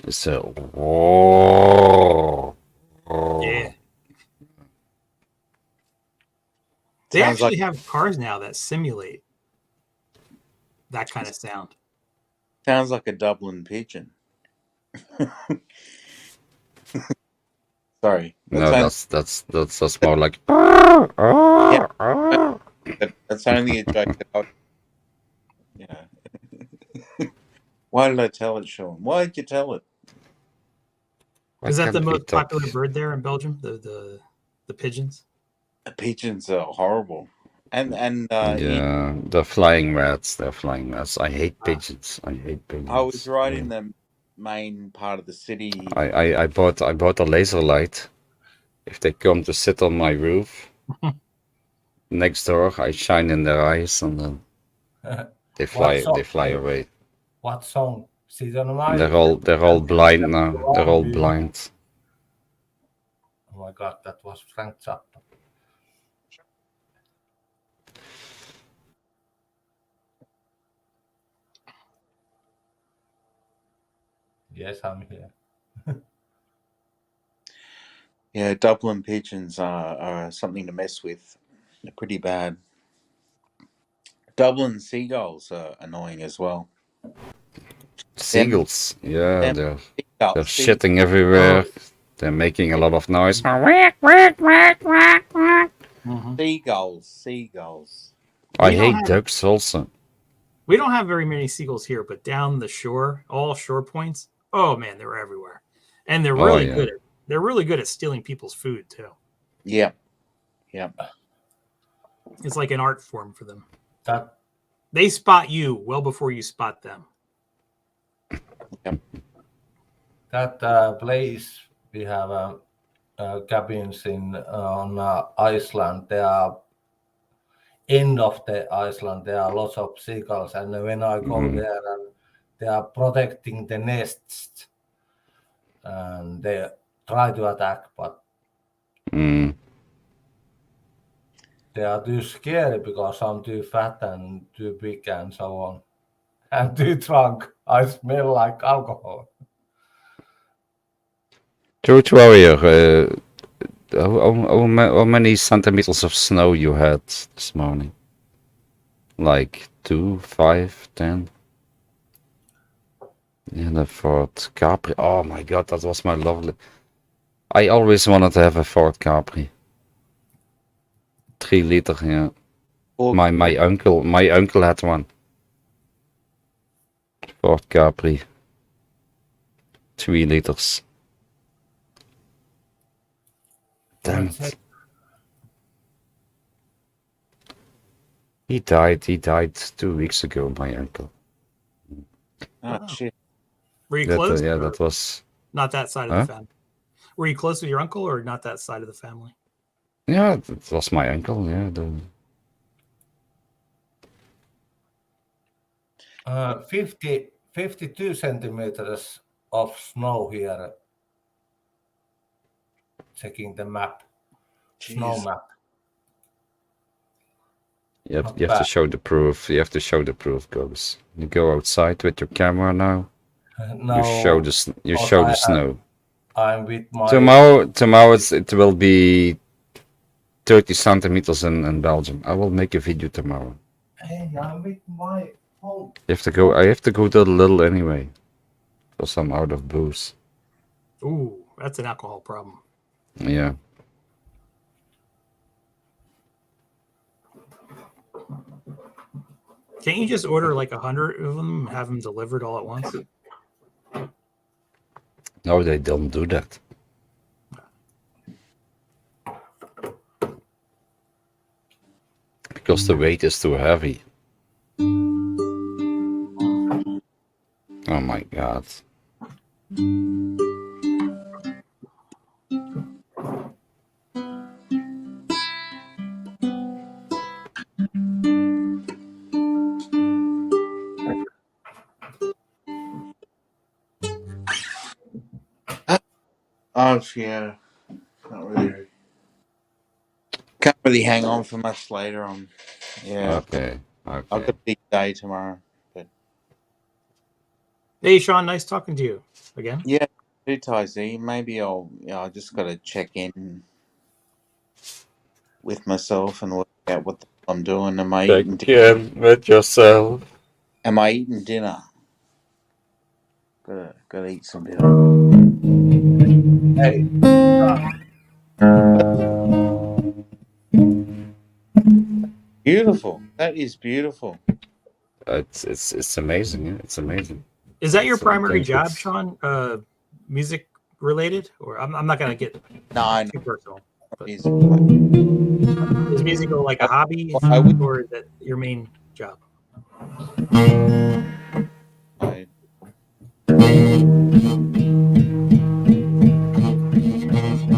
It's a Yeah. They actually have cars now that simulate that kind of sound. Sounds like a Dublin pigeon. Sorry. That's more like. That's only a joke. Yeah. Why did I tell it, Sean? Why did you tell it? Is that the most popular bird there in Belgium? The pigeons? The pigeons are horrible. And yeah, the flying rats. They're flying rats. I hate pigeons. I was right in the main part of the city. I bought a laser light. If they come to sit on my roof next door, I shine in their eyes, and then they fly away. What song? They're all blind now. They're all blind. Oh my God, that was Frank Zappa. Yes, I'm here. Yeah, Dublin pigeons are something to mess with. They're pretty bad. Dublin seagulls are annoying as well. Them, Seagulls. Yeah, them they're seagulls, shitting everywhere. They're making a lot of noise. seagulls. I We don't hate have ducks also. we don't have very many seagulls here, but down the shore, all shore points. Oh man, they're everywhere, and they're Oh, really yeah. good. They're really good at stealing people's food too. Yeah, yeah. It's like an art form for them. That They spot you well before you spot them. that place we have cabins in on Iceland. They are end of the Iceland. There are lots of seagulls, and when I go there, and they are protecting the nests, and they try to attack, but Mm. they are too scary because I'm too fat and too big and so on, and too drunk. I smell like alcohol. Truth Warrior, how many centimeters of snow you had this morning? Like 2, 5, 10? Yeah, the Ford Capri. Oh my god, that was my lovely. I always wanted to have a Ford Capri. 3 liter, yeah. Or My uncle had one. Ford Capri. 3 liters. Damn Let's it. He died 2 weeks ago, my uncle. oh shit. Were you That, close? yeah, or that was. not that side of Huh? the family. Were you close with your uncle or not that side of the family? Yeah, that was my uncle, yeah. 52 centimeters of snow here. Checking the map, snow Jeez. map. You Not have to bad. show the proof. You have to show the proof, Gobs. You go outside with your camera now. Now, You show the snow. I'm with my Tomorrow it will be 30 centimeters in Belgium. I will make a video tomorrow. Hey, I'm with my home. You have to go. I have to go to the little anyway, because I'm out of booze. Ooh, that's an alcohol problem. Yeah. Can't you just order like 100 of them and have them delivered all at once? No, they don't do that. Because the weight is too heavy. Oh my god. Oh yeah. Not really. Can't really hang on for much later on. Yeah. Okay. I've got Okay. a big day tomorrow. But Hey, Sean, nice talking to you again. yeah, do Ty Z. Maybe I just gotta check in with myself and work out what the hell I'm doing. Am I eating with yourself. Am I eating dinner? Gotta eat some dinner. Hey, Beautiful. That is beautiful. It's amazing. Yeah? It's amazing. Is that your So, primary thank job, you. Sean? Music related? Or I'm not going to get No, too personal. But music. is music like a hobby I would. or is that your main job? I,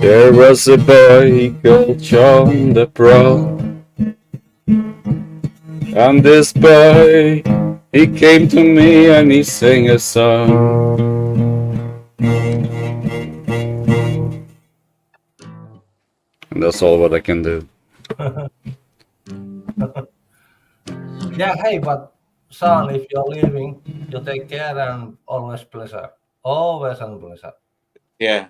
There was a boy called John the Pro, and this boy, he came to me and he sang a song. And that's all what I can do. yeah, hey, but Sean, if you're leaving, you take care and always pleasure. Always on blizzard. Yeah.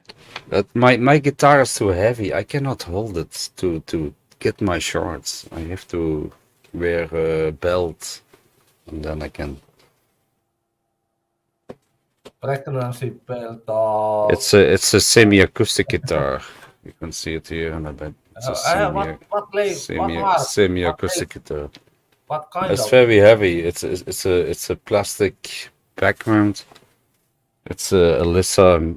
But my guitar is too heavy. I cannot hold it to get my shorts. I have to wear a belt, and then I can. Pregnancy belt or It's a semi-acoustic guitar. You can see it here on the back. It's a semi-acoustic guitar. what kind It's of very heavy. It's a plastic background. It's a Alyssa.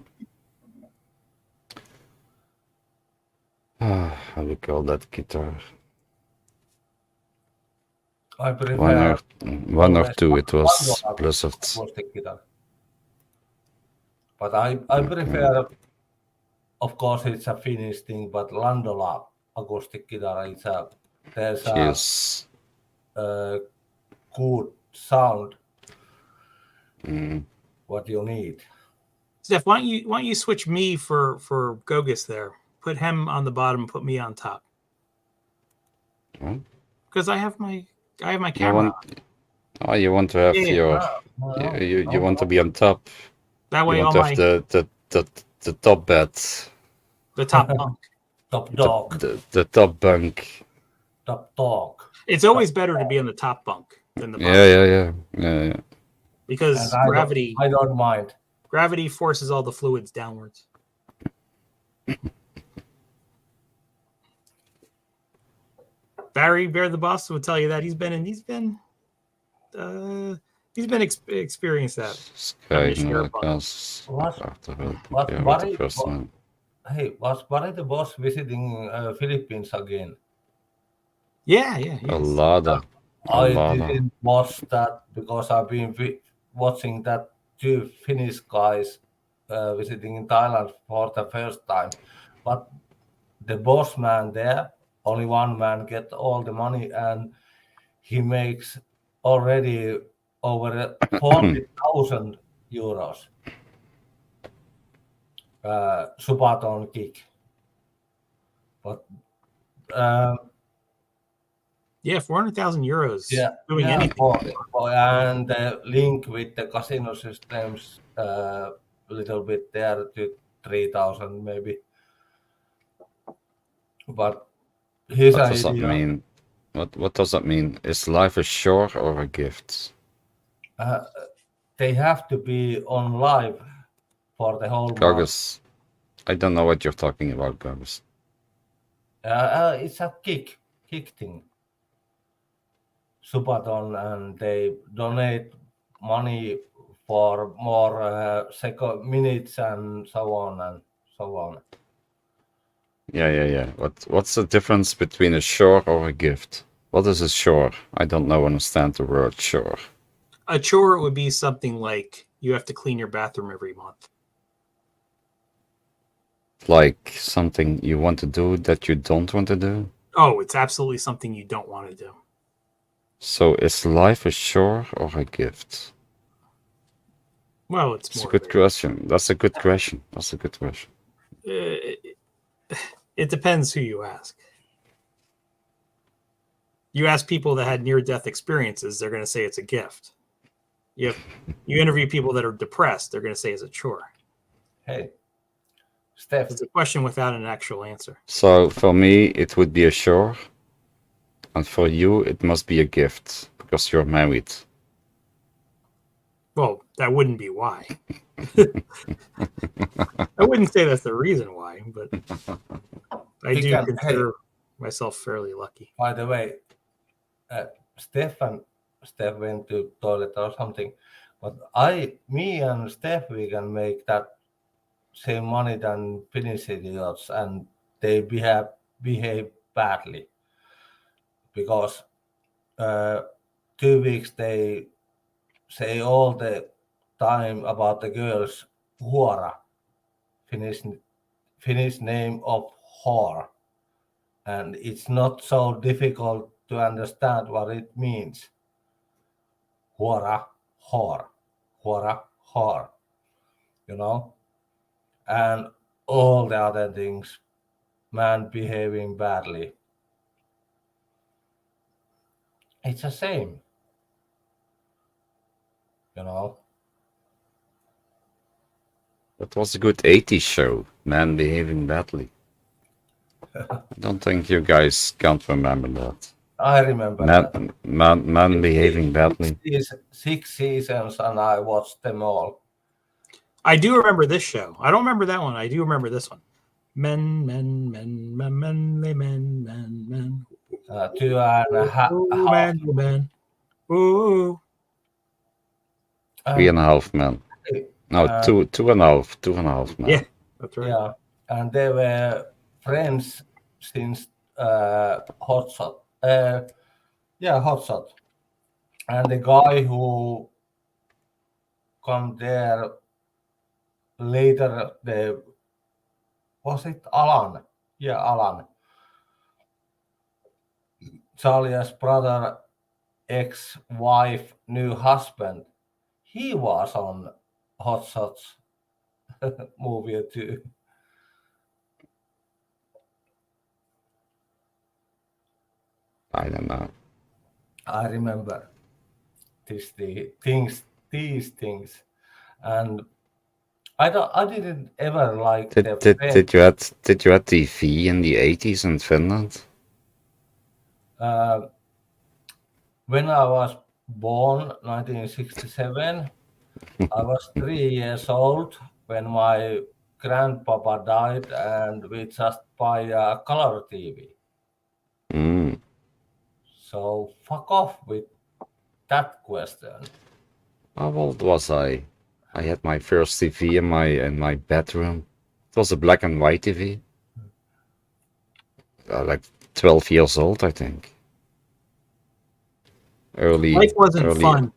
How do you call that guitar? I prefer One or always two. It was $1 Blizzard. acoustic guitar. But I prefer, of course, it's a Finnish thing, but Landola acoustic guitar, there's Cheers. a good sound Mm. what you need. Steph, why don't you switch me for Gogus there? Put him on the bottom, put me on top. Huh? Because I have my You camera. want? You want to have Yeah. your. No, You want to be on top. That way You all want to have my the top bed. the top bunk. top dog, The top bunk. top dog. It's always better to be on the top bunk than the bottom. Yeah. Because And gravity I don't mind. gravity forces all the fluids downwards. Barry Bear the boss would tell you that he's experienced that. Sky share a no bunk. class. What Yeah, Barry, the first one. hey, was Barry the boss visiting Philippines again? Yeah, A yes. lot of. I didn't watch that because I've been watching that two Finnish guys visiting in Thailand for the first time. But the boss man there, only one man get all the money, and he makes already over 40,000 euros. Subathon kick. But Yeah, 400,000 euros. yeah, Doing yeah, anything. and the link with the casino systems a little bit there to 3,000 maybe. But his What does that idea, mean? What does that mean? Is life a chore or a gift? they have to be on live for the whole month. Gogus. I don't know what you're talking about, Gogus. It's a kick thing. Subathon, and they donate money for more minutes and so on and so on. Yeah. What's the difference between a chore or a gift? What is a chore? I don't understand the word chore. A chore would be something like you have to clean your bathroom every month. Like something you want to do that you don't want to do? Oh, it's absolutely something you don't want to do. So is life a chore or a gift? Well, it's It's more. a good question. That's a good question. It depends who you ask. You ask people that had near-death experiences, they're going to say it's a gift. You interview people that are depressed, they're going to say it's a chore. Hey, Steph. It's a question without an actual answer. So for me, it would be a chore. And for you, it must be a gift because you're married. Well, that wouldn't be why. I wouldn't say that's the reason why, but I do consider myself fairly lucky. By the way, Steph went to toilet or something, but me and Steph, we can make that same money than Finnish idiots, and they behave badly because 2 weeks they say all the time about the girls huora, Finnish name of whore, and it's not so difficult to understand what it means. Huora, whore, huora, whore, and all the other things, man behaving badly. It's the same, That was a good 80s show. Man behaving badly. I don't think you guys can't remember that. I remember that. Man behaving badly. Six seasons, and I watched them all. I do remember this show. I don't remember that one. I do remember this one. Men, manly men. 2.5. Ooh, man. Ooh. 3.5 men. No, two and a half men. Yeah, that's right. Yeah, and they were friends since Hot Shot. Hot Shot. And the guy who come there later, was it Alan? Yeah, Alan. Charlie's brother, ex-wife, new husband. He was on Hot Shots movie too. I don't know. I remember these things, and I didn't ever like Did you have TV in the 80s in Finland? When I was born, 1967, I was 3 years old when my grandpapa died, and we just buy a color TV. Mm. So fuck off with that question. How old was I? I had my first TV in my bedroom. It was a black and white TV. Like 12 years old, I think. Life wasn't fun.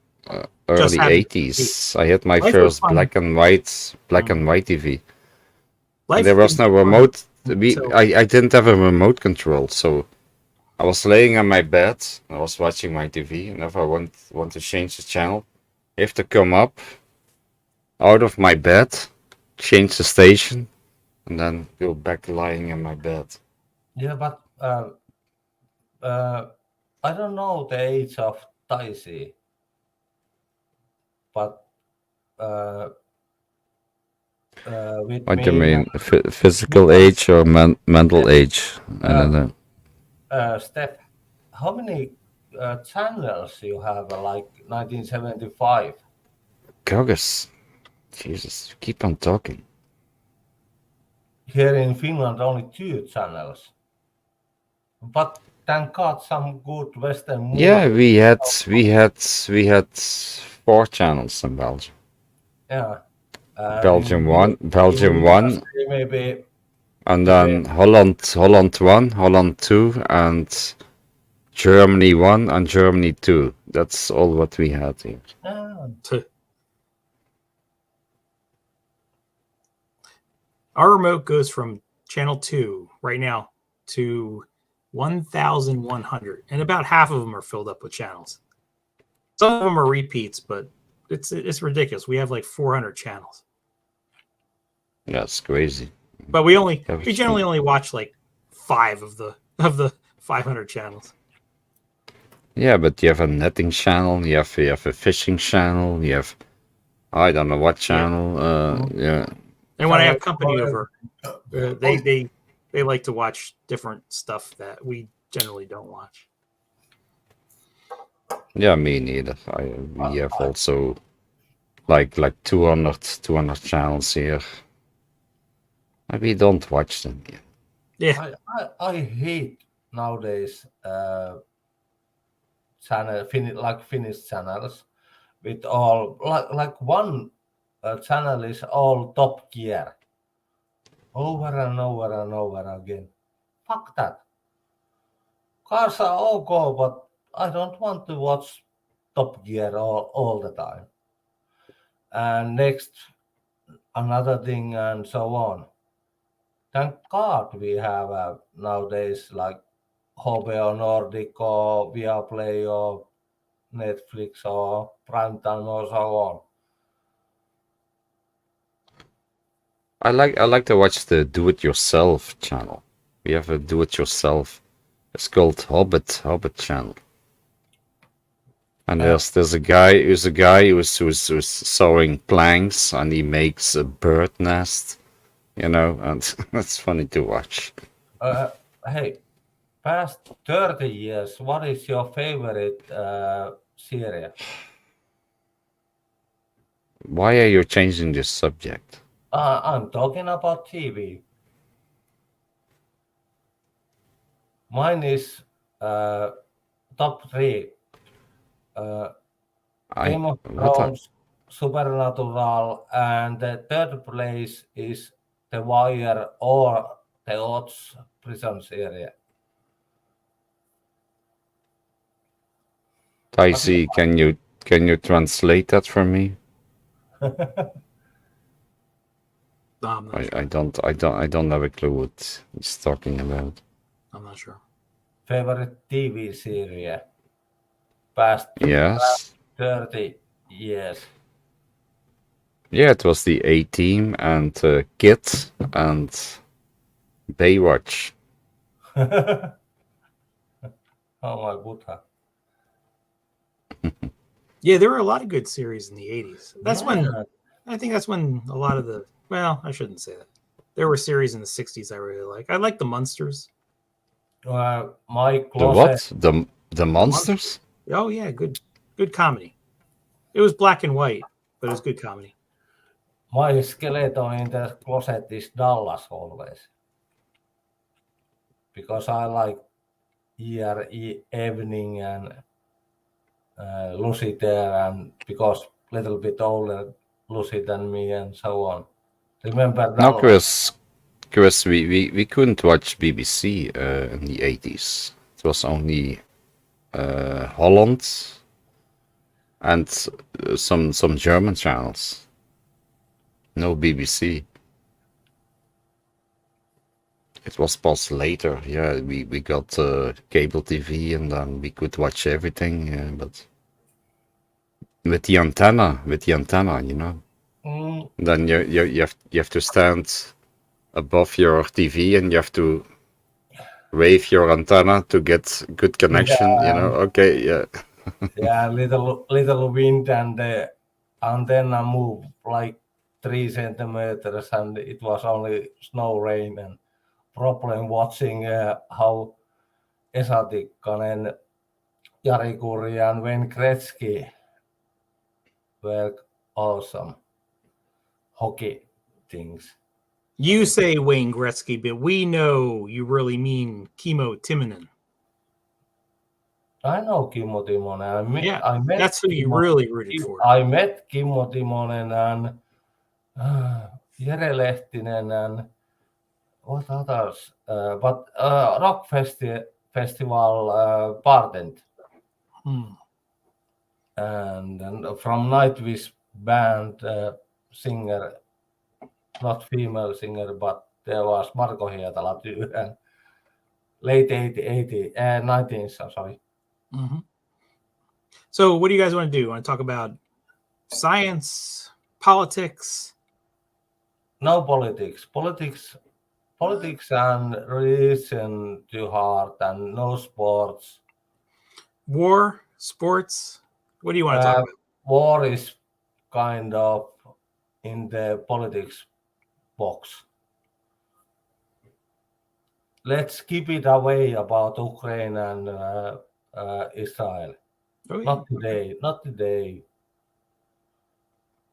Early 80s. I had my first black and white TV. There was no remote. I didn't have a remote control, so I was laying on my bed. I was watching my TV, and if I want to change the channel, I have to come up out of my bed, change the station, and then go back lying in my bed. Yeah, but I don't know the age of Taisi, but what do you mean, physical age or mental age? I don't know. Steph, how many channels you have? Like 1975. Goggles, Jesus, keep on talking. Here in Finland, only 2 channels. But thank God, some good Western movies. Yeah, we had 4 channels in Belgium. Yeah. Belgium one, maybe. And then Holland 1, Holland 2, and Germany 1 and Germany 2. That's all what we had here. Our remote goes from channel 2 right now to 1,100, and about half of them are filled up with channels. Some of them are repeats, but it's ridiculous. We have like 400 channels. That's crazy. But we generally only watch like 5 of the 500 channels. Yeah, but you have a netting channel, you have a fishing channel, you have I don't know what channel. Yeah. And when I have company over, they like to watch different stuff that we generally don't watch. Yeah, me neither. We have also like 200 channels here. We don't watch them yet. Yeah. I hate nowadays Finnish channels with all like one channel is all Top Gear over and over and over again. Fuck that. Cars are okay, but I don't want to watch Top Gear all the time. And next, another thing, and so on. Thank God we have nowadays like HBO Nordic or Viaplay or Netflix or Primetime or so on. I like to watch the do-it-yourself channel. We have a do-it-yourself. It's called Hobbit channel. And there's a guy who's sewing planks, and he makes a bird nest, you know, and that's funny to watch. Hey, past 30 years, what is your favorite series? Why are you changing this subject? I'm talking about TV. Mine is top 3. Game of Thrones, Supernatural, and the third place is The Wire or The Odds prison series. Taisi, can you translate that for me? No, I'm not sure. I don't have a clue what he's talking about. I'm not sure. Favorite TV series past Yes. 30 years. Yeah, it was the A-Team and Kit and Baywatch. Oh my Buddha. Yeah, there were a lot of good series in the 80s. That's when Yeah. I think that's when a lot of the, well, I shouldn't say that. There were series in the 60s I really like. I like the Munsters. My The closet. what? The monsters? Oh yeah, good comedy. It was black and white, but it was good comedy. My skeleton in the closet is Dallas always. Because I like evening and Lucy there, and because little bit older Lucy than me and so on. Remember No, Dallas? Chris, we couldn't watch BBC in the 80s. It was only Holland and some German channels. No BBC. It was passed later. Yeah, we got cable TV, and then we could watch everything. But with the antenna, you know. Mm, Then you have to stand above your TV, and you have to wave your antenna to get good connection. You know. Okay. Yeah. yeah, little wind and the antenna moved like 3 centimeters, and it was only snow rain and problem watching how Esa Tikkanen, Jari Kurri and Wayne Gretzky were awesome hockey things. You say Wayne Gretzky, but we know you really mean Kimmo Timonen. I know Kimmo Timonen. Yeah, I met that's who you really rooted for. I met Kimmo Timonen and Jere Lehtinen and what others? But rock festival Pardent. And from Nightwish band singer, not female singer, but there was Marko Hietala too. And late 19s, sorry. Mm-hmm. So what do you guys want to do? Want to talk about science, politics? No politics. Politics and religion too hard, and no sports. War, sports? What do you want to talk about? War is kind of in the politics box. Let's keep it away about Ukraine and Israel. Oh, yeah. Not today.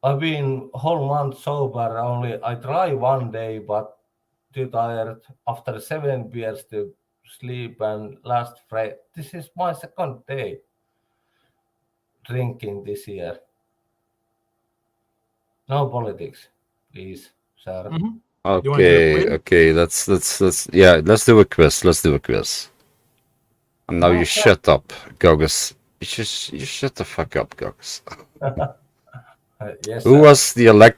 I've been whole month sober. Only I try one day, but too tired after 7 beers to sleep. And last Friday, this is my second day drinking this year. No politics, please, sir. Mm-hmm. Okay. Let's yeah. Let's do a quiz. And now you shut up, Gogus. You shut the fuck up, Gogus. Yes, Who was the I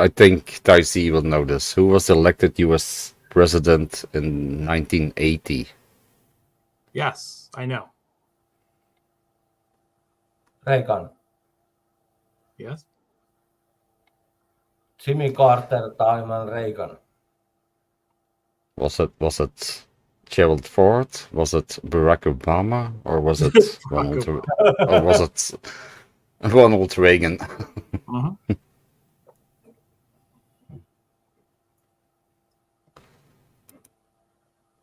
think Taisi will know this. Who was the elected US president in 1980? Yes, I know. Reagan. Yes. Jimmy Carter time and Reagan. Was it Gerald Ford? Was it Barack Obama? Or was it Barack Ronald Reagan? Mhm.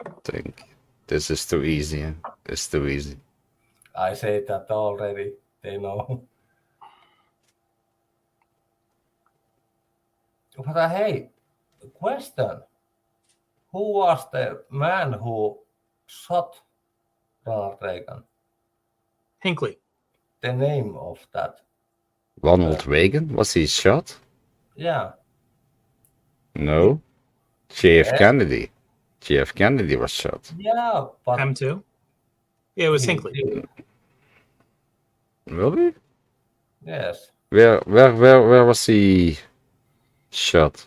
I think this is too easy. Huh? It's too easy. I said that already. They know. But hey, question. Who was the man who shot Ronald Reagan? Hinckley. The name of that? Ronald Reagan? Was he shot? Yeah. No. JF Yeah. Kennedy. JF Kennedy was shot. Yeah, but M2. Yeah, it was he Hinckley. did. Really? Yes. Where was he shot?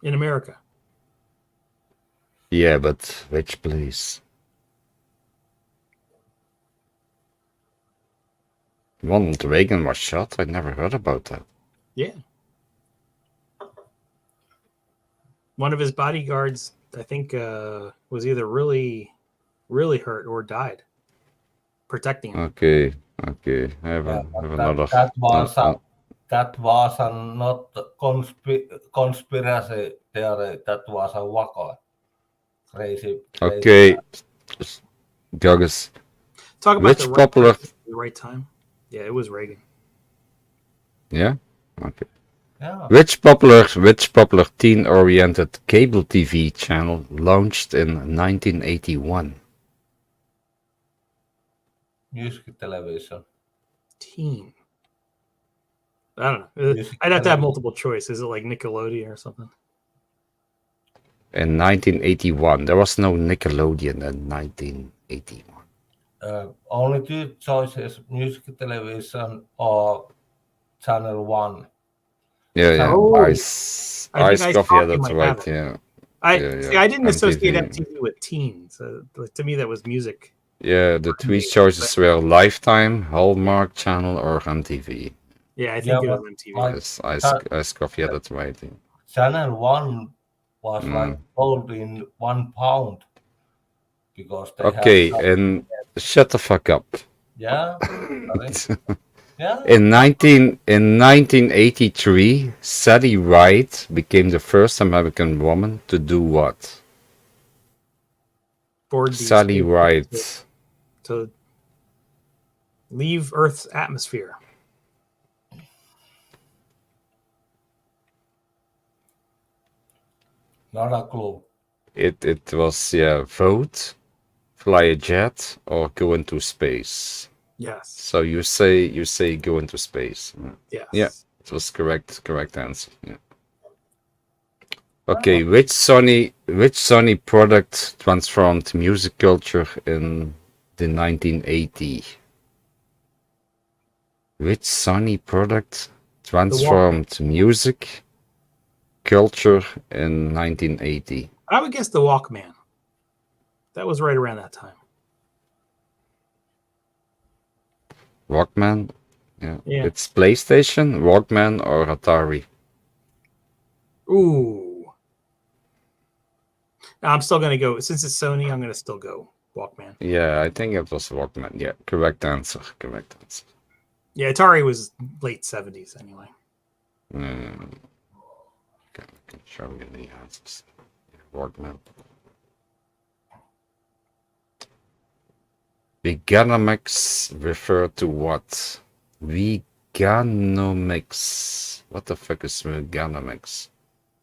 In America. Yeah, but which place? Ronald Reagan was shot? I never heard about that. Yeah. One of his bodyguards, I think, was either really hurt or died protecting him. Okay. I have, Yeah, have but another. that was not conspiracy theory. That was a wacko. Crazy. Okay. Goggles. Talk about Which the right popular- person at the right time. Yeah, it was Reagan. Yeah? Okay. Yeah. Which popular teen-oriented cable TV channel launched in 1981? Music television. Teen. I don't know. Music I'd have to have television. multiple choice. Is it like Nickelodeon or something? In 1981. There was no Nickelodeon in 1981. Only two choices: music television or channel 1. Yeah. Oh, Ice I think Ice Coffee, Coffee that's might right, have it. yeah. I Yeah. I didn't associate MTV. MTV with teens. To me, that was music. Yeah, the three choices were Lifetime, Hallmark Channel, or MTV. Yeah, I think Yeah, it was but MTV. like- Yes, Ice Coffee, yeah, that's right. Yeah. Channel 1 was Mm. like sold in £1 because they Okay, have and shut the fuck up. yeah. Sorry. Yeah. In 1983, Sally Ride became the first American woman to do what? Board the Sally space Ride. to leave Earth's atmosphere. Not a clue. It was vote, fly a jet, or go into space. Yes. So you say go into space. Yes. Yeah. It was correct answer. Yeah. Okay, which Sony product transformed music culture in the 1980s? Which Sony product transformed music culture in 1980? I would guess the Walkman. That was right around that time. Walkman? Yeah. Yeah. It's PlayStation, Walkman, or Atari. Ooh. No, I'm still gonna go. Since it's Sony, I'm gonna still go Walkman. Yeah, I think it was Walkman. Yeah, correct answer. Yeah, Atari was late 70s anyway. Okay, I can show you the answers. Walkman. Veganomics refer to what? Veganomics. What the fuck is Veganomics?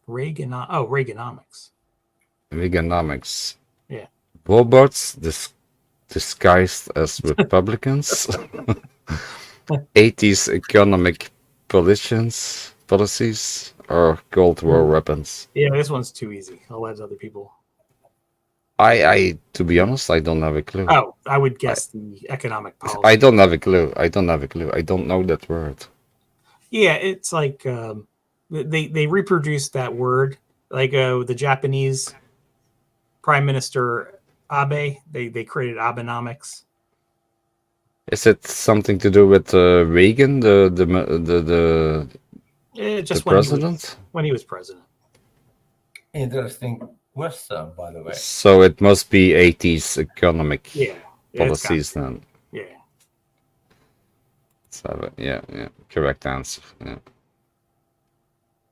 Reaganomics. Veganomics. Yeah. Robots disguised as Republicans. 80s economic policies, or Cold War weapons. Yeah, this one's too easy. I'll let other people. I to be honest, I don't have a clue. Oh, I would guess the economic policy. I don't have a clue. I don't know that word. Yeah, it's like they reproduced that word, like the Japanese Prime Minister Abe. They created Abenomics. Is it something to do with Reagan, the Just president? when he was president. Interesting question, by the way. So it must be 80s economic Yeah. It's got, policies then. yeah. So, yeah, correct answer. Yeah.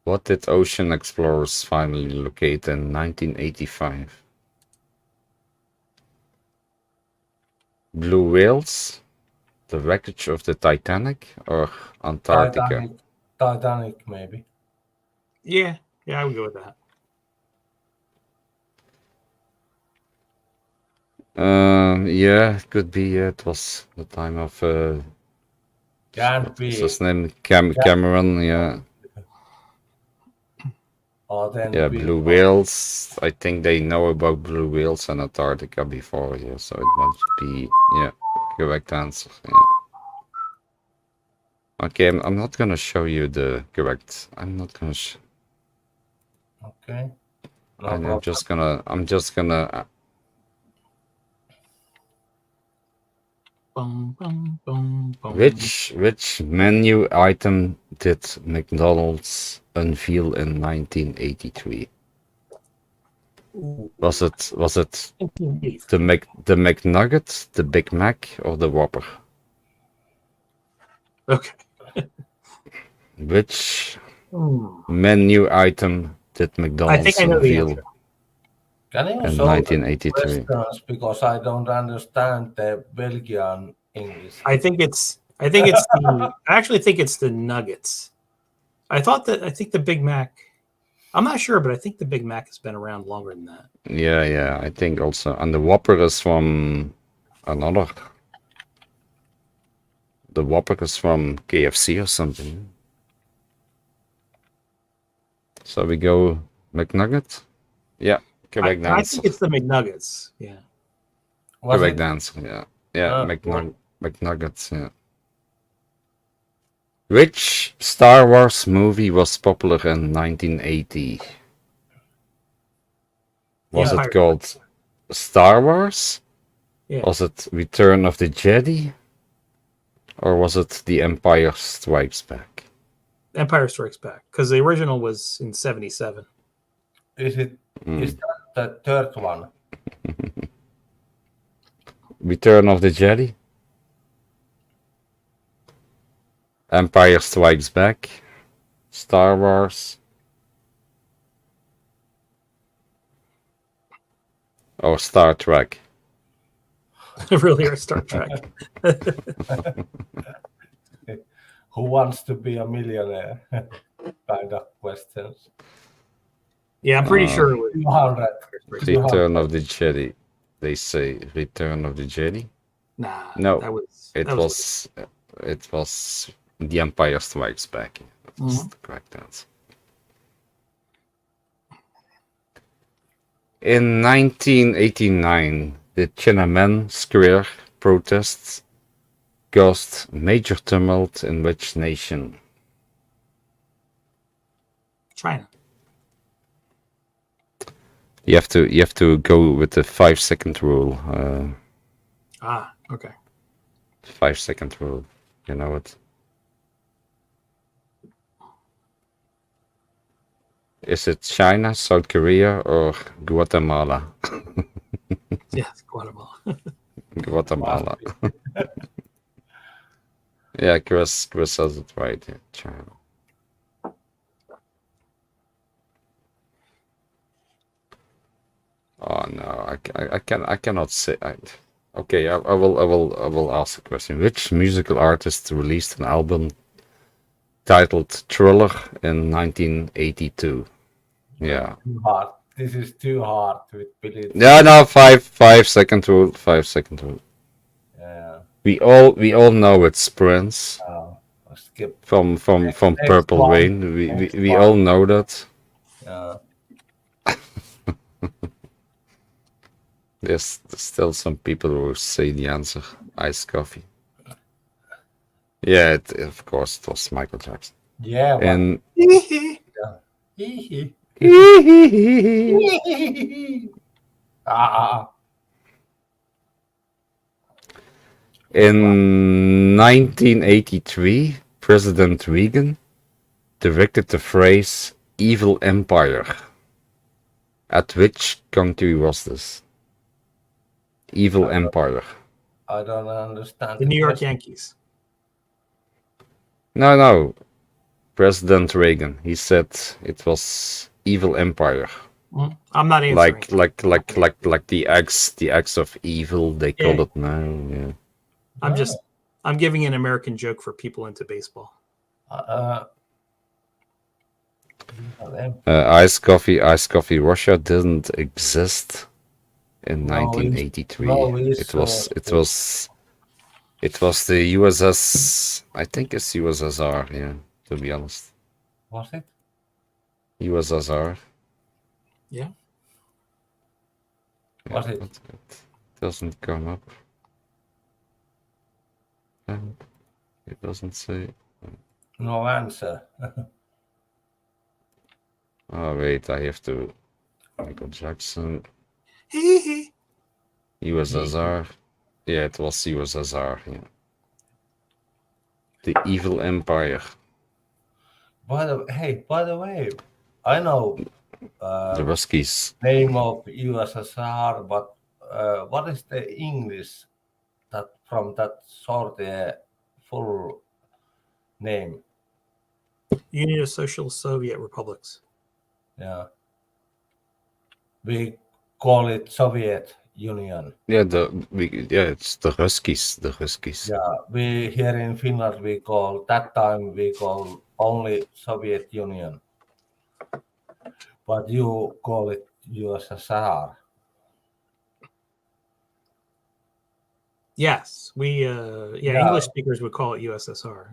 What did ocean explorers finally locate in 1985? Blue whales, the wreckage of the Titanic, or Antarctica? Titanic, maybe. Yeah. Yeah, I would go with that. Yeah, it could be. It was the time of Can't what's be. his name? Cameron. Yeah, Or then yeah. be. Blue whales. I think they know about blue whales and Antarctica before. Yeah, so it must be. Yeah, correct answer. Yeah. Okay, I'm not gonna show you the correct. I'm not gonna. Okay. No I'm problem. just gonna. I'm just gonna. Boom, boom, boom, boom. Which menu item did McDonald's unveil in 1983? Ooh. Was it the McNugget, the Big Mac, or the Whopper? Okay. Which Hmm. menu item did I McDonald's think I know the unveil answer. Can you in show the 1983? questions because I don't understand the Belgian English. I think it's the I actually think it's the nuggets. I think the Big Mac. I'm not sure, but I think the Big Mac has been around longer than that. Yeah, I think also. And the Whopper is from another. The Whopper is from KFC or something. So we go McNugget? Yeah, correct I answer. think it's the McNuggets. Yeah. Was Correct it? answer, yeah. Ah, McNuggets, yeah. Which Star Wars movie was popular in 1980? Was Yeah. it called Star Wars? Yeah. Was it Return of the Jedi? Or was it The Empire Strikes Back? Empire Strikes Back, because the original was in '77. Is that the third one? Return of the Jedi? Empire Strikes Back? Star Wars? Or Star Trek? Really, or Star Trek. Who wants to be a millionaire? Kind of questions. Yeah, I'm pretty sure it was 200. Return of the Jedi. They say Return of the Jedi? Nah. No, that was it was The Empire Strikes Back. That's the correct answer. In 1989, the Tiananmen Square protests caused major tumult in which nation? China. You have to go with the 5-second rule. Okay. 5-second rule. You know it. Is it China, South Korea, or Guatemala? Yes, Guatemala. Guatemala. Yeah, Chris says it right. Yeah, China. Oh no, I cannot say. Okay, I will ask a question. Which musical artist released an album titled Thriller in 1982? Yeah. Too hard. This is too hard with Billy. Yeah, no, 5-second rule. 5-second rule. Yeah. We all know it's Prince Skip. from Next Purple one. Rain. Next We one. all know that. Yeah. There's still some people who say the answer. Iced coffee. Yeah, of course it was Michael Jackson. Yeah. And in 1983, President Reagan directed the phrase "evil empire" At which country was this? Evil Empire. I don't understand The New York question. Yankees. No. President Reagan. He said it was Evil Empire. I'm not answering. Like the acts of evil. They call Yeah. it now. Yeah. I'm giving an American joke for people into baseball. Ice coffee. Russia didn't exist in No, 1983. no, It was the USS. I think it's USSR. Yeah, to be honest. Was it? USSR. Yeah. Was it? It doesn't come up. It doesn't say. No answer. Oh wait, I have to. Michael Jackson. Hee. USSR. Yeah, it was USSR. Yeah. The Evil Empire. By the way, I know The Ruskies. name of USSR, but what is the English that from that sort full name? Union of Social Soviet Republics. Yeah. We call it Soviet Union. Yeah, it's the Ruskies. The Ruskies. Yeah, we here in Finland we call only Soviet Union, but you call it USSR. Yes, we English speakers would call it USSR.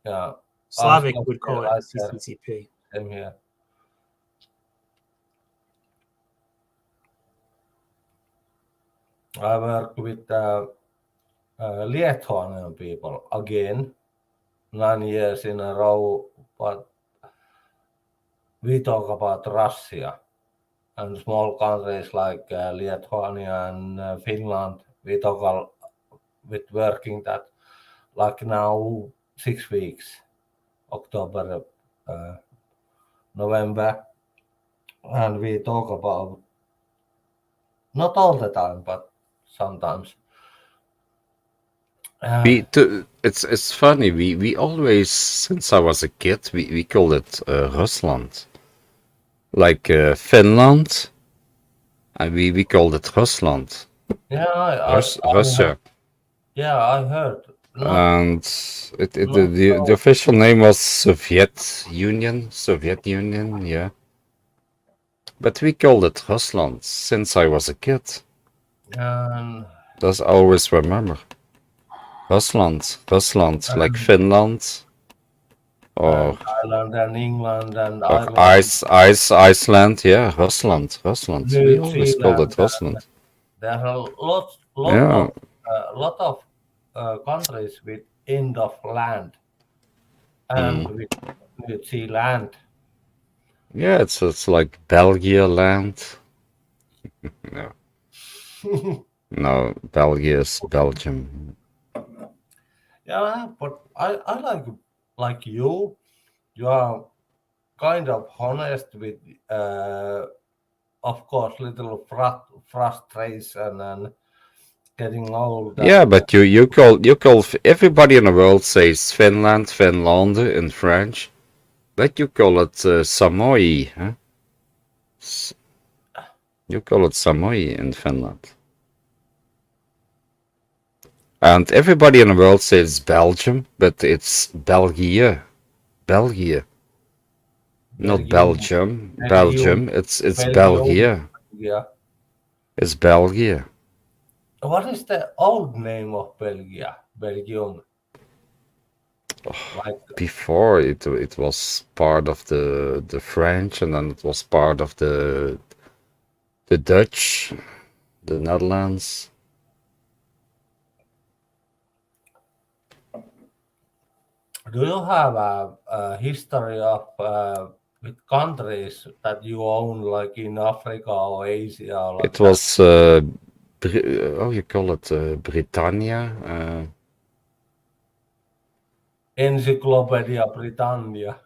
Yeah, Slavic would call it right CCCP. Same here. I work with Lithuanian people again, 9 years in a row, but we talk about Russia and small countries like Lithuania and Finland. We talk with working that like now 6 weeks, October, November, and we talk about not all the time, but sometimes. It's funny. We always, since I was a kid, we called it Rusland, like Finland, and we called it Rusland. Yeah, Russia. Yeah, I heard. And the official name was Soviet Union. Yeah. But we called it Rusland since I was a kid. That's I always remember. Rusland, like Finland, or Thailand and England and Ireland. Iceland, yeah, Rusland. We always called it Rusland. There are a lot of countries with end of land and with New Zealand. Yeah, it's like Belgium land. No. No, Belgium is Belgium. Yeah, but I like you. You are kind of honest with, of course, little frustration and getting old. Yeah, but you call everybody in the world says Finland, Finlande in French, but you call it Samoi, huh? You call it Samoi in Finland. And everybody in the world says Belgium, but it's België. Not Belgium. Belgium. It's België. Yeah. It's België. What is the old name of Belgium? Like before it was part of the French, and then it was part of the Dutch, the Netherlands. Do you have a history of with countries that you own, like in Africa or Asia? Or like it was you call it Britannia. Encyclopedia Britannia.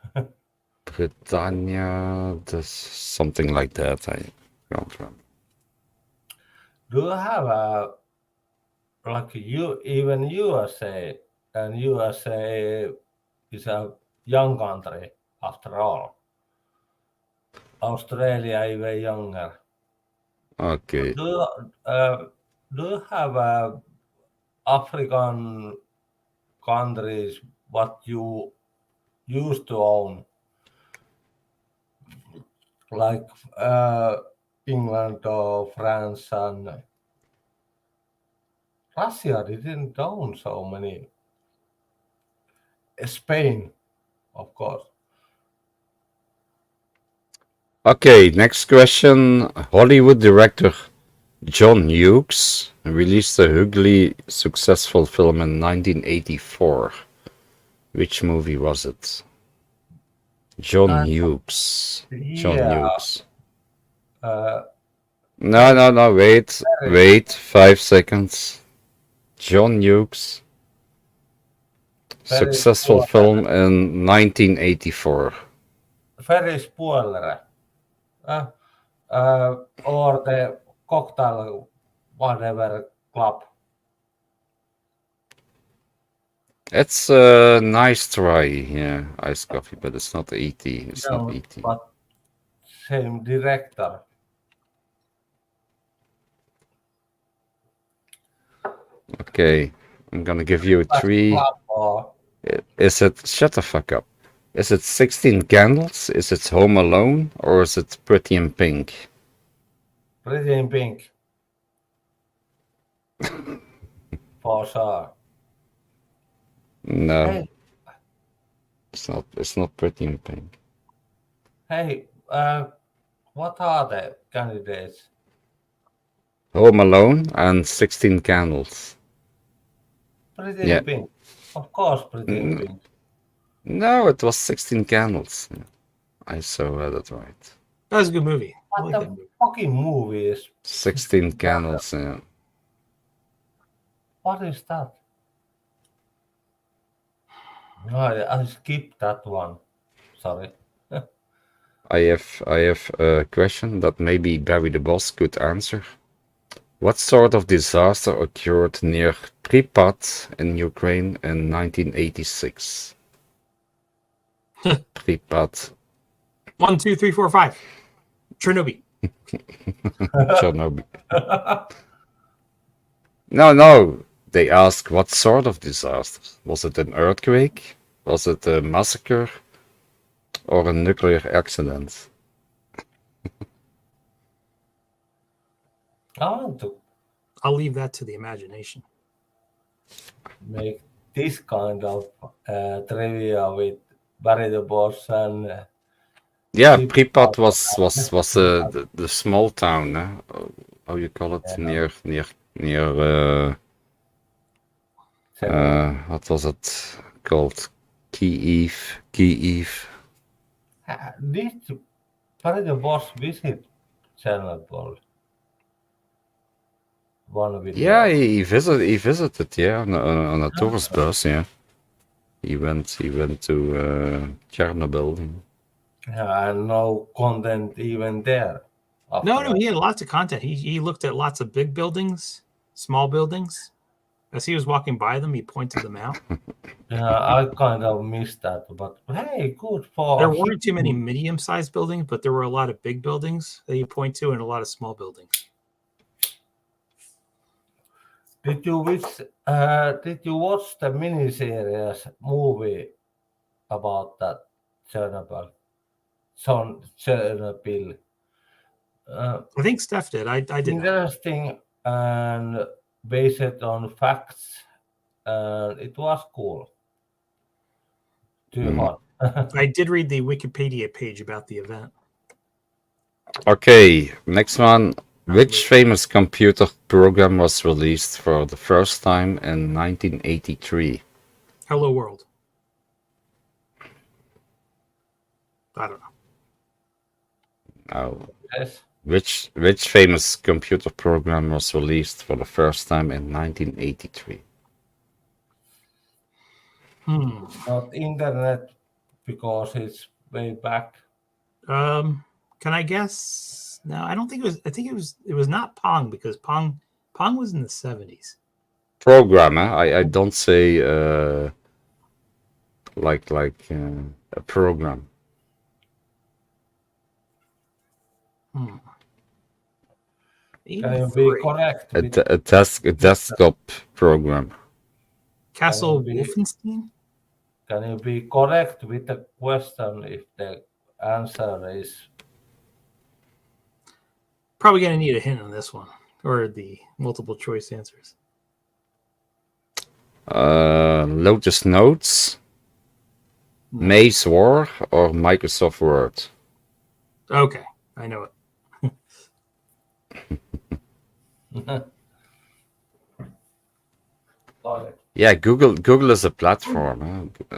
Britannia, something like that. Can't remember. Do you have a like even USA, and USA is a young country after all. Australia even younger. Okay. Do you have African countries what you used to own, like England or France and Russia didn't own so many. Spain, of course. Okay, next question. Hollywood director John Hughes released a hugely successful film in 1984. Which movie was it? John Hughes. John Yeah, Hughes. uh, No, wait, 5 seconds. John Hughes. very Successful spoiler. film in 1984. Very spoiler. Or the cocktail, whatever club. It's a nice try, yeah, iced coffee, but it's not ET. It's not Yeah, ET. but same director. Okay, I'm gonna give you a Plus three. club or Is it, shut the fuck up. Is it 16 Candles? Is it Home Alone? Or is it Pretty in Pink? Pretty in Pink. For sure. No, Hey, it's not Pretty in Pink. hey, what are the candidates? Home Alone and 16 Candles. Pretty Yeah. in Pink. Of course, Pretty in Pink. No, it was 16 Candles. Yeah, I so had it right. That was a good movie. I What like the that movie. fucking movie is? 16 Candles, yeah. What is that? No, I skipped that one. Sorry. I have a question that maybe Barry the Boss could answer. What sort of disaster occurred near Pripyat in Ukraine in 1986? Pripyat, 1, 2, 3, 4, 5. Chernobyl. Chernobyl. No. They ask what sort of disaster. Was it an earthquake? Was it a massacre? Or a nuclear accident? I want to I'll leave that to the imagination. make this kind of trivia with Barry the Boss and Yeah, Deep Pripyat South. was the small town, how you call it, Yeah. near what was it called? Kiev. Did Barry the Boss visit Chernobyl? One video. Yeah, he visited, yeah, on a tourist bus, yeah. He went to Chernobyl. Yeah, and no content even there. No, he had lots of content. He looked at lots of big buildings, small buildings. As he was walking by them, he pointed them out. Yeah, I kind of missed that, but hey, good for There him. weren't too many medium-sized buildings, but there were a lot of big buildings that you point to and a lot of small buildings. Did you watch the miniseries movie about that Chernobyl? Chernobyl. I think Steph did. I did not. Interesting and based on facts, and it was cool. Too hot. I did read the Wikipedia page about the event. Okay, next one. Which famous computer program was released for the first time in 1983? Hello World. I don't know. Oh. Yes. Which famous computer program was released for the first time in 1983? Not internet because it's way back. Can I guess No, I don't think it was. I think it was not Pong because Pong was in the 70s. Program, huh? I don't say like a program. Can you be 83. correct? A desktop program. Castle Can you be- Wolfenstein? Can you be correct with the question if the answer is Probably gonna need a hint on this one, or the multiple choice answers. Lotus Notes, Maze War, or Microsoft Word? Okay, I know it. correct? Yeah, Google is a platform. Huh?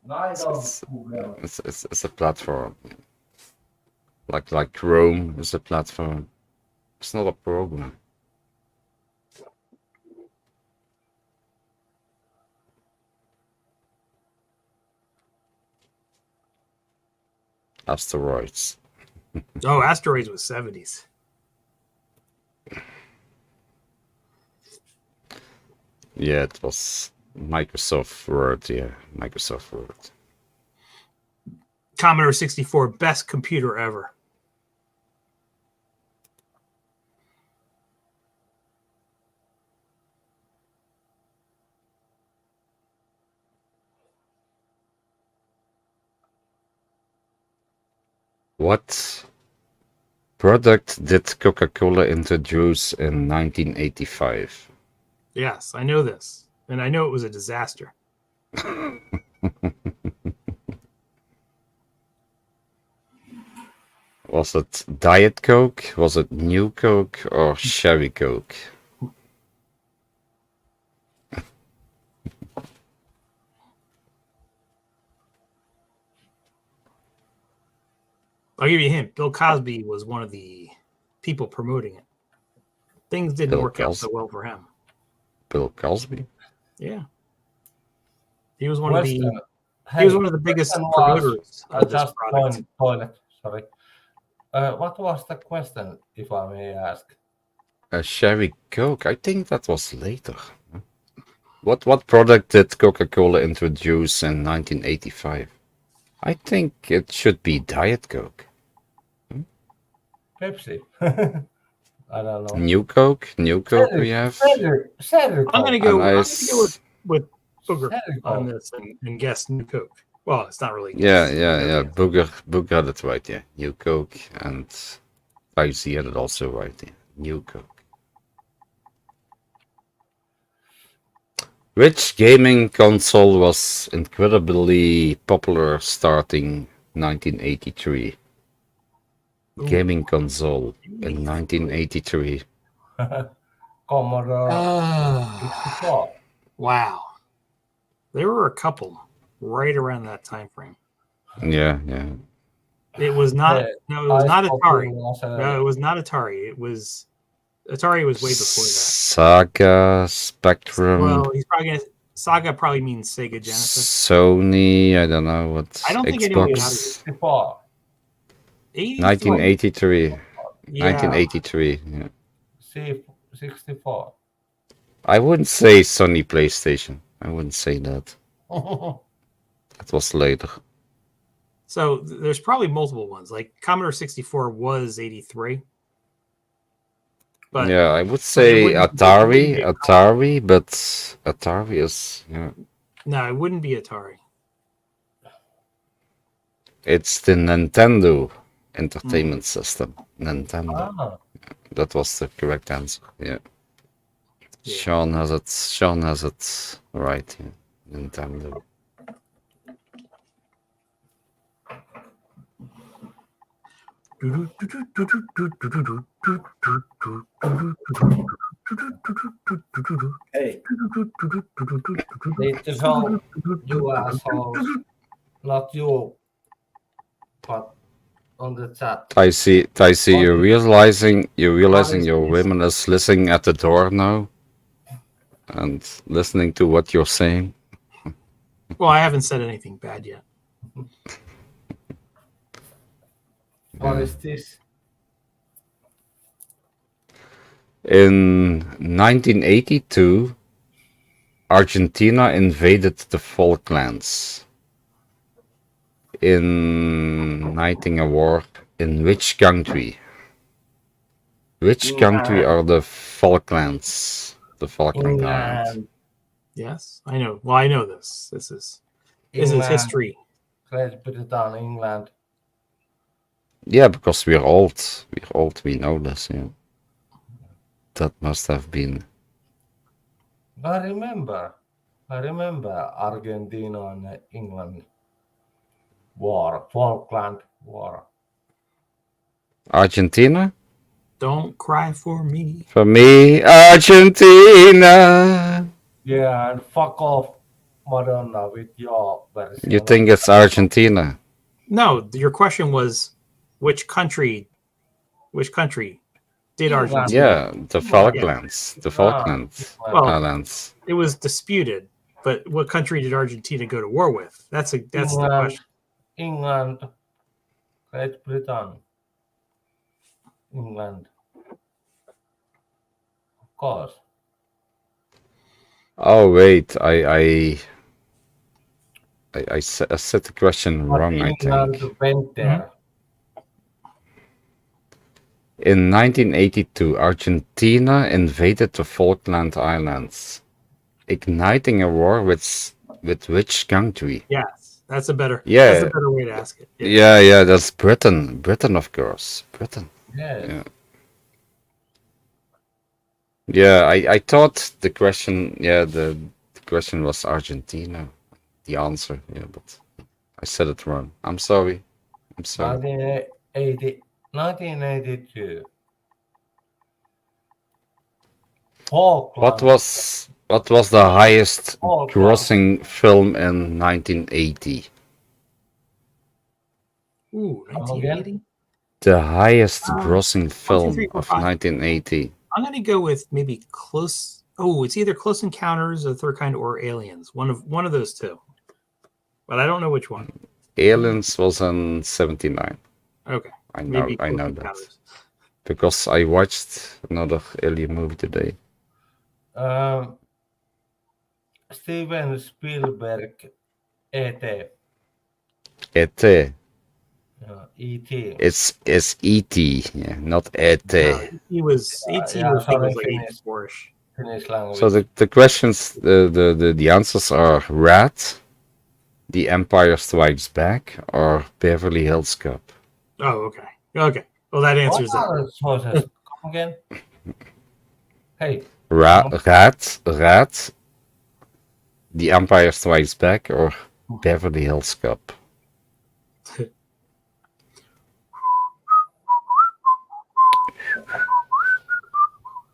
No, I don't Google. It's a platform. Like Chrome is a platform. It's not a program. Asteroids. Oh, Asteroids was 70s. Yeah, it was Microsoft Word. Yeah, Microsoft Word. Commodore 64, best computer ever. What product did Coca-Cola introduce in 1985? Yes, I know this, and I know it was a disaster. Was it Diet Coke? Was it New Coke or Cherry Coke? I'll give you a hint. Bill Cosby was one of the people promoting it. Things didn't Bill work out Cosby. so well for him. Bill Cosby? Yeah, he was one of the Question. he was one of the biggest question was- promoters I of this just product. joined toilet. Sorry. What was the question, if I may ask? A Cherry Coke? I think that was later. What product did Coca-Cola introduce in 1985? I think it should be Diet Coke. Pepsi. I don't know. New Coke we have. I'm gonna go. And I'm gonna go with Booger Cherry on Coke. this and guess New Coke. Well, it's not really. a Yeah, guess. yeah. Booger had it right, yeah. New Coke, and Faisy had it also right, yeah. New Coke. Which gaming console was incredibly popular starting 1983? Ooh. Gaming console in 1983. Commodore Ah, 64. wow. There were a couple right around that time frame. Yeah. It was not. Yeah, No, it was I not spoke Atari. to Marcel. No, it was not Atari. It was Atari was way before that. Saga, Spectrum, Well, he's probably gonna. Saga probably means Sega Genesis. Sony, I don't know what. I don't think anyone got Xbox. 64. 1983. Yeah. 1983. Yeah. C64. I wouldn't say Sony PlayStation. I wouldn't say that. That was later. So there's probably multiple ones. Like Commodore 64 was 83. But yeah, I would say wouldn't be Atari, but Atari is no, it wouldn't be Atari. it's the Nintendo Entertainment System. Nintendo. Ah, That was the correct answer. Yeah. Yeah. Sean has it right. Yeah. Nintendo. hey. Need to show you assholes. Not you, but on the chat. I see. You're realizing your this? women is listening at the door now, and listening to what you're saying. Well, I haven't said anything bad yet. What is this? In 1982, Argentina invaded the Falklands. Igniting a war in which country? Which country are the Falklands? The Falkland Islands. England, Yes, I know. Well, I know this. This is England, history. Great Britain, England. Yeah, because we're old. We're old. We know this. Yeah. That must have been. I remember Argentina and England war, Falkland War. Argentina? Don't cry for me. For me, Argentina. Yeah, and fuck off, Madonna, with your version. You think it's Argentina? No, your question was which country? Which country did England. Argentina? Yeah, the Falklands. The Falklands Well, Islands. it was disputed, but what country did Argentina go to war with? That's the question. England, Great Britain, England. Of course. Oh wait, I said the question But wrong. I England think. went there. In 1982, Argentina invaded the Falkland Islands, igniting a war with which country? Yes, that's a better. Yeah. That's a better way to ask it. Yeah, that's Britain. Britain, of course. Britain. Yes. Yeah. Yeah, I thought the question. Yeah, the question was Argentina. The answer. Yeah, but I said it wrong. I'm sorry. I'm sorry. 1982. Falkland. What was the highest Falkland. grossing film in 1980? Ooh, 1980. The highest grossing 1, 2, film 3, 4, of 5. 1980. I'm gonna go with maybe Close. Oh, it's either Close Encounters of the Third Kind or Aliens. One of those two. But I don't know which one. Aliens was in 79. Okay. I know Maybe I Close know that. Encounters. Because I watched another alien movie today. Steven Spielberg, E.T. E.T. E.T. It's E.T. Yeah, not E.T. He was 18 yeah, was, I think, sorry, was like Finnish. 84ish. Finnish language. So the questions, the answers are Rat, The Empire Strikes Back, or Beverly Hills Cop. Oh, okay. Okay. Well, that answers What that. are the choices? Come again? Hey. Rat, The Empire Strikes Back, or Beverly Hills Cop.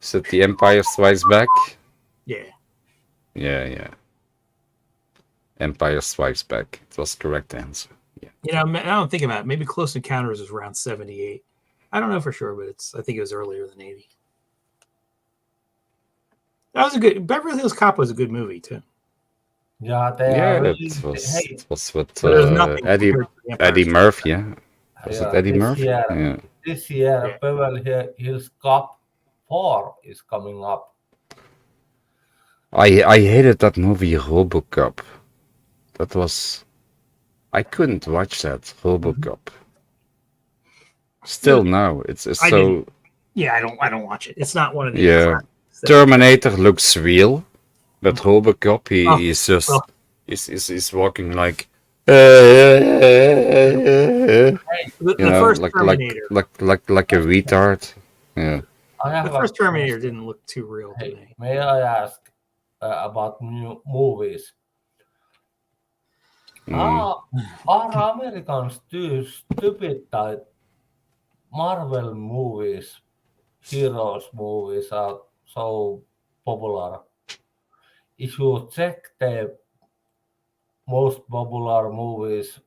Is it The Empire Strikes Back? Yeah. Yeah. Empire Strikes Back. It was the correct answer. Yeah. You know, I don't think about it. Maybe Close Encounters was around 78. I don't know for sure, but I think it was earlier than 80. That was a good. Beverly Hills Cop was a good movie too. Yeah, they are really, it was with Eddie Murphy. Yeah. Was it Eddie Murphy? Yeah. This year, Beverly Hills Cop 4 is coming up. I hated that movie RoboCop. That was. I couldn't watch that RoboCop. Still now, it's so. Yeah, I don't watch it. It's not one of the. Yeah. Terminator looks real, but RoboCop he's just is walking like the first Terminator. like a retard. Yeah. The first Terminator didn't look too real to me. May I ask about new movies? Are Americans too stupid that Marvel movies, heroes movies are so popular? If you check the most popular movies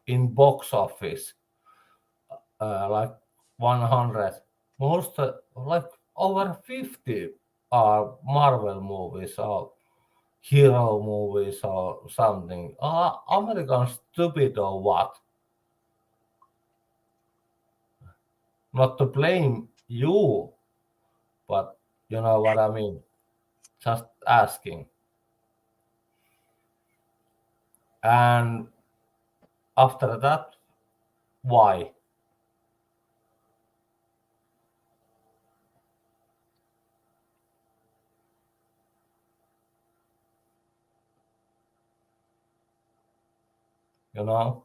in box office, like 100, most like over 50 are Marvel movies or hero movies or something. Are Americans stupid or what? Not to blame you, but you know what I mean. Just asking. And after that, why? You know,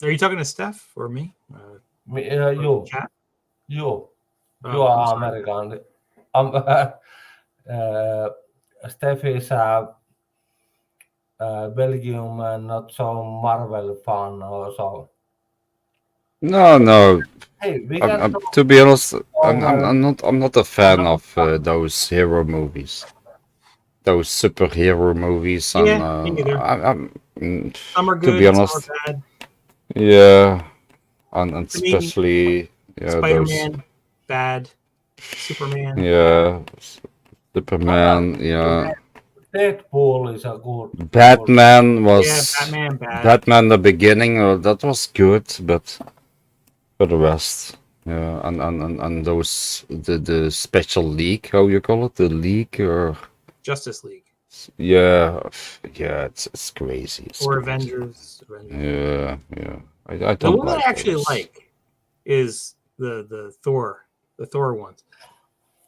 Are you talking to Steph or me? Or you, chat? you, you Oh, I'm are sorry. American. Um, uh, Steph is a Belgium and not so Marvel fan or so. No, no. Hey, we can talk To be honest, over. I'm not a fan of those hero movies, those superhero movies, and Yeah, me neither. Some are to be good, some are honest, bad. yeah, and To me, especially yeah those Spider-Man, bad. Superman, bad. yeah Well, Superman, yeah. Deadpool is a good. Batman Yeah, was Batman, bad. Batman the beginning, that was good, but for the rest, yeah, and those the special league, how you call it, the league, or Justice League yeah, yeah, it's crazy, it's or crazy. Avengers. Yeah. I The don't one that like I actually those. like is the Thor ones,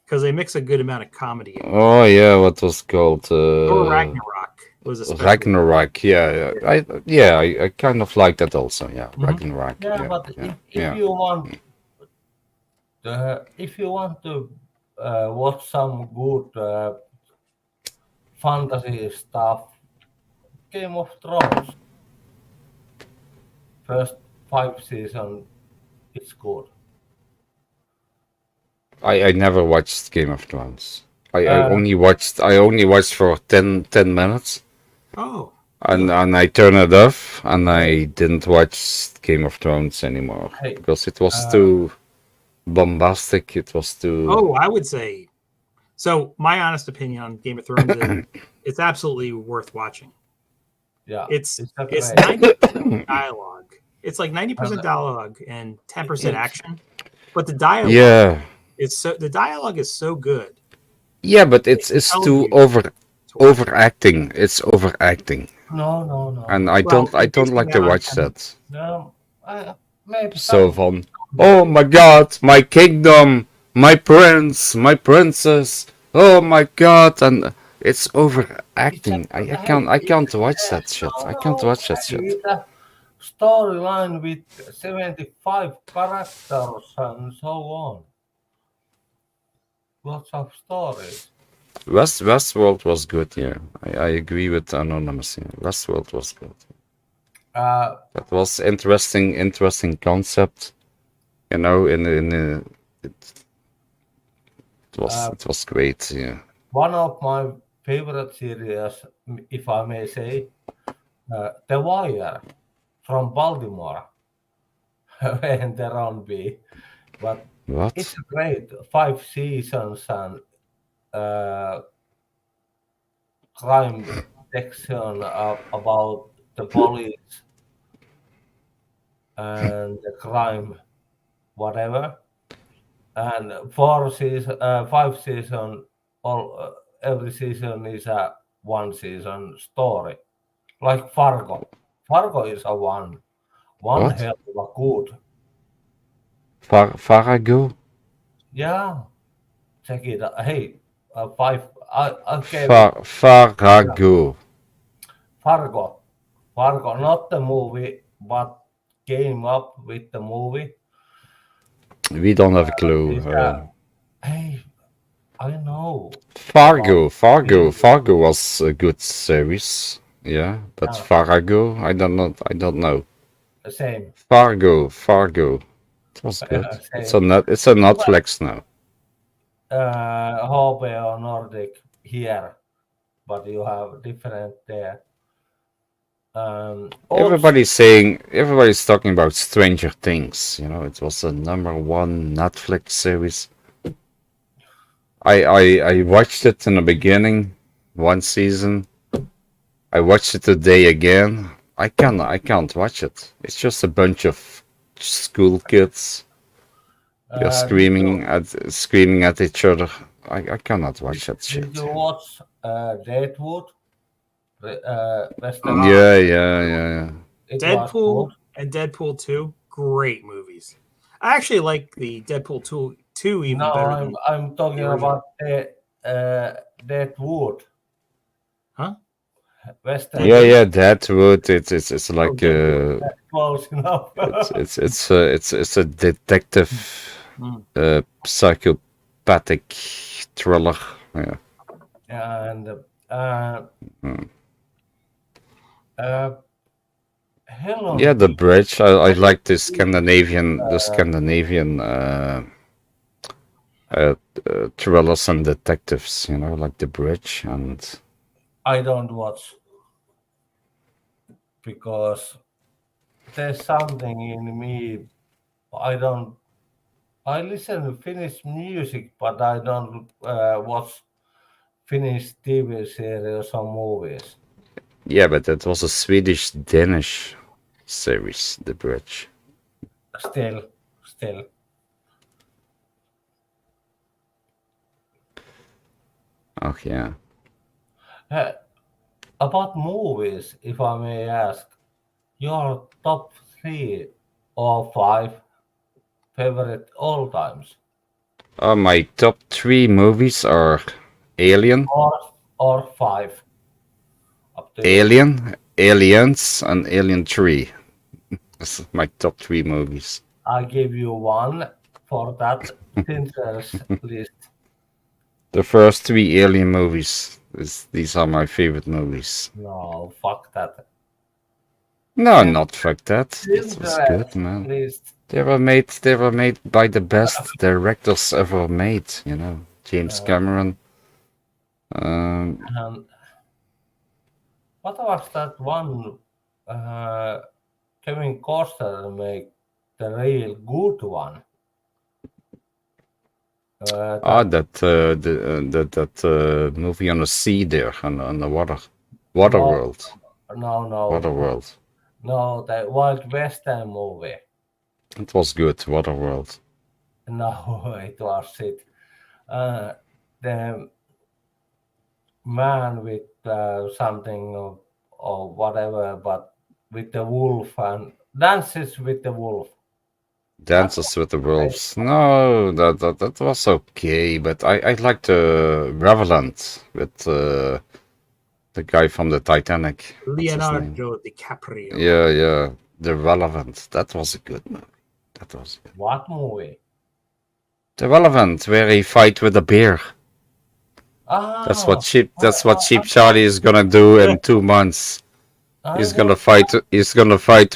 because they mix a good amount of comedy in with it. Oh yeah, what was called Thor Ragnarok was especially Ragnarok? Yeah, I kind of like that also. Yeah, Mhm. Ragnarok. Yeah, Yeah, but yeah, if yeah. you want to watch some good fantasy stuff, Game of Thrones first 5 seasons, it's good. I never watched Game of Thrones. Uh, I only watched for 10 minutes, Oh, and I turned it off, and I didn't watch Game of Thrones anymore hey, because it was uh, too bombastic. It was too. I would say so. My honest opinion on Game of Thrones is it's absolutely worth watching. yeah, It's it's a it's great. 90% dialogue. It's like And 90% dialogue and 10% it's action. But Yeah, the dialogue is so good. yeah, but It it's compels too you to watch it. overacting. It's overacting, and no. Well, I you're don't basing like to that on watch 10. that. No, maybe So some fun. Oh maybe. my God, my kingdom, my prince, my princess. Oh my God, and it's It's a, overacting. hey, I it's can't watch that shit. I can't watch that shit. it's a storyline with 75 characters and so on. Lots of stories. Westworld was good. Yeah, I agree with Anonymous. Yeah. Westworld was good. Uh, That was interesting concept. You know, uh, it was great. Yeah. One of my favorite series, if I may say, The Wire from Baltimore, and their own be. But it's What? great. 5 seasons and uh, crime detection about the police and the crime, whatever. And 5 season, all every season is a 1 season story, like Fargo. Fargo is a one What? hell of a good. Farago? Yeah, check it out. Hey, five. I gave it. Yeah, Farago. Fargo. Fargo, not the movie, but came up with the movie. We don't have a clue. It's hey, I know about film. Fargo was a good series. Yeah, but Yeah, Farago, I don't know. same, Fargo. It was good. same. It's a Well, Netflix now. HBO Nordic here, but you have different there. Also, Everybody's talking about Stranger Things. You know, it was a #1 Netflix series. I watched it in the beginning, one season. I watched it today again. I can't watch it. It's just a bunch of school kids They're screaming at each other. I cannot watch that Did shit. you watch Deadwood? Western. Yeah. It was Deadpool good. and Deadpool 2, great movies. I actually like the Deadpool 2 even No, better than I'm talking the original. about Deadwood. Huh? Western. Yeah, Deadwood. It's like Deadwood, that's close enough. it's a detective psychopathic thriller. Yeah. And Hell Yeah, on the Wheels. bridge. I like the Scandinavian thrillers and detectives. You know, like the bridge and. I don't watch because there's something in me. I listen to Finnish music, but I don't watch Finnish TV series or movies. Yeah, but that was a Swedish Danish series, The Bridge. Still. Oh yeah. About movies, if I may ask, your top 3 or 5 favorite all times, My top 3 movies are Alien, or 5, up to you. Aliens, and Alien 3. That's my top 3 movies. I give you one for that Tinsel's list. The first 3 Alien movies. These are my favorite movies. No, fuck that. No, not fuck that. That was Tinsel's good, man. list. They were made by the best directors ever made. You know, James Cameron. And what was that one Kevin Costner make the real good one? That movie on the sea there, on the Waterworld. No, Waterworld. no, the Wild Western movie. It was good, Waterworld. No, it was shit. The man with something or whatever, but with the wolf and dances with the wolf. Dances with the Wolves. No, that was okay, but I liked Revenant with the guy from the Titanic. What's his name? Leonardo DiCaprio. Yeah. The Relevant. That was a good movie. That was good. What movie? The Relevant, where he fight with a bear. Ah, That's what Cheap Charlie is gonna do in 2 months. He's gonna fight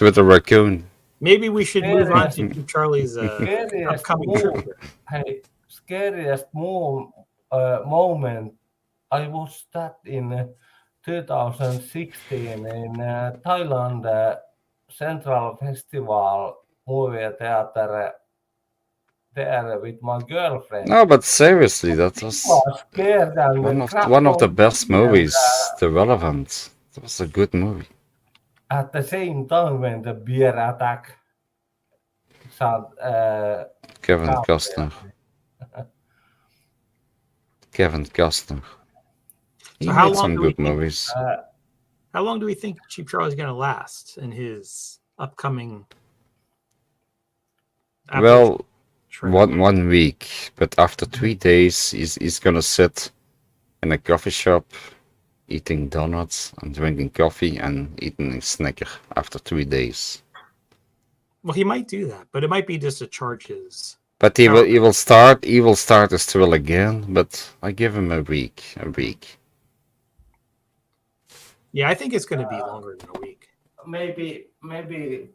with a raccoon. Maybe we should move on to Charlie's upcoming trip. Scariest moment. I was that in 2016 in Thailand Central Festival movie theater there with my girlfriend. No, but seriously, that was scared and one of the best movies. The Relevant. That was a good movie. At the same time, when the bear attack, Kevin Costner. Kevin Costner. He made some good movies. How long do we think Cheap Charlie's going to last in his upcoming? Well, one week, but after 3 days, he's gonna sit in a coffee shop, eating donuts and drinking coffee and eating a Snicker after 3 days. Well, he might do that, but it might be just to charge his. But he will start his thrill again. But I give him a week. Yeah, I think it's going to be longer than a week. Maybe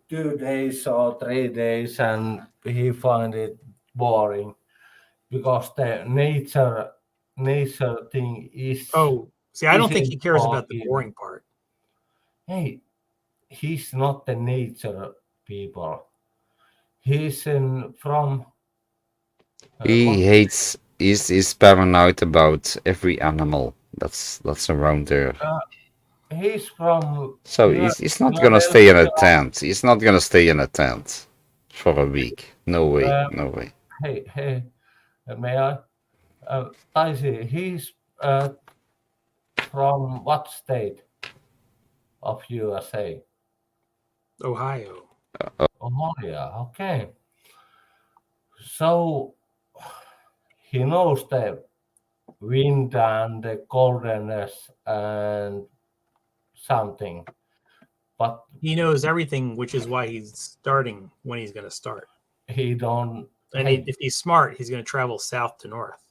2 days or 3 days, and he find it boring because the nature thing is. Oh, see, I don't think he cares about the boring part. Hey, he's not the nature people. He's from. He hates. He's paranoid about every animal that's around there. He's from. So he's not gonna stay in a tent. He's not gonna stay in a tent for a week. No way. hey, may I? Daisy, he's from what state of USA? Ohio. Oh, yeah, okay. So he knows the wind and the coldness and something, but He knows everything, which is why he's starting when he's going to start. he don't. And Hey, if he's smart, he's going to travel south to north.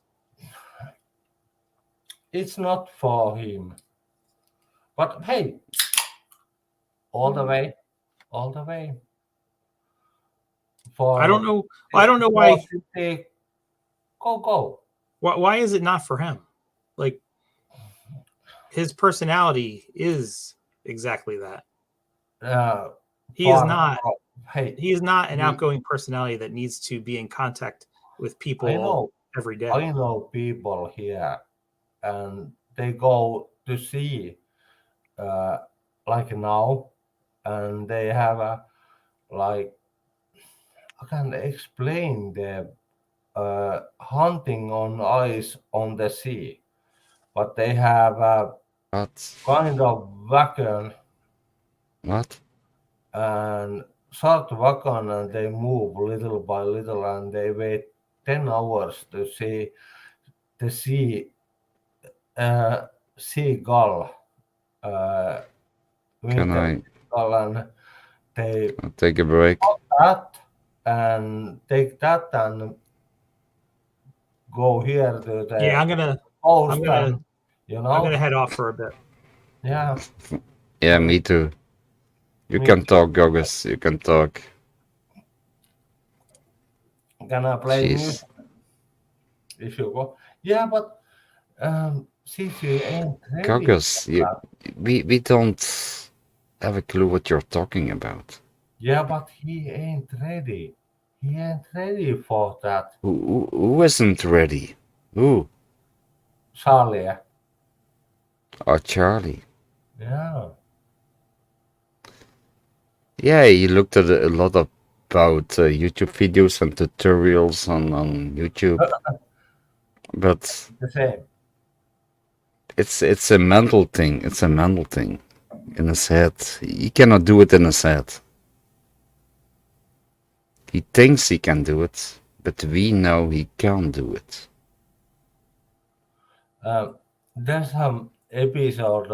it's not for him. But hey, all the way, all the way. For I don't know. I don't know why. Go. Why is it not for him? Like his personality is exactly that. He is not. Hey, He is not an outgoing personality that needs to be in contact with people every day. I know people here, and they go to see, like now, and they have a like. I can explain the hunting on ice on the sea, but they have a What? kind of wagon What? and short wagon, and they move little by little, and they wait 10 hours to see the seagull, Can winter I seagull, and they take a break? that and take that and go here to the Yeah, I'm gonna and, I'm gonna head off for a bit. Yeah. Yeah, me too. You Me can too. talk, Gogus. You can talk. Gonna play Jeez. music if you go. Yeah, but since you ain't ready. Gogus, we don't have a clue what you're talking about. Yeah, but he ain't ready. He ain't ready for that. Who isn't ready? Who? Charlie. Oh, Charlie. Yeah. Yeah, he looked at a lot about YouTube videos and tutorials on YouTube. But The same. it's a mental thing. It's a mental thing in his head. He cannot do it in his head. He thinks he can do it, but we know he can't do it. There's some episode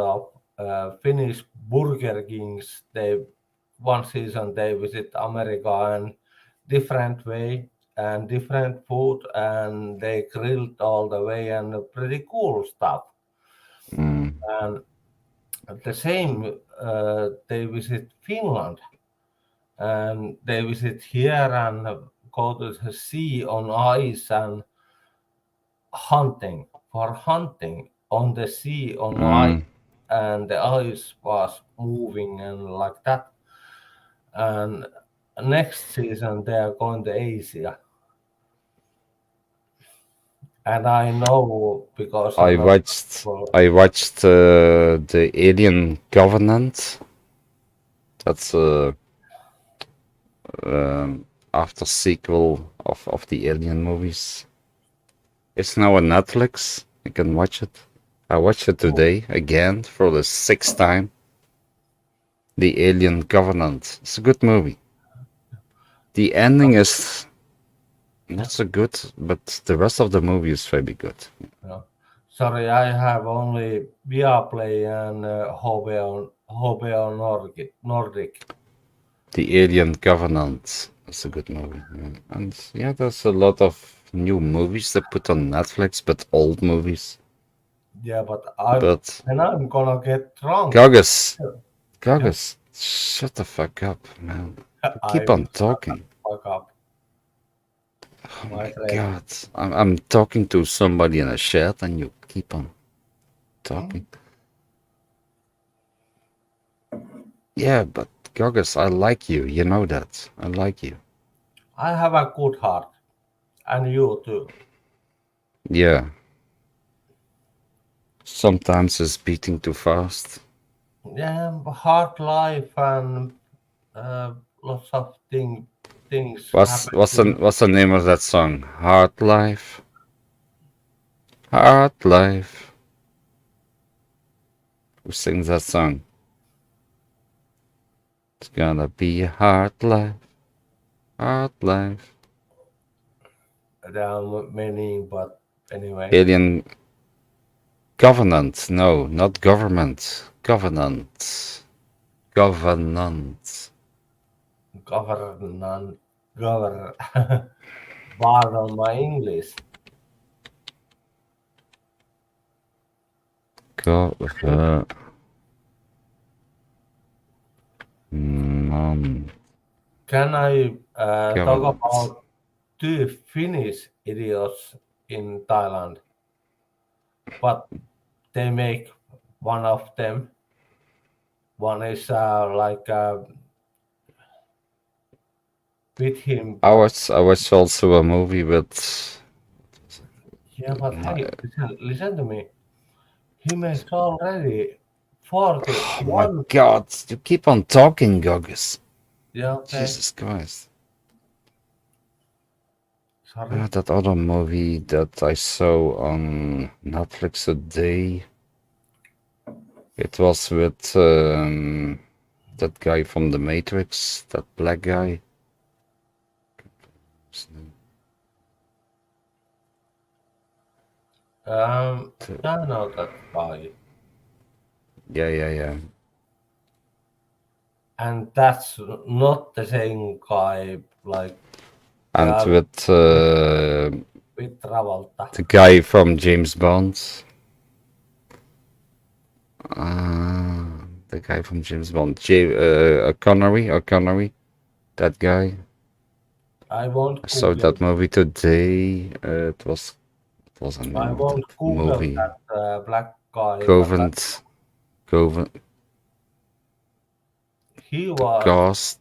of Finnish Burger Kings. One season they visit America and different way and different food, and they grilled all the way and pretty cool stuff. Mm. And the same, they visit Finland, and they visit here and go to the sea on ice and hunting on the sea on ice, and the ice was moving and like that. And next season they are going to Asia, and I know because I watched the Alien Covenant. That's after sequel of the Alien movies. It's now on Netflix. You can watch it. I watched it today again for the 6th time. The Alien Covenant. It's a good movie. The ending is not so good, but the rest of the movie is very good. Yeah. Sorry, I have only Viaplay and HBO Nordic. The Alien Covenant. It's a good movie. Yeah. And yeah, there's a lot of new movies they put on Netflix, but old movies. Yeah, but I'm gonna get drunk. Gogus, shut the fuck up, man. Keep on talking. Fuck up. Oh my god. I'm talking to somebody in a chat and you keep on talking. Yeah, but Gogus, I like you. You know that. I like you. I have a good heart. And you too. Yeah. Sometimes it's beating too fast. Yeah, hard life and lots of things things What's happen what's to the you. what's the name of that song? Hard Life. Hard Life. Who sings that song? It's gonna be a hard life. Hard life. There are many, but anyway, Alien Governance. No, not government. Governance. Governance. government, govern. Pardon my English. Governance. Can I talk Governance. about two Finnish idiots in Thailand? But they make one of them. One is like with him, I but watched also a movie with. yeah, but hey, listen to me. He makes already Oh my 41. God! You keep on talking, Gogus. Yeah, okay. Jesus Christ. Sorry. That other movie that I saw on Netflix today. It was with that guy from The Matrix, that black guy. I know that guy. Yeah. And that's not the same guy, like And with Travolta. the guy from James Bond. The guy from James Bond. Connery. That guy. I won't I saw Google. that movie today. It was a name I of that won't Google movie. that black guy. Covent. He The was. Cause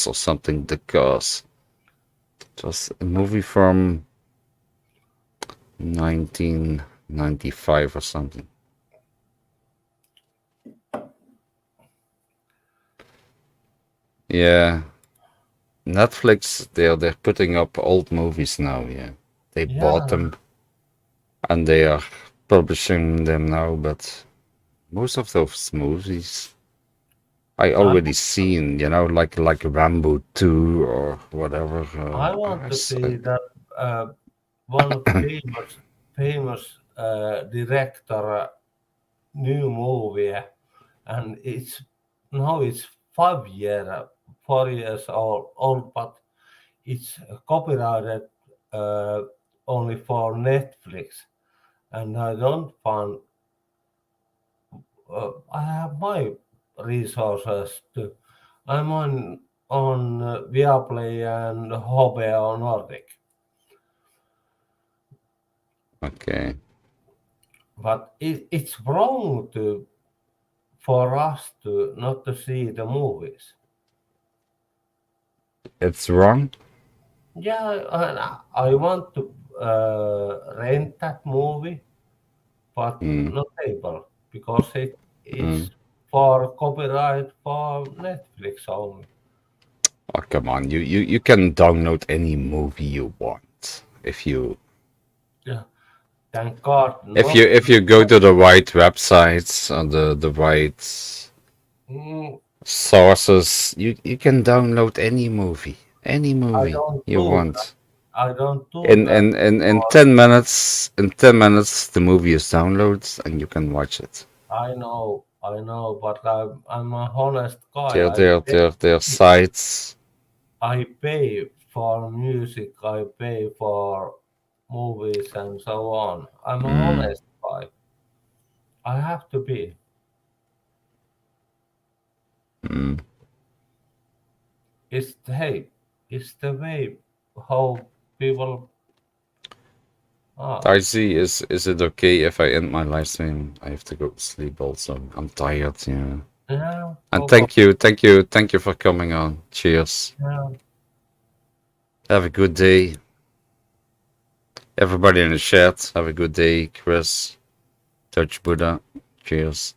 or something. The Cause. It was a movie from 1995 or something. Yeah. Netflix, they're putting up old movies now, yeah. They bought them and they are publishing them now, but most of those movies I already seen, like Rambo 2 or whatever. I want to see that one famous director new movie, and it's 4 years old, but it's copyrighted only for Netflix, and I don't find. I have my resources to. I'm on Viaplay and HBO Nordic. Okay. But it's wrong for us to not to see the movies. It's wrong? Yeah, I want to rent that movie, but not able because it's for copyright for Netflix only. Oh, come on. You can download any movie you want if you Yeah, thank God. if you go to the right websites or the right sources, you can download any movie I don't you do that. want. I don't do In that. in 10 minutes the movie is downloaded and you can watch it. I know, but I'm a honest guy. Their sites. I pay for music, I pay for movies and so on. I'm a honest guy. I have to be. It's the way how people are. Daisy, is it okay if I end my live stream? I have to go to sleep also. I'm tired, yeah. Yeah. And thank you for coming on. Cheers. Yeah. Have a good day. Everybody in the chat, have a good day. Chris, Touch Buddha, cheers.